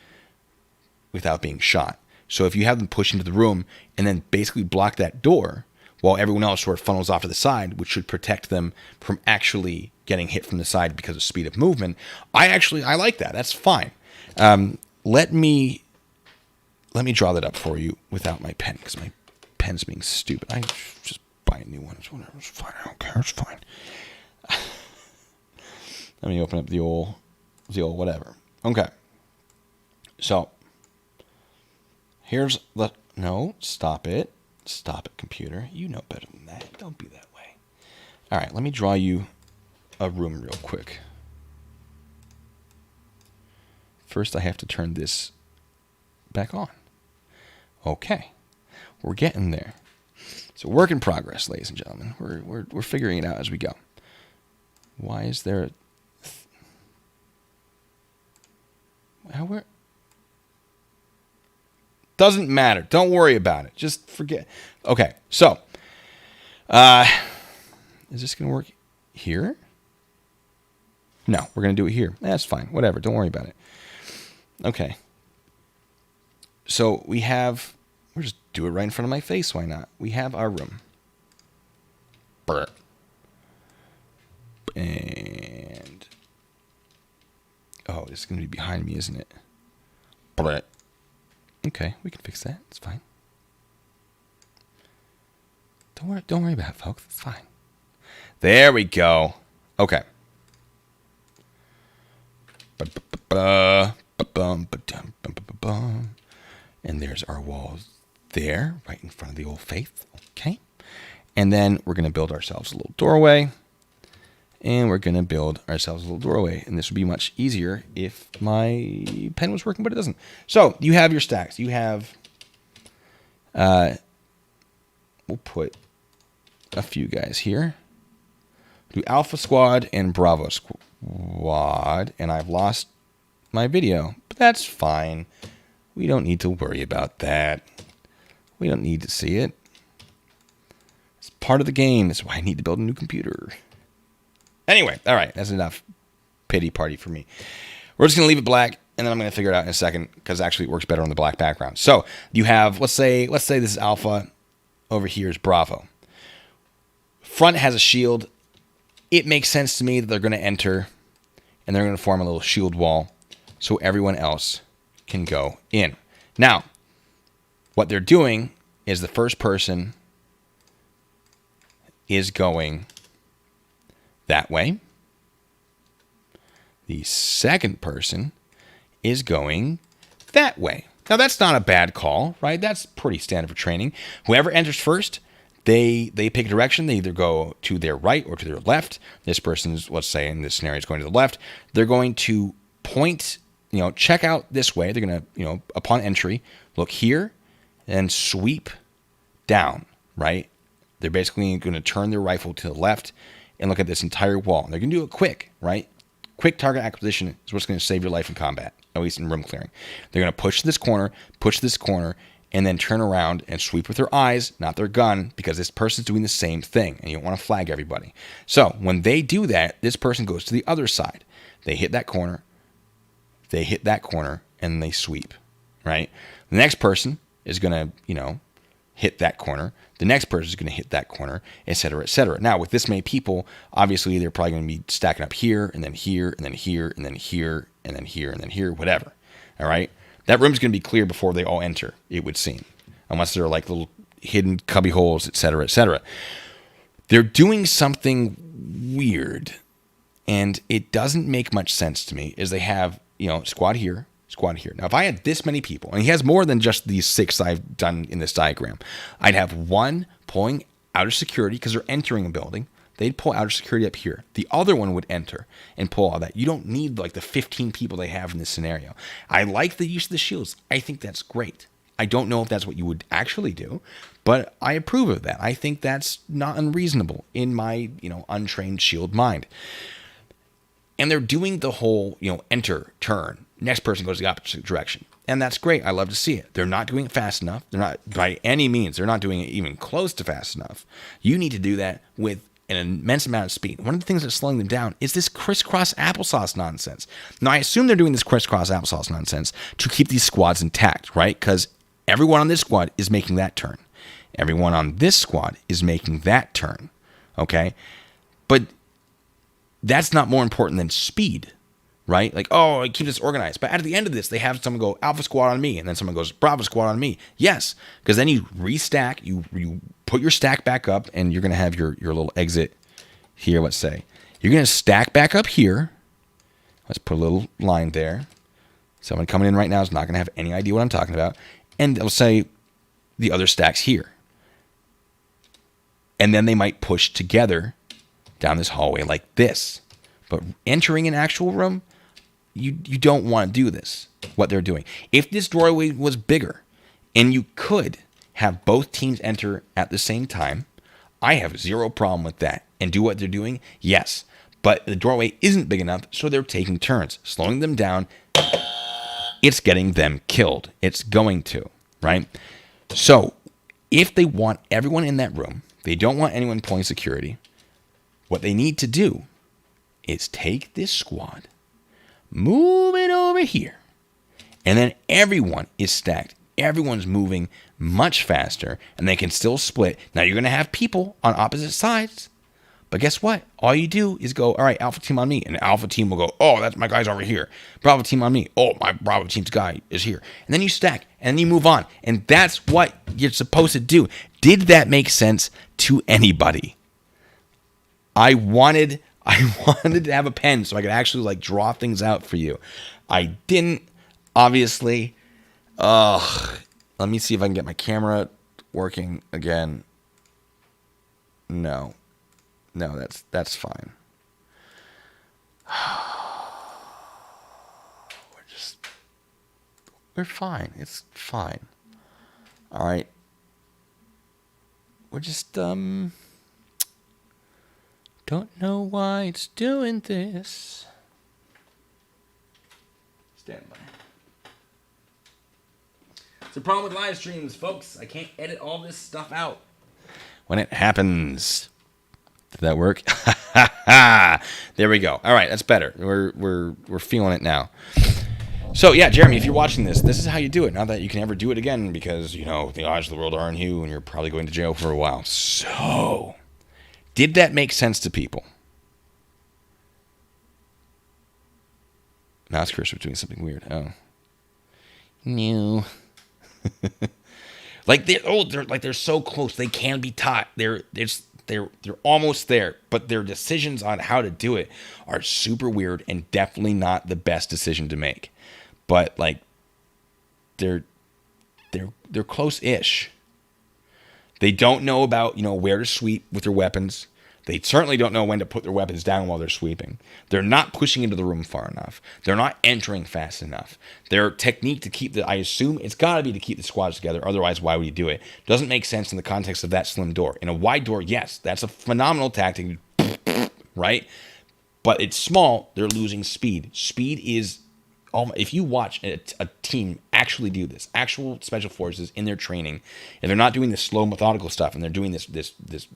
without being shot. So if you have them push into the room and then basically block that door while everyone else sort of funnels off to the side, which should protect them from actually getting hit from the side because of speed of movement, I like that. That's fine. Let me draw that up for you without my pen, because my pen's being stupid. I just buy a new one. It's whatever. It's fine. I don't care. It's fine. Let me open up the old whatever. Okay. So here's the stop it. Stop it, computer. You know better than that. Don't be that way. All right, let me draw you a room real quick. First, I have to turn this back on. Okay, we're getting there. It's a work in progress, ladies and gentlemen. We're figuring it out as we go. Why is there doesn't matter. Don't worry about it. Just forget. Okay, so is this gonna work here? No, we're gonna do it here. That's fine. Whatever. Don't worry about it. Okay. So we'll just do it right in front of my face. Why not? We have our room. And oh, this is going to be behind me, isn't it? Okay, we can fix that. It's fine. Don't worry about it, folks. It's fine. There we go. Okay. And there's our walls there, right in front of the old faith. Okay. And then we're going to build ourselves a little doorway. And we're going to build ourselves a little doorway. And this would be much easier if my pen was working, but it doesn't. So you have your stacks. You have we'll put a few guys here. Do Alpha Squad and Bravo Squad, and I've lost my video, but that's fine. We don't need to worry about that. We don't need to see it. It's part of the game. That's why I need to build a new computer. Anyway, all right, that's enough pity party for me. We're just going to leave it black, and then I'm going to figure it out in a second, because actually it works better on the black background. So you have, let's say this is Alpha. Over here is Bravo. Front has a shield. It makes sense to me that they're going to enter, and they're going to form a little shield wall so everyone else can go in. Now, what they're doing is the first person is going that way. The second person is going that way. Now, that's not a bad call, right? That's pretty standard for training. Whoever enters first, they pick a direction. They either go to their right or to their left. This person's, let's say in this scenario, is going to the left. They're going to point, check out this way. They're going to, upon entry, look here and sweep down, right? They're basically going to turn their rifle to the left and look at this entire wall. And they're going to do it quick, right? Quick target acquisition is what's going to save your life in combat, at least in room clearing. They're going to push this corner, and then turn around and sweep with their eyes, not their gun, because this person's doing the same thing, and you don't want to flag everybody. So when they do that, this person goes to the other side. They hit that corner, and they sweep, right? The next person is going to, hit that corner. The next person is going to hit that corner, et cetera, et cetera. Now, with this many people, obviously they're probably going to be stacking up here, and then here, and then here, and then here, and then here, and then here, whatever. All right? That room's going to be clear before they all enter, it would seem. Unless they're like little hidden cubby holes, et cetera, et cetera. They're doing something weird, and it doesn't make much sense to me, is they have, squad here, squad here. Now, if I had this many people, and he has more than just these 6 I've done in this diagram, I'd have one pulling outer security because they're entering a building. They'd pull outer security up here. The other one would enter and pull all that. You don't need like the 15 people they have in this scenario. I like the use of the shields. I think that's great. I don't know if that's what you would actually do, but I approve of that. I think that's not unreasonable in my, untrained shield mind. And they're doing the whole, enter, turn. Next person goes the opposite direction. And that's great. I love to see it. They're not doing it fast enough. They're not, by any means, they're not doing it even close to fast enough. You need to do that with an immense amount of speed. One of the things that's slowing them down is this crisscross applesauce nonsense. Now, I assume they're doing this crisscross applesauce nonsense to keep these squads intact, right? Because everyone on this squad is making that turn. Everyone on this squad is making that turn, okay? But that's not more important than speed, right? Like, oh, I keep this organized. But at the end of this, they have someone go Alpha Squad on me, and then someone goes Bravo Squad on me. Yes, because then you restack, you put your stack back up, and you're going to have your little exit here, let's say. You're going to stack back up here. Let's put a little line there. Someone coming in right now is not going to have any idea what I'm talking about. And they'll say the other stack's here. And then they might push together down this hallway like this. But entering an actual room, you don't want to do this, what they're doing. If this doorway was bigger and you could have both teams enter at the same time, I have zero problem with that. And do what they're doing? Yes. But the doorway isn't big enough, so they're taking turns, slowing them down. It's getting them killed. It's going to, right? So if they want everyone in that room, they don't want anyone pulling security, what they need to do is take this squad, move it over here, and then everyone is stacked. Everyone's moving much faster, and they can still split. Now, you're going to have people on opposite sides, but guess what? All you do is go, all right, Alpha team on me, and Alpha team will go, oh, that's my guy's over here. Bravo team on me. Oh, my Bravo team's guy is here. And then you stack, and then you move on, and that's what you're supposed to do. Did that make sense to anybody? I wanted to have a pen so I could actually like draw things out for you. I didn't, obviously. Let me see if I can get my camera working again. No, that's fine. We're fine. It's fine. All right. we're just don't know why it's doing this. Stand by. It's the problem with live streams, folks. I can't edit all this stuff out when it happens. Did that work? There we go. All right, that's better. We're feeling it now. So yeah, Jeremy, if you're watching this, this is how you do it. Not that you can ever do it again, because the odds of the world are on you, and you're probably going to jail for a while. So, did that make sense to people? Mouse cursor was doing something weird. Oh, no. They're so close. They can be taught. They're almost there, but their decisions on how to do it are super weird and definitely not the best decision to make. But they're close-ish. They don't know about where to sweep with their weapons. They certainly don't know when to put their weapons down while they're sweeping. They're not pushing into the room far enough. They're not entering fast enough. Their technique to keep I assume it's got to be to keep the squads together. Otherwise, why would you do it? Doesn't make sense in the context of that slim door. In a wide door, yes, that's a phenomenal tactic, right? But it's small. They're losing speed. Speed is... If you watch a team actually do this, actual special forces in their training, and they're not doing this slow, methodical stuff, and they're doing this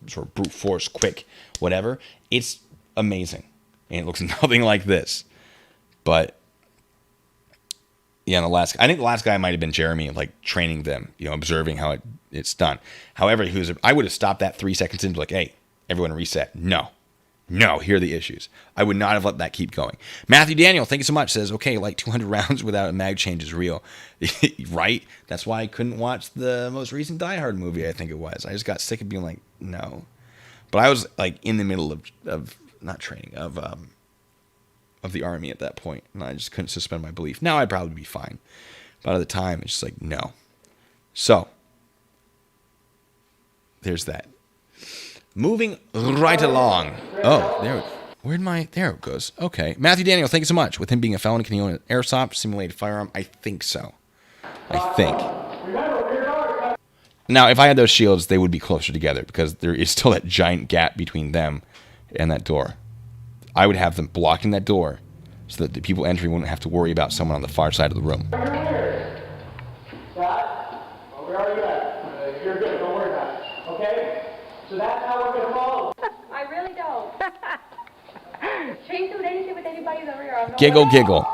sort of brute force, quick, whatever, it's amazing. And it looks nothing like this. But yeah, I think the last guy might have been Jeremy, training them, observing how it's done. However, I would have stopped that 3 seconds in, hey, everyone reset. No, here are the issues. I would not have let that keep going. Matthew Daniel, thank you so much, says, okay, 200 rounds without a mag change is real. Right? That's why I couldn't watch the most recent Die Hard movie, I think it was. I just got sick of being no. But I was, in the middle of not training, of the Army at that point, and I just couldn't suspend my belief. Now I'd probably be fine. But at the time, it's just no. So, there's that. Moving right along. Oh, there it goes. Okay. Matthew Daniel, thank you so much. With him being a felon, can he own an airsoft simulated firearm? I think so. Now, if I had those shields, they would be closer together, because there is still that giant gap between them and that door. I would have them blocking that door so that the people entering wouldn't have to worry about someone on the far side of the room. Where are you at? You're good. Don't worry about it. Okay? So that's how we're going to follow. I really don't. Change do anything with anybody's over here. Giggle.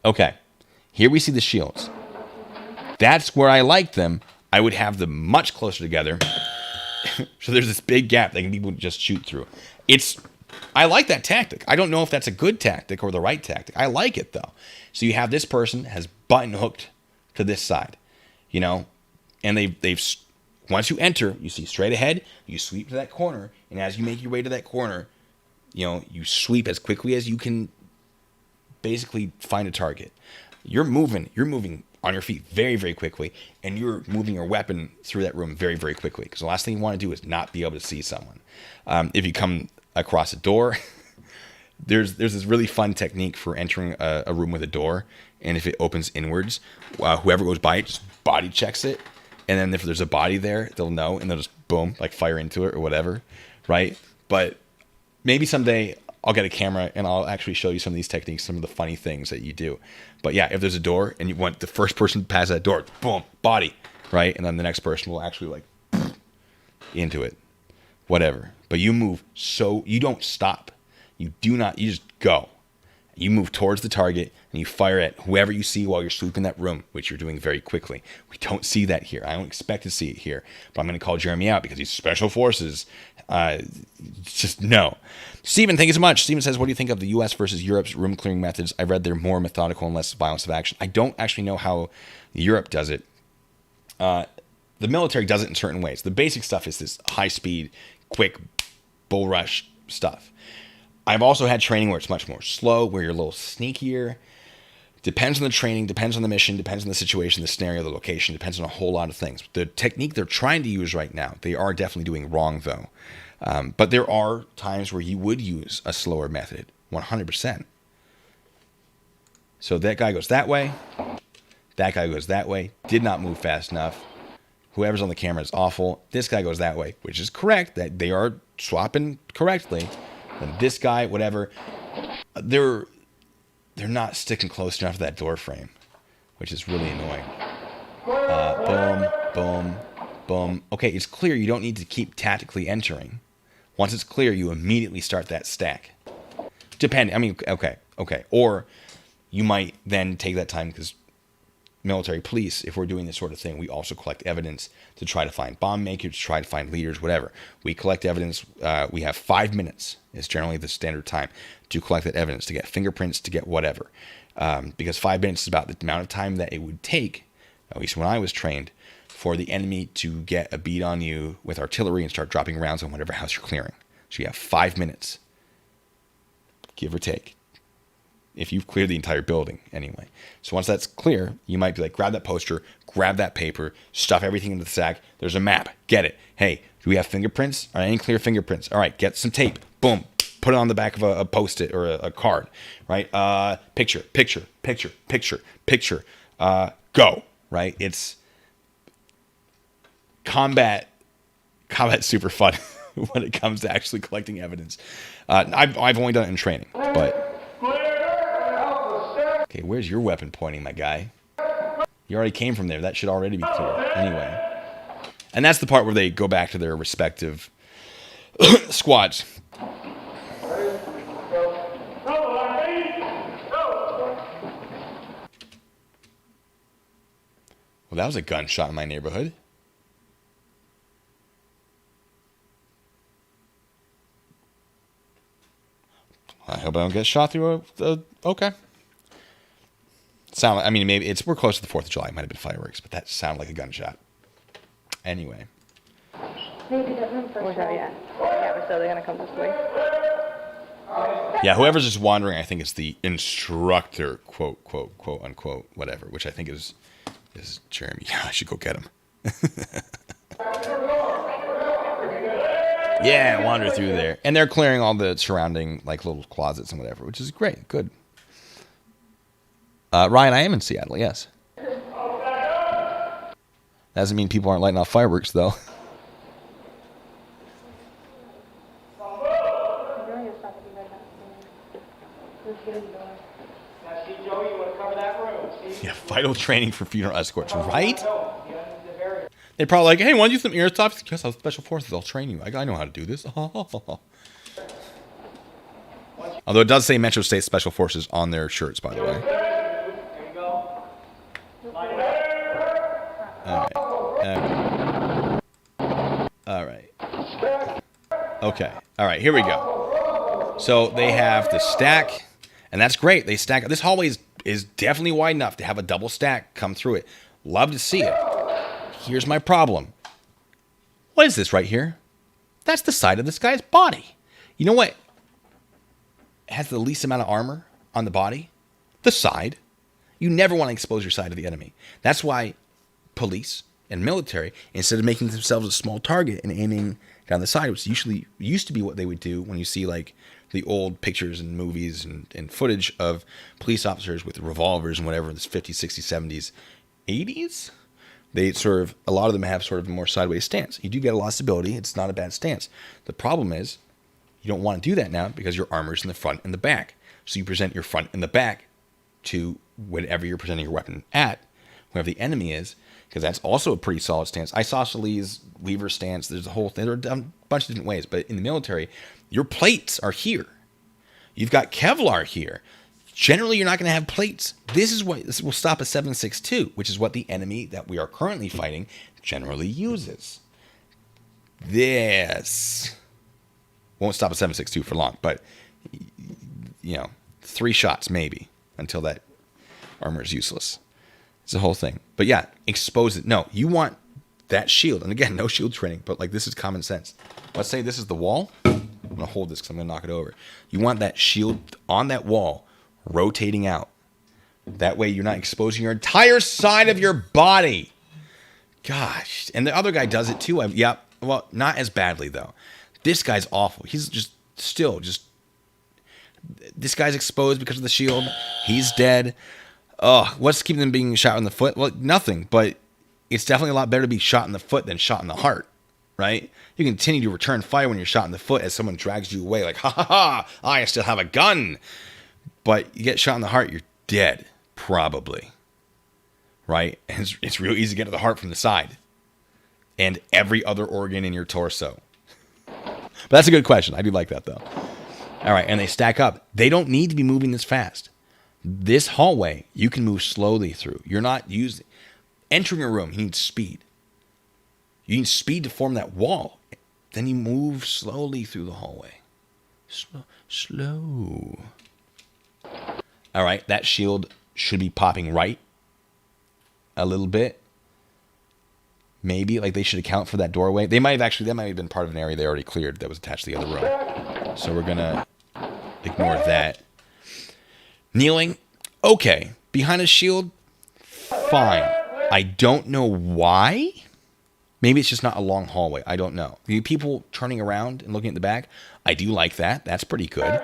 Okay. Here we see the shields. That's where I like them. I would have them much closer together. So there's this big gap that people just shoot through. I like that tactic. I don't know if that's a good tactic or the right tactic. I like it, though. So you have this person has button hooked to this side, and they've once you enter, you see straight ahead, you sweep to that corner, and as you make your way to that corner, you sweep as quickly as you can basically find a target. You're moving on your feet very, very quickly, and you're moving your weapon through that room very, very quickly, because the last thing you want to do is not be able to see someone. If you come across a door, there's this really fun technique for entering a room with a door, and if it opens inwards, whoever goes by it just body checks it, and then if there's a body there, they'll know, and they'll just boom, fire into it or whatever, right? But maybe someday I'll get a camera and I'll actually show you some of these techniques, some of the funny things that you do. But yeah, if there's a door and you want the first person to pass that door, boom, body, right? And then the next person will actually into it, whatever. But you move you don't stop. You just go. You move towards the target and you fire at whoever you see while you're sweeping that room, which you're doing very quickly. We don't see that here. I don't expect to see it here, but I'm going to call Jeremy out because he's special forces. Just no. Steven, thank you so much. Steven says, what do you think of the U.S. versus Europe's room clearing methods? I read they're more methodical and less violence of action. I don't actually know how Europe does it. The military does it in certain ways. The basic stuff is this high speed, quick bull rush stuff. I've also had training where it's much more slow, where you're a little sneakier. Depends on the training, depends on the mission, depends on the situation, the scenario, the location, depends on a whole lot of things. The technique they're trying to use right now, they are definitely doing wrong, though. But there are times where you would use a slower method, 100%. So that guy goes that way. That guy goes that way. Did not move fast enough. Whoever's on the camera is awful. This guy goes that way, which is correct. That they are swapping correctly. And this guy, whatever, they're not sticking close enough to that door frame, which is really annoying. Boom, boom, boom. Okay, it's clear. You don't need to keep tactically entering. Once it's clear, you immediately start that stack. Depending. I mean, okay. Or you might then take that time because military police, if we're doing this sort of thing, we also collect evidence to try to find bomb makers, to try to find leaders, whatever. We collect evidence. We have 5 minutes. Is generally the standard time to collect that evidence, to get fingerprints, to get whatever. Because 5 minutes is about the amount of time that it would take, at least when I was trained, for the enemy to get a bead on you with artillery and start dropping rounds on whatever house you're clearing. So you have 5 minutes, give or take, if you've cleared the entire building anyway. So once that's clear, you might be like, grab that poster, grab that paper, stuff everything into the sack. There's a map. Get it. Hey, do we have fingerprints? Are any clear fingerprints? All right, get some tape. Boom. Put it on the back of a Post-it or a card, right? Picture. Go, right? It's combat super fun when it comes to actually collecting evidence. I've only done it in training, but... Okay, where's your weapon pointing, my guy? You already came from there. That should already be clear. Anyway. And that's the part where they go back to their respective squads. Well, that was a gunshot in my neighborhood. I hope I don't get shot through a okay. I mean, maybe we're close to the 4th of July. It might have been fireworks, but that sounded like a gunshot. Anyway. Maybe that room first. Yeah, but so they're gonna come this way. Yeah, whoever's just wandering, I think it's the instructor, quote, unquote, whatever, which I think is Jeremy. Yeah, I should go get him. Yeah, wander through there. And they're clearing all the surrounding, like, little closets and whatever, which is great. Good. Ryan, I am in Seattle, yes. Doesn't mean people aren't lighting off fireworks, though. Yeah, vital training for funeral escorts, right? They're probably like, hey, want to use some ear stops? Yes, I'll special forces. I'll train you. I know how to do this. Although it does say Metro State Special Forces on their shirts, by the way. All right. Okay. All right, here we go. So they have the stack, and that's great. They stack. This hallway is definitely wide enough to have a double stack come through it. Love to see it. Here's my problem. What is this right here? That's the side of this guy's body. You know what has the least amount of armor on the body? The side. You never want to expose your side to the enemy. That's why police and military, instead of making themselves a small target and aiming down the side, which usually used to be what they would do when you see like the old pictures and movies and footage of police officers with revolvers and whatever, this 50s, 60s, 70s, 80s. They a lot of them have sort of a more sideways stance. You do get a lot of stability. It's not a bad stance. The problem is you don't want to do that now because your armor's in the front and the back. So you present your front and the back to whatever you're presenting your weapon at, whoever the enemy is, because that's also a pretty solid stance. Isosceles, lever stance, there's a whole thing. There are a bunch of different ways, but in the military, your plates are here. You've got Kevlar here. Generally, you're not going to have plates. This will stop a 7.62, which is what the enemy that we are currently fighting generally uses. This won't stop a 7.62 for long, but 3 shots maybe until that armor is useless. It's the whole thing. But yeah, expose it. No, you want that shield. And again, no shield training, but like this is common sense. Let's say this is the wall. I'm going to hold this because I'm going to knock it over. You want that shield on that wall rotating out. That way you're not exposing your entire side of your body. Gosh. And the other guy does it too. Well, not as badly though. This guy's awful. He's this guy's exposed because of the shield. He's dead. Oh, what's keeping them being shot in the foot? Well, nothing, but it's definitely a lot better to be shot in the foot than shot in the heart, right? You continue to return fire when you're shot in the foot as someone drags you away, like, ha ha ha, I still have a gun. But you get shot in the heart, you're dead, probably, right? And it's real easy to get to the heart from the side and every other organ in your torso. But that's a good question. I do like that, though. All right, and they stack up. They don't need to be moving this fast. This hallway, you can move slowly through. You're not using... Entering a room, you need speed. You need speed to form that wall. Then you move slowly through the hallway. Slow. All right, that shield should be popping right a little bit. Maybe, like they should account for that doorway. That might have been part of an area they already cleared that was attached to the other room. So we're going to ignore that. Kneeling, okay. Behind a shield, fine. I don't know why. Maybe it's just not a long hallway. I don't know. The people turning around and looking at the back, I do like that. That's pretty good.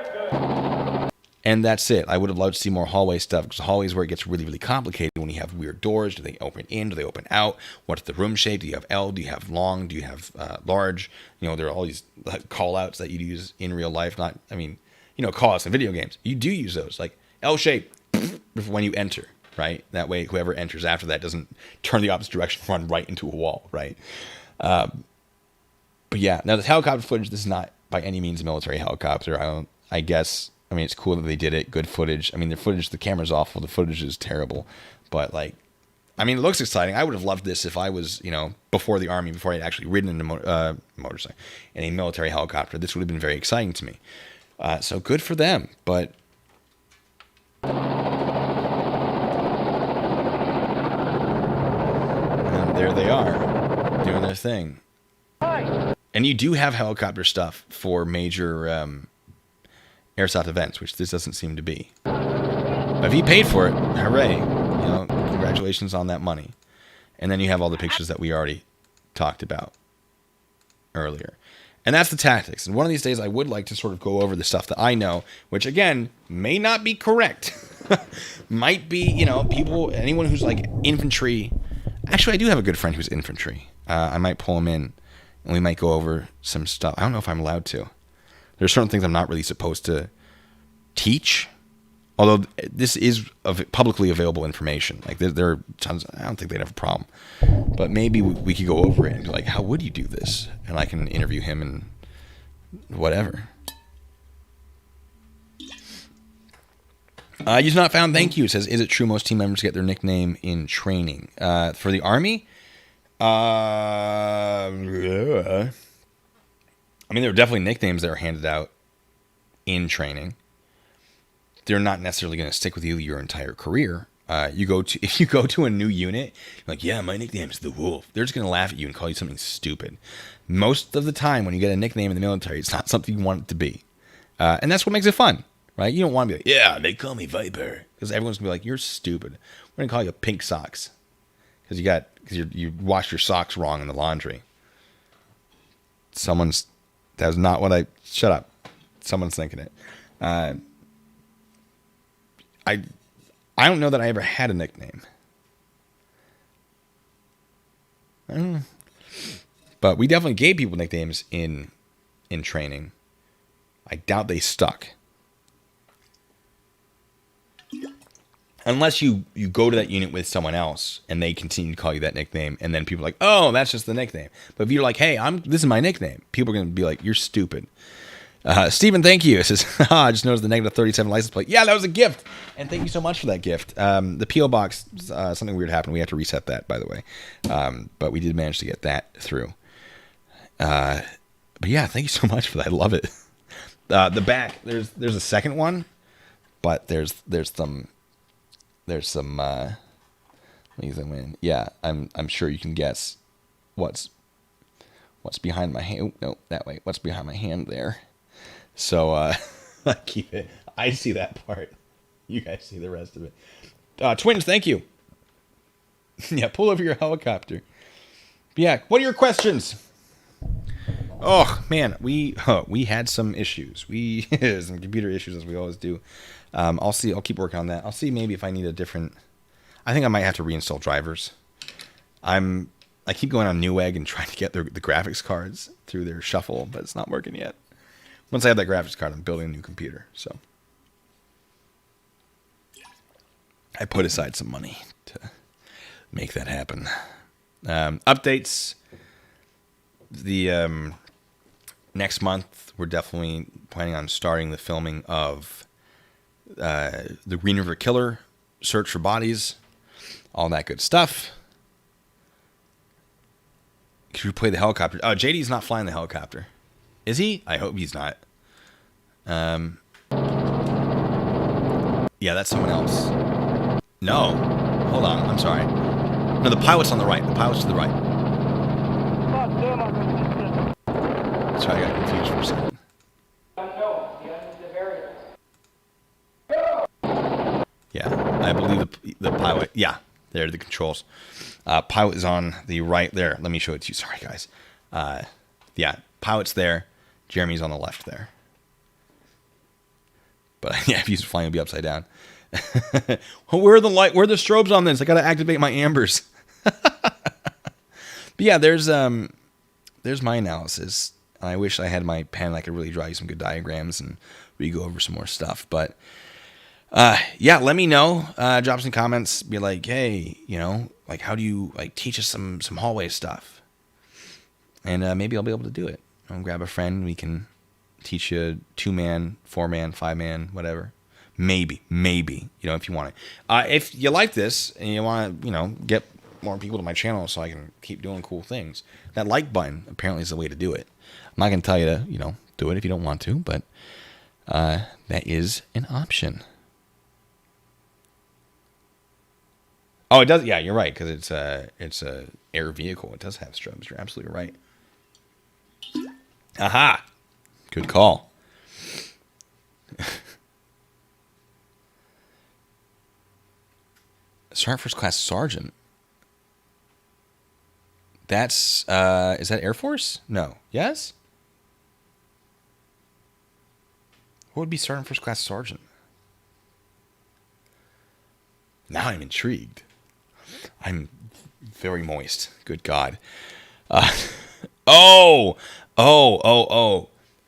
And that's it. I would have loved to see more hallway stuff, because the hallway is where it gets really, really complicated when you have weird doors. Do they open in? Do they open out? What's the room shape? Do you have L? Do you have long? Do you have large? You know, there are all these call outs that you use in real life. Not, I mean, you know, call outs in video games. You do use those, like L shape when you enter, right? That way, whoever enters after that doesn't turn the opposite direction and run right into a wall, right? But yeah, now the helicopter footage, this is not by any means a military helicopter. I guess. I mean, it's cool that they did it. Good footage. I mean, the camera's awful. The footage is terrible. But, like, I mean, it looks exciting. I would have loved this if I was, you know, before the Army, before I had actually ridden in a motorcycle, in a military helicopter. This would have been very exciting to me. So good for them. But and there they are, doing their thing. And you do have helicopter stuff for major... airsoft events, which this doesn't seem to be. But if you paid for it, hooray. You know, congratulations on that money. And then you have all the pictures that we already talked about earlier. And that's the tactics. And one of these days I would like to sort of go over the stuff that I know, which again, may not be correct. Might be, you know, anyone who's like infantry. Actually, I do have a good friend who's infantry. I might pull him in and we might go over some stuff. I don't know if I'm allowed to. There's certain things I'm not really supposed to teach, although this is publicly available information. Like there are tons. I don't think they'd have a problem, but maybe we could go over it and be like, "How would you do this?" And I can interview him and whatever. You've not found. Thank you. It says, "Is it true most team members get their nickname in training for the Army?" I mean, there are definitely nicknames that are handed out in training. They're not necessarily going to stick with you your entire career. If you go to a new unit, you're like, yeah, my nickname's the Wolf. They're just going to laugh at you and call you something stupid. Most of the time, when you get a nickname in the military, it's not something you want it to be, and that's what makes it fun, right? You don't want to be like, yeah, they call me Viper, because everyone's gonna be like, you're stupid. We're gonna call you Pink Socks because you washed your socks wrong in the laundry. That's not what I... Shut up. Someone's thinking it. I don't know that I ever had a nickname. But we definitely gave people nicknames in training. I doubt they stuck. Unless you go to that unit with someone else and they continue to call you that nickname, and then people are like, oh, that's just the nickname. But if you're like, hey, this is my nickname, people are going to be like, you're stupid. Steven, thank you. It says, I just noticed the negative 37 license plate. Yeah, that was a gift. And thank you so much for that gift. The P.O. box, something weird happened. We had to reset that, by the way. But we did manage to get that through. But yeah, thank you so much for that. I love it. The back, there's a second one, but there's some let me zoom in. Yeah, I'm sure you can guess what's behind my hand. Oh, no, that way. What's behind my hand there? So I keep it. I see that part. You guys see the rest of it. Twins, thank you. Yeah, pull over your helicopter. Yeah, what are your questions? Oh man, we had some issues. We some computer issues, as we always do. I'll keep working on that. I'll see maybe if I need a different I think I might have to reinstall drivers. I keep going on Newegg and trying to get the graphics cards through their shuffle, but it's not working yet. Once I have that graphics card, I'm building a new computer. So I put aside some money to make that happen. Updates. The next month, we're definitely planning on starting the filming of the Green River Killer, Search for Bodies, all that good stuff. Should we play the helicopter? Oh, JD's not flying the helicopter. Is he? I hope he's not. Yeah, that's someone else. No. Hold on. I'm sorry. No, the pilot's on the right. The pilot's to the right. God damn, I missed it. Sorry, I got confused for a second. Yeah, I believe the pilot. Yeah, there are the controls. Pilot is on the right there. Let me show it to you. Sorry, guys. Yeah, pilot's there. Jeremy's on the left there. But yeah, if he's flying, it'll be upside down. Where are the strobes on this? I gotta activate my ambers. But yeah, there's my analysis. I wish I had my pen. I could really draw you some good diagrams and we could go over some more stuff. But yeah, let me know. Drop some comments. Be like, hey, like how do you like teach us some hallway stuff? And maybe I'll be able to do it. I'll grab a friend. We can teach you 2-man, 4-man, 5-man, whatever. Maybe, if you want it. If you like this and you want to, get more people to my channel so I can keep doing cool things, that like button apparently is the way to do it. I'm not going to tell you to, do it if you don't want to, but that is an option. Oh, it does. Yeah, you're right, because it's a air vehicle. It does have strobes. You're absolutely right. Aha! Good call. Sergeant First Class Sergeant. That's is that Air Force? No. Yes? What would be Sergeant First Class Sergeant? Now I'm intrigued. I'm very moist. Good God. Oh.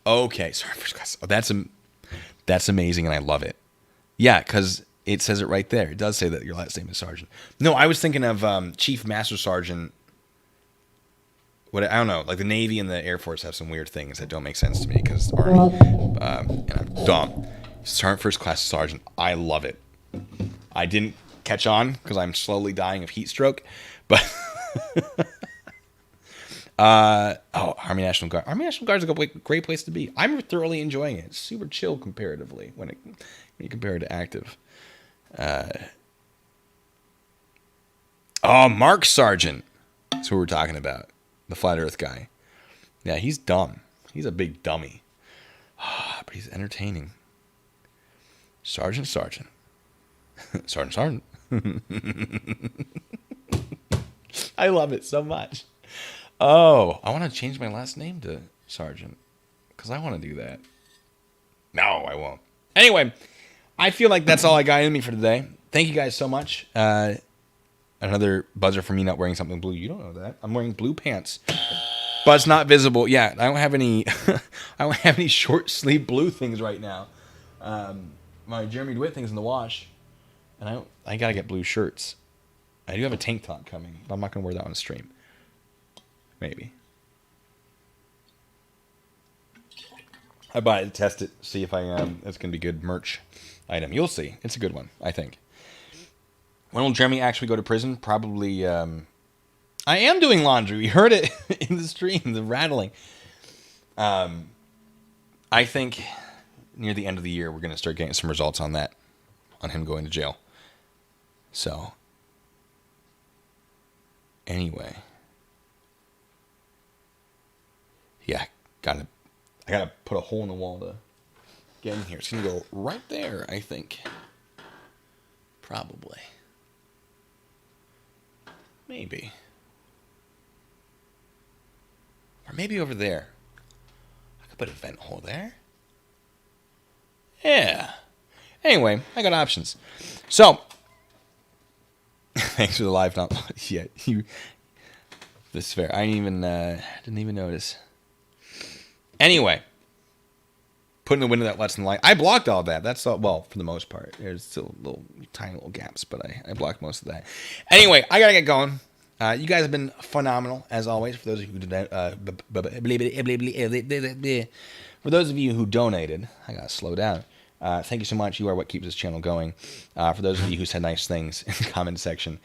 Okay. Sergeant First Class. Oh, that's amazing, and I love it. Yeah, because it says it right there. It does say that your last name is Sergeant. No, I was thinking of Chief Master Sergeant. What I don't know. Like the Navy and the Air Force have some weird things that don't make sense to me because Army. And I'm dumb. Sergeant First Class Sergeant. I love it. I didn't catch on because I'm slowly dying of heat stroke, but Army National Guard. Army National Guard is a great place to be. I'm thoroughly enjoying it. It's super chill comparatively when you compare it to active. Mark Sargent. That's who we're talking about. The Flat Earth guy. Yeah, he's dumb. He's a big dummy. But he's entertaining. Sergeant. Sergeant. I love it so much. Oh, I want to change my last name to Sergeant. Because I want to do that. No, I won't. Anyway, I feel like that's all I got in me for today. Thank you guys so much. Another buzzer for me not wearing something blue. You don't know that. I'm wearing blue pants. But it's not visible. Yeah, I don't have any short sleeve blue things right now. My Jeremy Dewitte thing's in the wash. And I gotta get blue shirts. I do have a tank top coming, but I'm not gonna wear that on the stream. Maybe. I bought it to test it, see if it's gonna be good merch item. You'll see. It's a good one, I think. When will Jeremy actually go to prison? Probably. I am doing laundry. We heard it in the stream, the rattling. I think near the end of the year, we're gonna start getting some results on that, on him going to jail. So, anyway, yeah, I gotta put a hole in the wall to get in here. It's gonna go right there, I think. Probably. Maybe. Or maybe over there. I could put a vent hole there. Yeah. Anyway, I got options. So, Thanks for the live not yeah, you this is fair. I didn't even notice. Anyway, put in the window that lets in light. I blocked all that. That's all, well, for the most part. There's still little tiny little gaps, but I blocked most of that. Anyway, I gotta get going. You guys have been phenomenal as always. For those of you who donated, I gotta slow down. Thank you so much. You are what keeps this channel going. For those of you who said nice things in the comment section,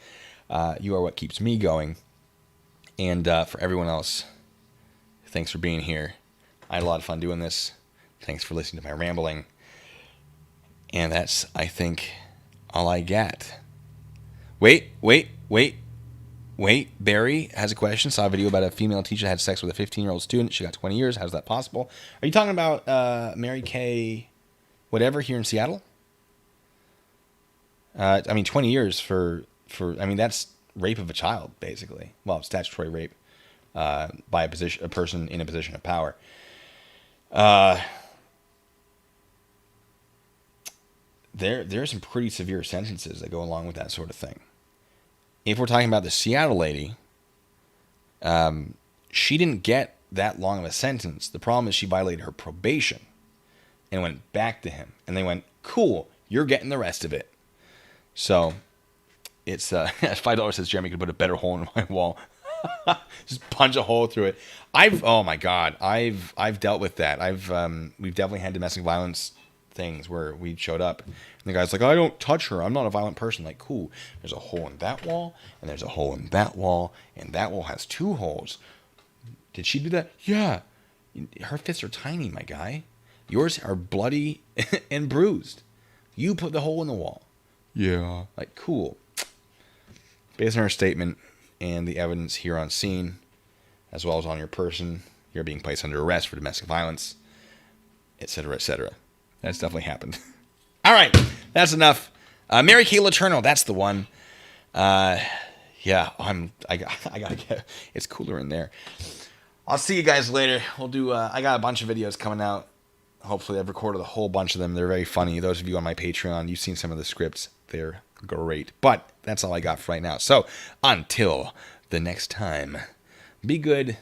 you are what keeps me going. And for everyone else, thanks for being here. I had a lot of fun doing this. Thanks for listening to my rambling. And that's, I think, all I got. Wait. Barry has a question. Saw a video about a female teacher that had sex with a 15-year-old student. She got 20 years. How's that possible? Are you talking about Mary Kay whatever here in Seattle? I mean, 20 years for I mean, that's rape of a child, basically. Well, statutory rape by a person in a position of power. There are some pretty severe sentences that go along with that sort of thing. If we're talking about the Seattle lady, she didn't get that long of a sentence. The problem is she violated her probation and went back to him. And they went, cool, you're getting the rest of it. So it's $5 says Jeremy could put a better hole in my wall. Just punch a hole through it. Oh my God, I've dealt with that. We've definitely had domestic violence things where we showed up and the guy's like, I don't touch her, I'm not a violent person. Like, cool, there's a hole in that wall and there's a hole in that wall and that wall has 2 holes. Did she do that? Yeah. Her fists are tiny, my guy. Yours are bloody and bruised. You put the hole in the wall. Yeah. Like, cool. Based on her statement and the evidence here on scene, as well as on your person, you're being placed under arrest for domestic violence, etc., etc. That's definitely happened. All right, that's enough. Mary Kay Letourneau, that's the one. Yeah, I gotta get. It's cooler in there. I'll see you guys later. We'll do. I got a bunch of videos coming out. Hopefully, I've recorded a whole bunch of them. They're very funny. Those of you on my Patreon, you've seen some of the scripts. They're great. But that's all I got for right now. So until the next time, be good.